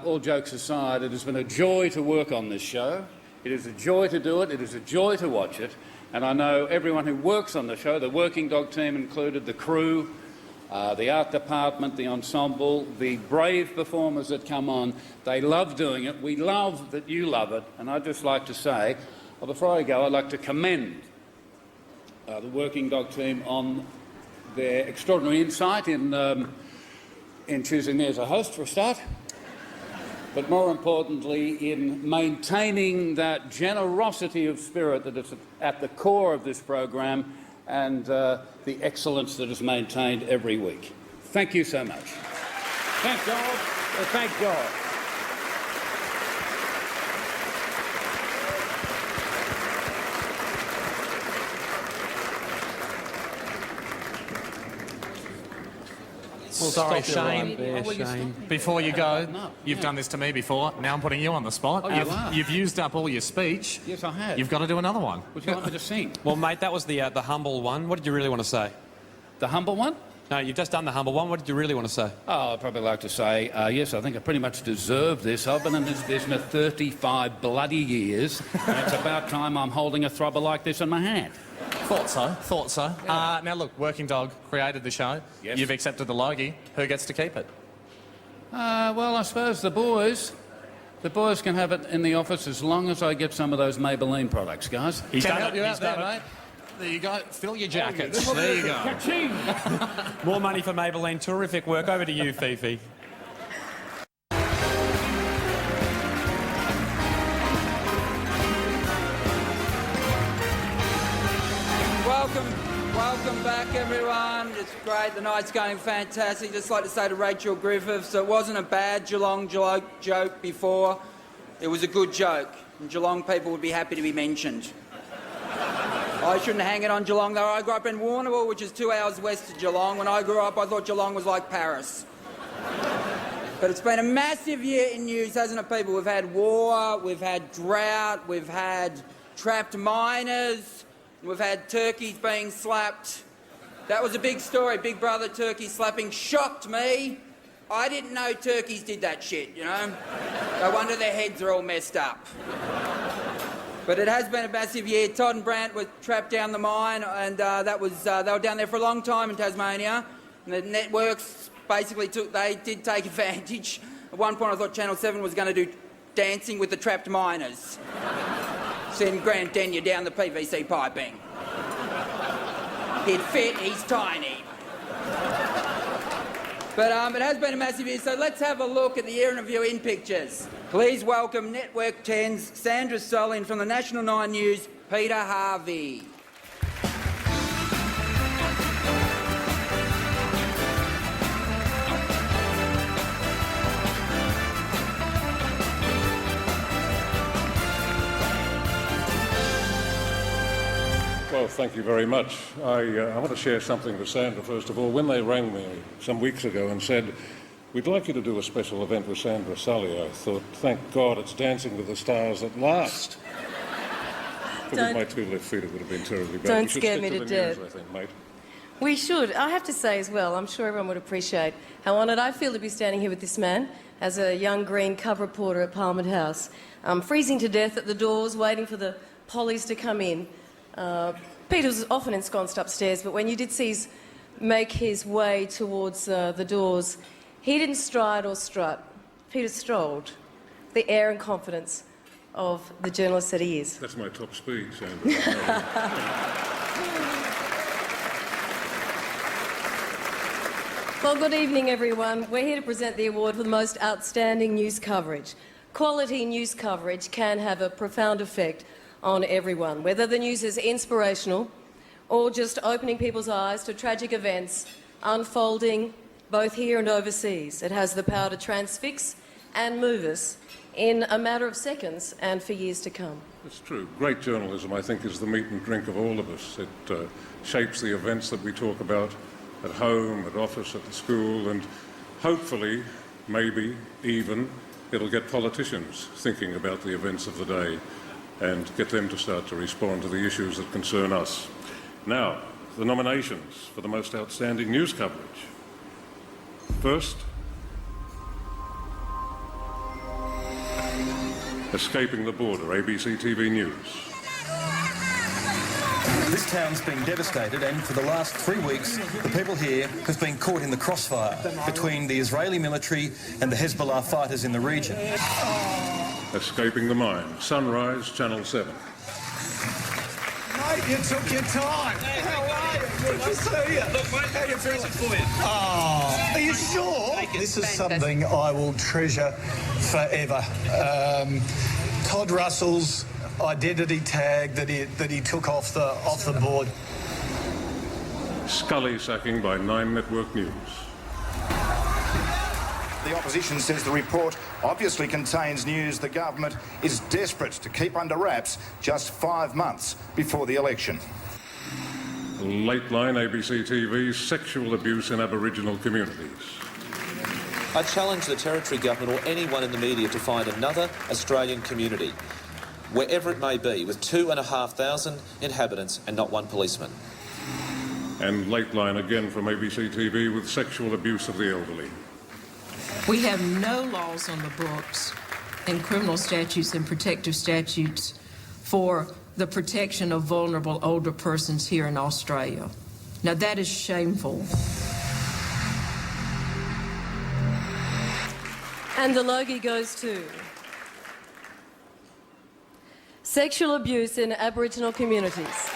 all jokes aside, it has been a joy to work on this show. It is a joy to do it. It is a joy to watch it. And I know everyone who works on the show, the working dog team included, the crew, the art department, the ensemble, the brave performers that come on, they love doing it. We love that you love it. And I'd just like to say, well, before I go, I'd like to commend the working dog team on their extraordinary insight in choosing me as a host for a start, but more importantly in maintaining that generosity of spirit that is at the core of this program and the excellence that is maintained every week. Thank you so much. Thank God. Thank God. Well, sorry, Shane. Before you go, you've done this to me before. Now I'm putting you on the spot. Oh, you've used up all your speech. Yes, I have. You've got to do another one. Would you like me to sing? Well, mate, that was the humble one. What did you really want to say? The humble one? No, you've just done the humble one. What did you really want to say? Oh, I'd probably like to say, yes, I think I pretty much deserve this. I've been in this business 35 bloody years, and it's about time I'm holding a throbber like this in my hand. Thought so. Yeah. Now, look, Working Dog created the show. Yes. You've accepted the Logie. Who gets to keep it? Well, I suppose the boys can have it in the office as long as I get some of those Maybelline products, guys. He's done help you out there, mate. There you go. Fill your jackets. There you go. More money for Maybelline. Terrific work. Over to you, Fifi. Welcome back, everyone. It's great. The night's going fantastic. Just like to say to Rachel Griffiths, it wasn't a bad Geelong joke before. It was a good joke. And Geelong people would be happy to be mentioned. I shouldn't hang it on Geelong, though. I grew up in Warrnambool, which is 2 hours west of Geelong. When I grew up, I thought Geelong was like Paris. But it's been a massive year in news, hasn't it, people? We've had war, we've had drought, we've had trapped miners, we've had turkeys being slapped. That was a big story, Big Brother turkey slapping. Shocked me. I didn't know turkeys did that shit, you know? No wonder their heads are all messed up. But it has been a massive year. Todd and Brandt were trapped down the mine, and they were down there for a long time in Tasmania. And the networks basically did take advantage. At one point I thought Channel 7 was going to do dancing with the trapped miners. Send Grant Denyer down the PVC piping. He'd fit, he's tiny. But it has been a massive year, so let's have a look at the year in review in pictures. Please welcome Network 10's Sandra Solin from the National 9 News, Peter Harvey. Well, thank you very much. I want to share something with Sandra, first of all. When they rang me some weeks ago and said, we'd like you to do a special event with Sandra Sully, I thought, thank God it's Dancing with the Stars at last. But with my two left feet, it would have been terribly bad. Don't scare me to death. News, I think, mate. We should. I have to say as well, I'm sure everyone would appreciate how honoured I feel to be standing here with this man as a young green cub reporter at Parliament House. Freezing to death at the doors, waiting for the pollies to come in. Peter was often ensconced upstairs, but when you did see make his way towards the doors, he didn't stride or strut. Peter strolled, the air and confidence of the journalist that he is. That's my top speed, Sandra. Well, good evening, everyone. We're here to present the award for the most outstanding news coverage. Quality news coverage can have a profound effect on everyone, whether the news is inspirational or just opening people's eyes to tragic events unfolding both here and overseas. It has the power to transfix and move us in a matter of seconds and for years to come. It's true. Great journalism, I think, is the meat and drink of all of us. It shapes the events that we talk about at home, at office, at the school, and hopefully, maybe, even, it'll get politicians thinking about the events of the day and get them to start to respond to the issues that concern us. Now, the nominations for the most outstanding news coverage. First, Escaping the Border, ABC TV News. This town's been devastated, and for the last 3 weeks, the people here have been caught in the crossfire between the Israeli military and the Hezbollah fighters in the region. Escaping the Mine, Sunrise, Channel 7. Mate, you took your time. How are you? Good to see you. Look, mate, how you feeling for you? Oh, are you sure? This is something I will treasure forever. Todd Russell's identity tag that he took off the board. Scully sacking by 9 Network News. The opposition says the report obviously contains news the government is desperate to keep under wraps just 5 months before the election. Lateline, ABC TV, sexual abuse in Aboriginal communities. I challenge the Territory Government or anyone in the media to find another Australian community, wherever it may be, with 2,500 inhabitants and not one policeman. And Lateline again from ABC TV with sexual abuse of the elderly. We have no laws on the books and criminal statutes and protective statutes for the protection of vulnerable older persons here in Australia. Now that is shameful. And the Logie goes to sexual abuse in Aboriginal communities.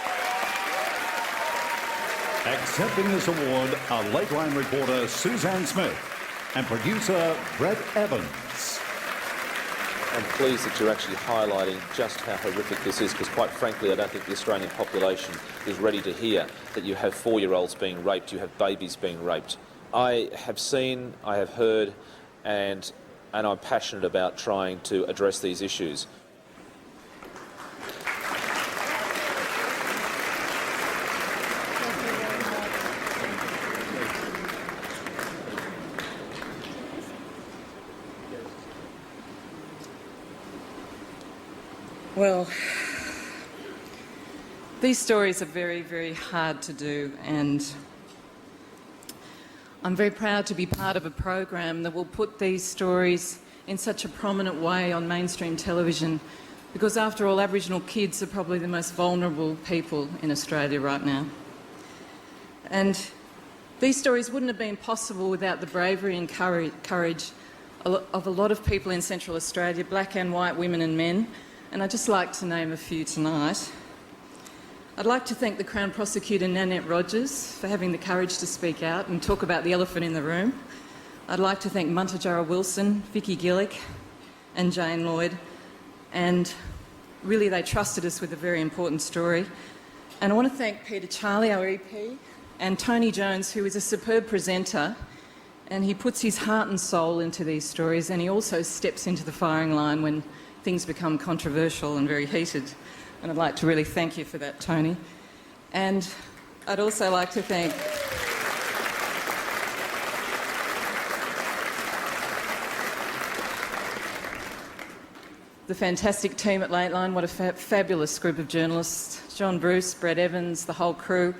Accepting this award are Lateline reporter Suzanne Smith and producer Brett Evans. I'm pleased that you're actually highlighting just how horrific this is, because quite frankly I don't think the Australian population is ready to hear that you have 4-year-olds being raped, you have babies being raped. I have seen, I have heard, and I'm passionate about trying to address these issues. Well, these stories are very, very hard to do, and I'm very proud to be part of a program that will put these stories in such a prominent way on mainstream television, because after all, Aboriginal kids are probably the most vulnerable people in Australia right now. And these stories wouldn't have been possible without the bravery and courage of a lot of people in Central Australia, black and white women and men, and I'd just like to name a few tonight. I'd like to thank the Crown Prosecutor Nanette Rogers for having the courage to speak out and talk about the elephant in the room. I'd like to thank Muntajara Wilson, Vicky Gillick and Jane Lloyd, and really they trusted us with a very important story. And I want to thank Peter Charlie, our EP, and Tony Jones, who is a superb presenter, and he puts his heart and soul into these stories, and he also steps into the firing line when things become controversial and very heated. And I'd like to really thank you for that, Tony. And I'd also like to thank the fantastic team at Lateline. What a fabulous group of journalists. John Bruce, Brett Evans, the whole crew.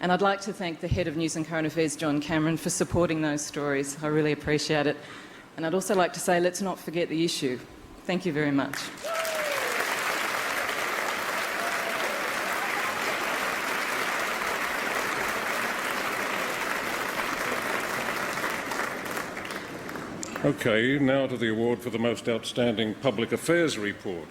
And I'd like to thank the Head of News and Current Affairs, John Cameron, for supporting those stories. I really appreciate it. And I'd also like to say, let's not forget the issue. Thank you very much. OK, now to the award for the most outstanding public affairs report.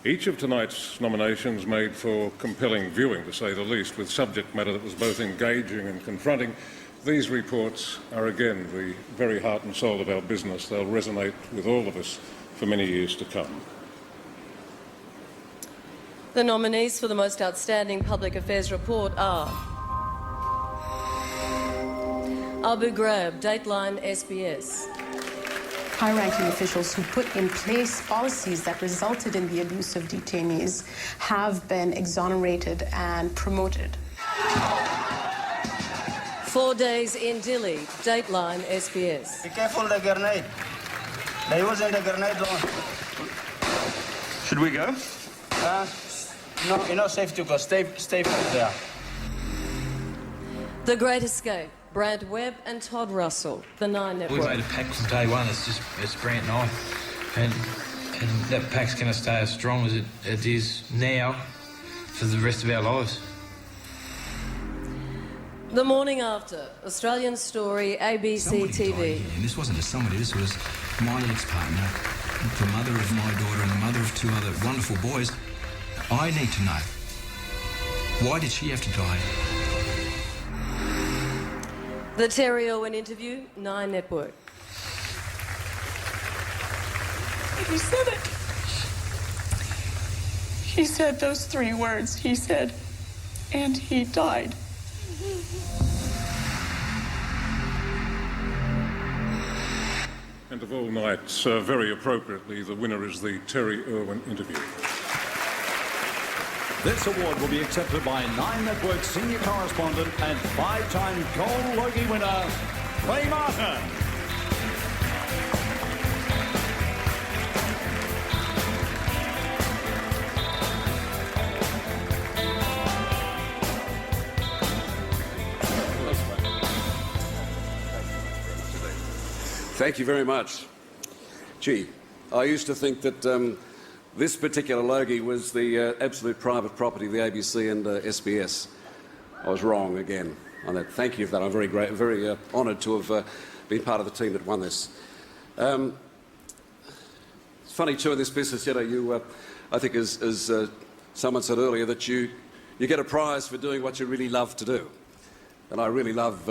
Each of tonight's nominations made for compelling viewing, to say the least, with subject matter that was both engaging and confronting. These reports are, again, the very heart and soul of our business. They'll resonate with all of us for many years to come. The nominees for the most outstanding public affairs report are Abu Ghraib, Dateline SBS. High-ranking officials who put in place policies that resulted in the abuse of detainees have been exonerated and promoted. 4 days in Dili, Dateline SBS. Be careful of the grenade. There wasn't a grenade on. Should we go? No, you're not safe to go. Stay put there. The Great Escape, Brad Webb and Todd Russell, the Nine Network. We made a pact from day one. It's Brant and I, and that pact's going to stay as strong as it is now for the rest of our lives. The Morning After, Australian Story, ABC TV. And this wasn't just somebody, this was my ex-partner, the mother of my daughter and the mother of two other wonderful boys. I need to know, why did she have to die? The Terry Irwin interview, Nine Network. He said it. He said those three words. He said, and he died. And of all nights, very appropriately, the winner is the Terry Irwin interview. This award will be accepted by Nine Network senior correspondent and five-time Gold Logie winner, Faye Martin. Thank you very much. Gee, I used to think that this particular Logie was the absolute private property of the ABC and SBS. I was wrong again on that. Thank you for that. I'm very honoured to have been part of the team that won this. It's funny too in this business, I think as someone said earlier, that you get a prize for doing what you really love to do. And I really love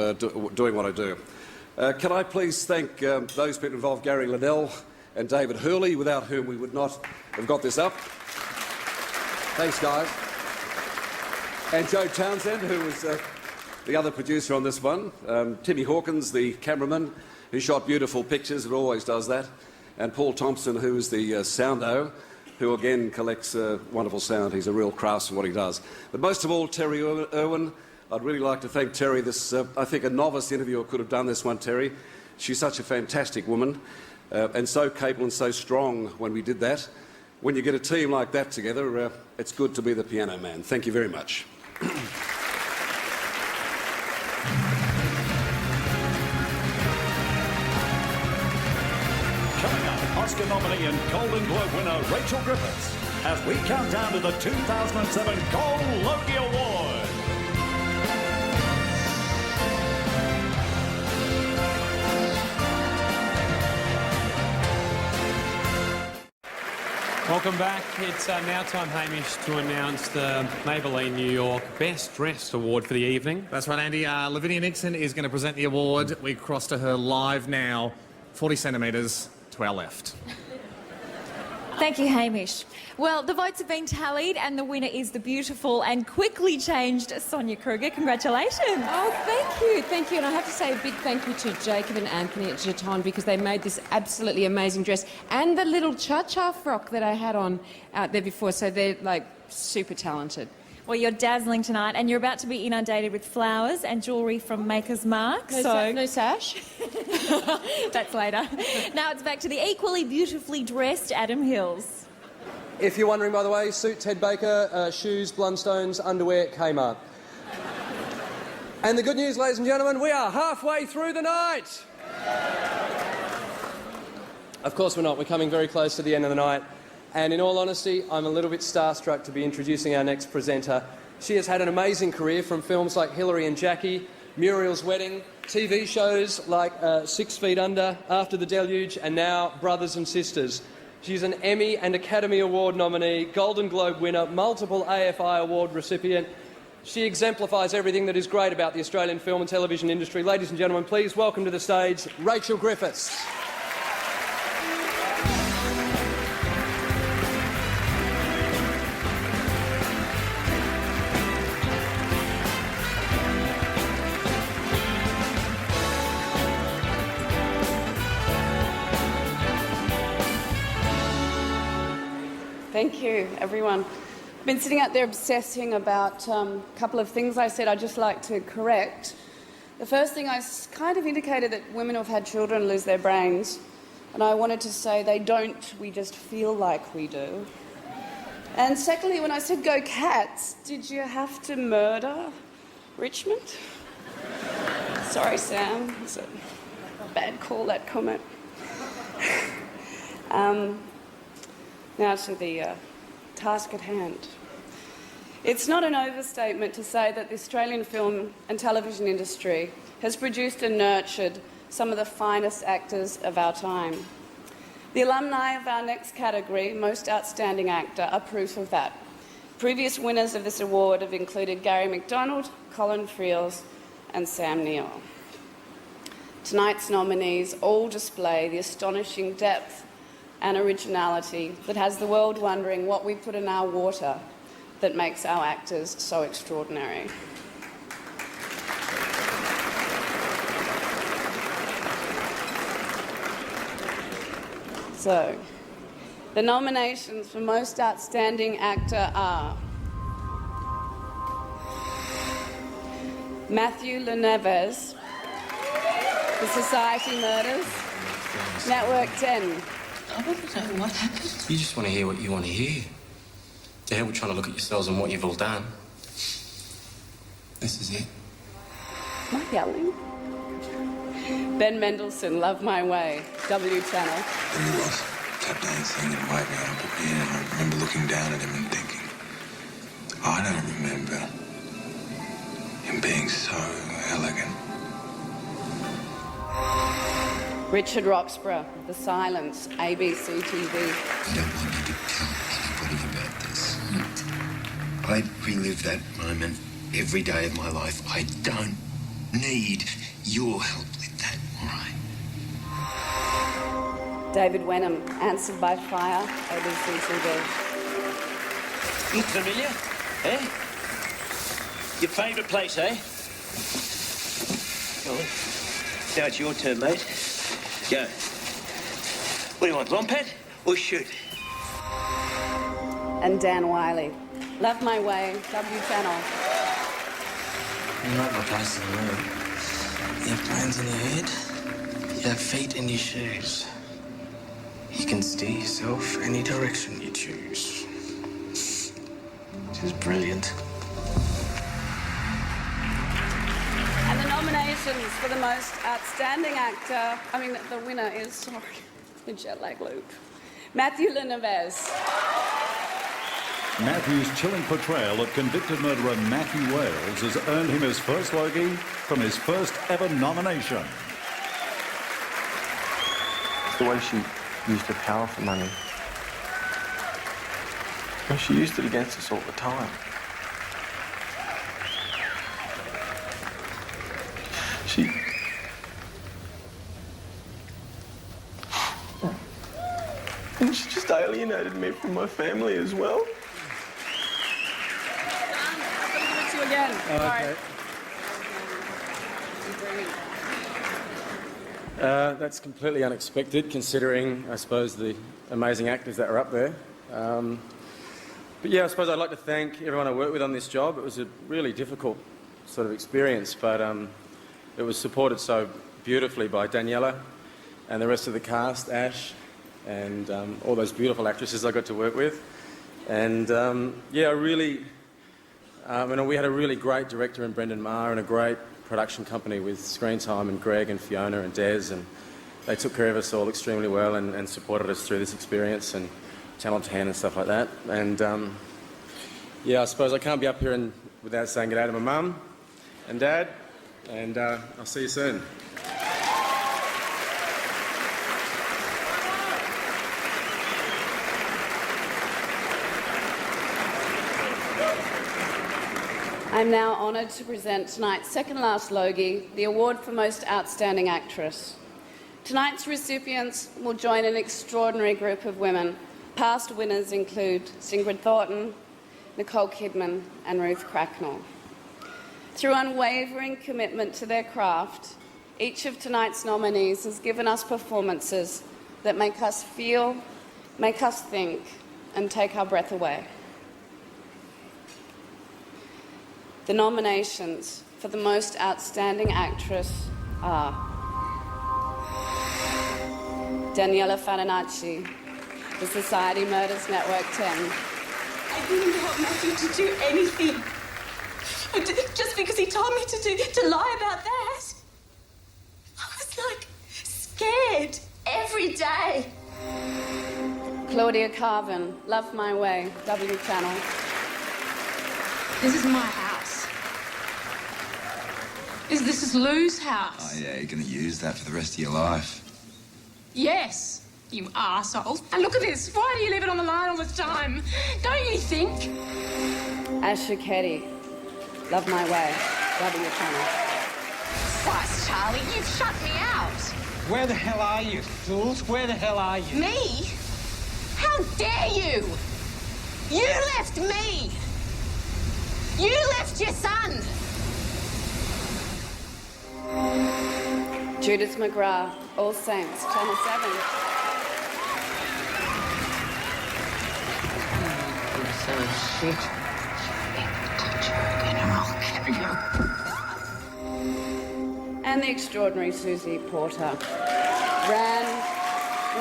doing what I do. Can I please thank those people involved, Gary Liddell and David Hurley, without whom we would not have got this up. Thanks, guys. And Joe Townsend, who was the other producer on this one. Timmy Hawkins, the cameraman, who shot beautiful pictures and always does that. And Paul Thompson, who is the soundo, who again collects wonderful sound. He's a real craftsman what he does. But most of all, Terry Irwin. I'd really like to thank Terry. I think a novice interviewer could have done this one, Terry. She's such a fantastic woman and so capable and so strong when we did that. when you get a team like that together, it's good to be the piano man. Thank you very much. Coming up, Oscar nominee and Golden Globe winner Rachel Griffiths as we count down to the 2007 Gold Logie Award. Welcome back. It's now time, Hamish, to announce the Maybelline New York Best Dressed Award for the evening. That's right, Andy. Lavinia Nixon is going to present the award. We cross to her live now, 40 centimetres to our left. Thank you, Hamish. Well, the votes have been tallied and the winner is the beautiful and quickly changed Sonia Kruger. Congratulations. Oh, thank you. Thank you. And I have to say a big thank you to Jacob and Anthony at Jeton because they made this absolutely amazing dress and the little cha-cha frock that I had on out there before. So they're, like, super talented. Well, you're dazzling tonight and you're about to be inundated with flowers and jewellery from Maker's Mark. No sash? That's later. Now it's back to the equally beautifully dressed Adam Hills. If you're wondering, by the way, suit Ted Baker, shoes Blundstones, underwear Kmart. And the good news, ladies and gentlemen, we are halfway through the night. Of course we're not. We're coming very close to the end of the night. And in all honesty, I'm a little bit starstruck to be introducing our next presenter. She has had an amazing career from films like Hillary and Jackie, Muriel's Wedding, TV shows like 6 Feet Under, After the Deluge, and now Brothers and Sisters. She's an Emmy and Academy Award nominee, Golden Globe winner, multiple AFI Award recipient. She exemplifies everything that is great about the Australian film and television industry. Ladies and gentlemen, please welcome to the stage Rachel Griffiths. Thank you, everyone. I've been sitting out there obsessing about a couple of things I said I'd just like to correct. The first thing I kind of indicated that women who've had children lose their brains, and I wanted to say they don't, we just feel like we do. And secondly, when I said go Cats, did you have to murder Richmond? Sorry, Sam. It's a bad call, that comment. Now to the task at hand. It's not an overstatement to say that the Australian film and television industry has produced and nurtured some of the finest actors of our time. The alumni of our next category, Most Outstanding Actor, are proof of that. Previous winners of this award have included Gary McDonald, Colin Friels and Sam Neill. Tonight's nominees all display the astonishing depth and originality that has the world wondering what we put in our water that makes our actors so extraordinary. So, the nominations for Most Outstanding Actor are Matthew Leneves for Society Murders, Network 10. I want to know what happened. You just want to hear what you want to hear. The hell with trying to look at yourselves and what you've all done. This is it. Am I yelling? Ben Mendelsohn, Love My Way, W Channel. There he was, tap dancing and waving on a piano. I remember looking down at him and thinking, I don't remember him being so elegant. Richard Roxburgh, The Silence, ABC TV. I don't want you to tell anybody about this. I relive that moment every day of my life. I don't need your help with that, all right? David Wenham, Answered by Fire, ABC TV. Look familiar, eh? Your favourite place, eh? Well, now it's your turn, mate. Go. What do you want, Lompat or shoot? And Dan Wiley, Love My Way, W Channel. You're not my place in the room. You have brains in your head. You have feet in your shoes. You can steer yourself any direction you choose. Which is brilliant. And the nominations for the most outstanding actor, the winner is, sorry, the jet lag loop, Matthew Leneves. Matthew's chilling portrayal of convicted murderer Matthew Wales has earned him his first Logie from his first ever nomination. It's the way she used her power for money. And she used it against us all the time. And she just alienated me from my family as well. I'm going to give it to you again. Okay. That's completely unexpected, considering, I suppose, the amazing actors that are up there. But yeah, I suppose I'd like to thank everyone I worked with on this job. It was a really difficult sort of experience, but it was supported so beautifully by Daniela and the rest of the cast, Ash, and all those beautiful actresses I got to work with. And yeah, we had a really great director in Brendan Maher and a great production company with Screen Time and Greg and Fiona and Des, and they took care of us all extremely well and supported us through this experience, and Channel 10 and stuff like that. And yeah, I suppose I can't be up here without saying good day to my mum and dad, and I'll see you soon. I'm now honoured to present tonight's second last Logie, the award for Most Outstanding Actress. Tonight's recipients will join an extraordinary group of women. Past winners include Ingrid Thornton, Nicole Kidman and Ruth Cracknell. Through unwavering commitment to their craft, each of tonight's nominees has given us performances that make us feel, make us think, and take our breath away. The nominations for the Most Outstanding Actress are Daniela Farinacci, The Society Murders Network 10. I didn't want Matthew to do anything. Just because he told me to lie about that. I was like scared every day. Claudia Carvin, Love My Way, W Channel. This is my house. This is Lou's house. Oh, yeah, you're going to use that for the rest of your life. Yes, you arsehole. And look at this. Why do you leave it on the line all the time? Don't you think? Asha Keddy, Love My Way, W Channel. Christ, Charlie, you've shut me out. Where the hell are you, fools? Where the hell are you? Me? How dare you? You left me. You left your son. Judith McGrath, All Saints, Channel 7. So shit. Touch her again and I'll kill you. And the extraordinary Susie Porter. Ran,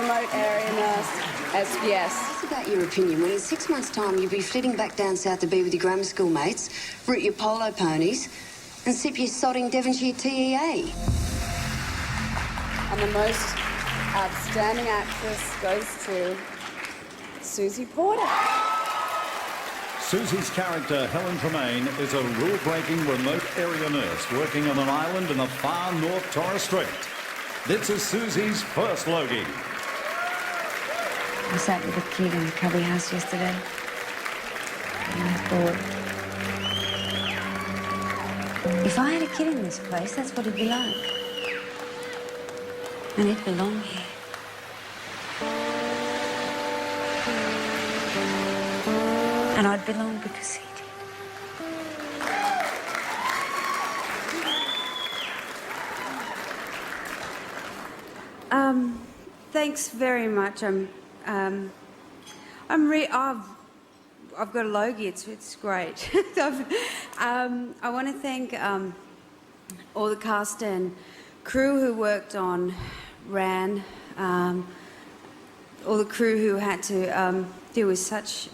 remote area nurse, SBS. What's about your opinion when in 6 months' time you'll be flitting back down south to be with your grammar school mates, root your polo ponies, and sip your sodding Devonshire TEA? And the most outstanding actress goes to Susie Porter. Susie's character, Helen Tremaine, is a rule-breaking remote area nurse working on an island in the far North Torres Strait. This is Susie's first Logie. I sat with a kid in the cubby house yesterday, and I thought, if I had a kid in this place, that's what it'd be like. And it belonged here. And I'd belong because he did. Thanks very much. I've got a Logie. It's great. I want to thank all the cast and crew who worked on Ran. all the crew who had to deal with such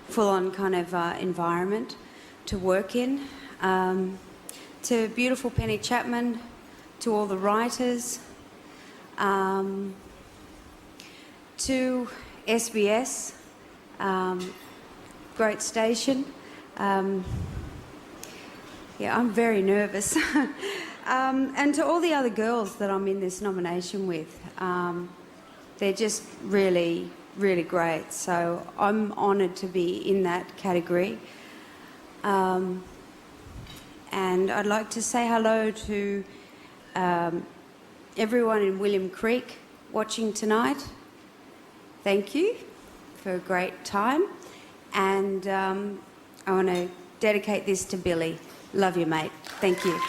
full-on kind of environment to work in, to beautiful Penny Chapman, to all the writers, to SBS, great station. Yeah, I'm very nervous. And to all the other girls that I'm in this nomination with, they're just really, really great. So I'm honoured to be in that category. And I'd like to say hello to everyone in William Creek watching tonight. Thank you for a great time. And I want to dedicate this to Billy. Love you, mate. Thank you.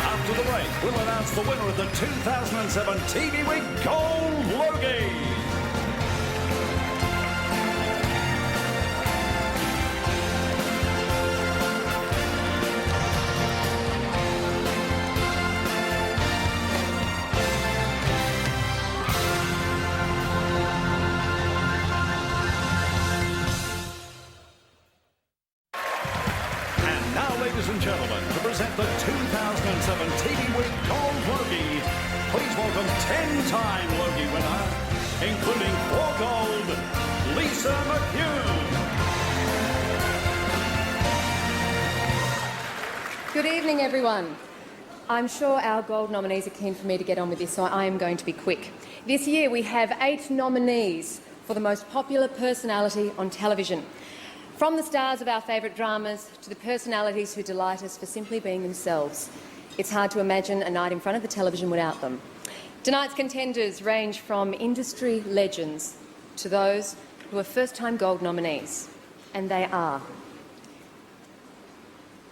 After the break, we'll announce the winner of the 2007 TV Week Gold Logie. Ladies and gentlemen, to present the 2007 TV Week Gold Logie, please welcome 10-time Logie winner, including 4 gold, Lisa McHugh. Good evening, everyone. I'm sure our gold nominees are keen for me to get on with this, so I am going to be quick. This year we have 8 nominees for the most popular personality on television. From the stars of our favourite dramas to the personalities who delight us for simply being themselves. It's hard to imagine a night in front of the television without them. Tonight's contenders range from industry legends to those who are first-time gold nominees. And they are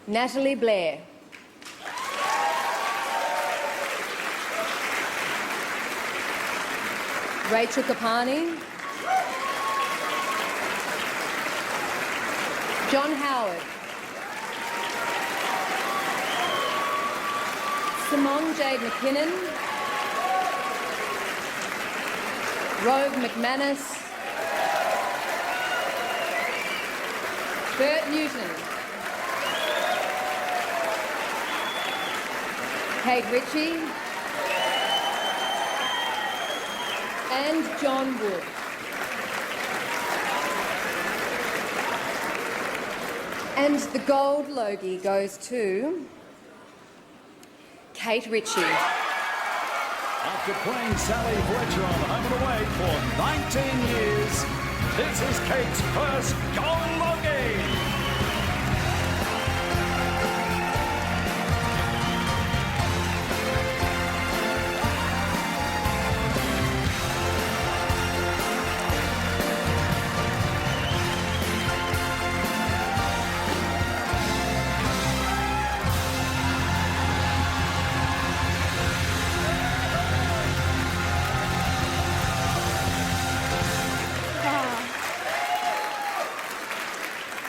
Natalie Blair, Rachel Kapani, John Howard, Simone Jade McKinnon, Rove McManus, Bert Newton, Kate Ritchie, and John Wood. And the gold Logie goes to Kate Ritchie. After playing Sally Fletcher on Home and Away for 19 years, this is Kate's first gold Logie.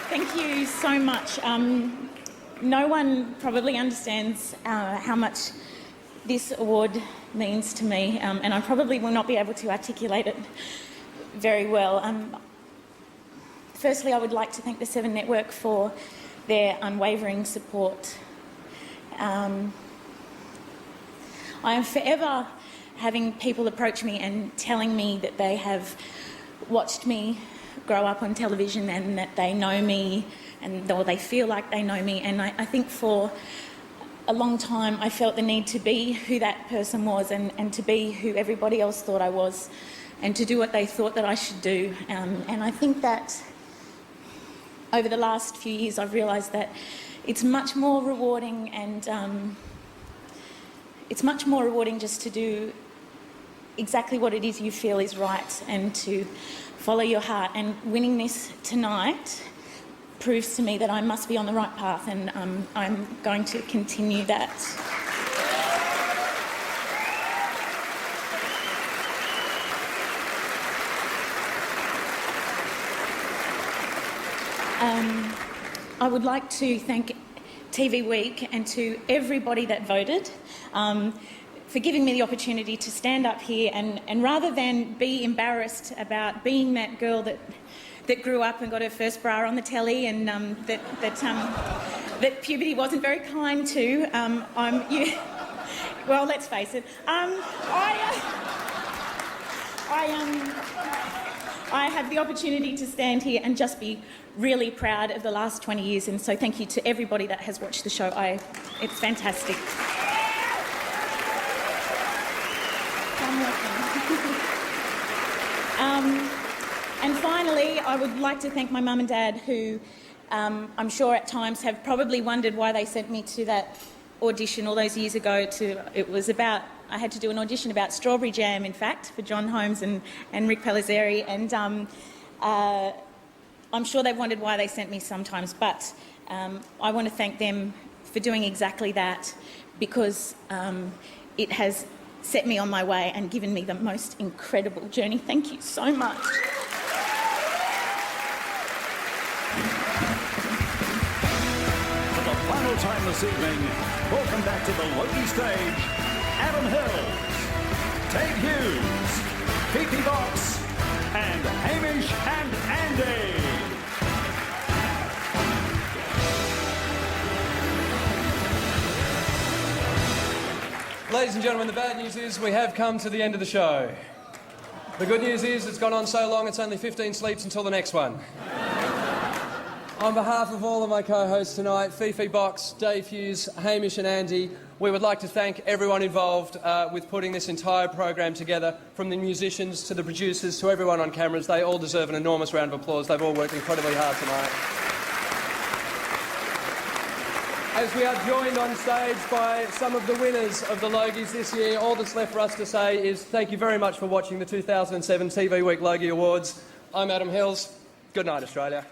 Thank you so much. No one probably understands how much this award means to me, and I probably will not be able to articulate it very well. Firstly, I would like to thank the Seven Network for their unwavering support. I am forever having people approach me and telling me that they have watched me grow up on television and that they know me or they feel like they know me, and I think for a long time I felt the need to be who that person was and to be who everybody else thought I was and to do what they thought that I should do. And I think that over the last few years I've realised that it's much more rewarding, and it's much more rewarding just to do exactly what it is you feel is right and to follow your heart. And winning this tonight proves to me that I must be on the right path, and I'm going to continue that. I would like to thank TV Week and to everybody that voted for giving me the opportunity to stand up here and rather than be embarrassed about being that girl that grew up and got her first bra on the telly and that puberty wasn't very kind to, well, let's face it, I have the opportunity to stand here and just be really proud of the last 20 years, and so thank you to everybody that has watched the show. It's fantastic. And finally, I would like to thank my mum and dad who I'm sure at times have probably wondered why they sent me to that audition all those years ago. I had to do an audition about strawberry jam, in fact, for John Holmes and Rick Pellizzeri, and I'm sure they've wondered why they sent me sometimes, but I want to thank them for doing exactly that because it has set me on my way and given me the most incredible journey. Thank you so much. For the final time this evening, welcome back to the Logie stage, Adam Hills, Dave Hughes, Fifi Box, and Hamish and Andy. Ladies and gentlemen, the bad news is we have come to the end of the show. The good news is it's gone on so long it's only 15 sleeps until the next one. On behalf of all of my co-hosts tonight, Fifi Box, Dave Hughes, Hamish and Andy, we would like to thank everyone involved with putting this entire program together, from the musicians to the producers to everyone on cameras. They all deserve an enormous round of applause. They've all worked incredibly hard tonight. As we are joined on stage by some of the winners of the Logies this year, all that's left for us to say is thank you very much for watching the 2007 TV Week Logie Awards. I'm Adam Hills. Good night, Australia.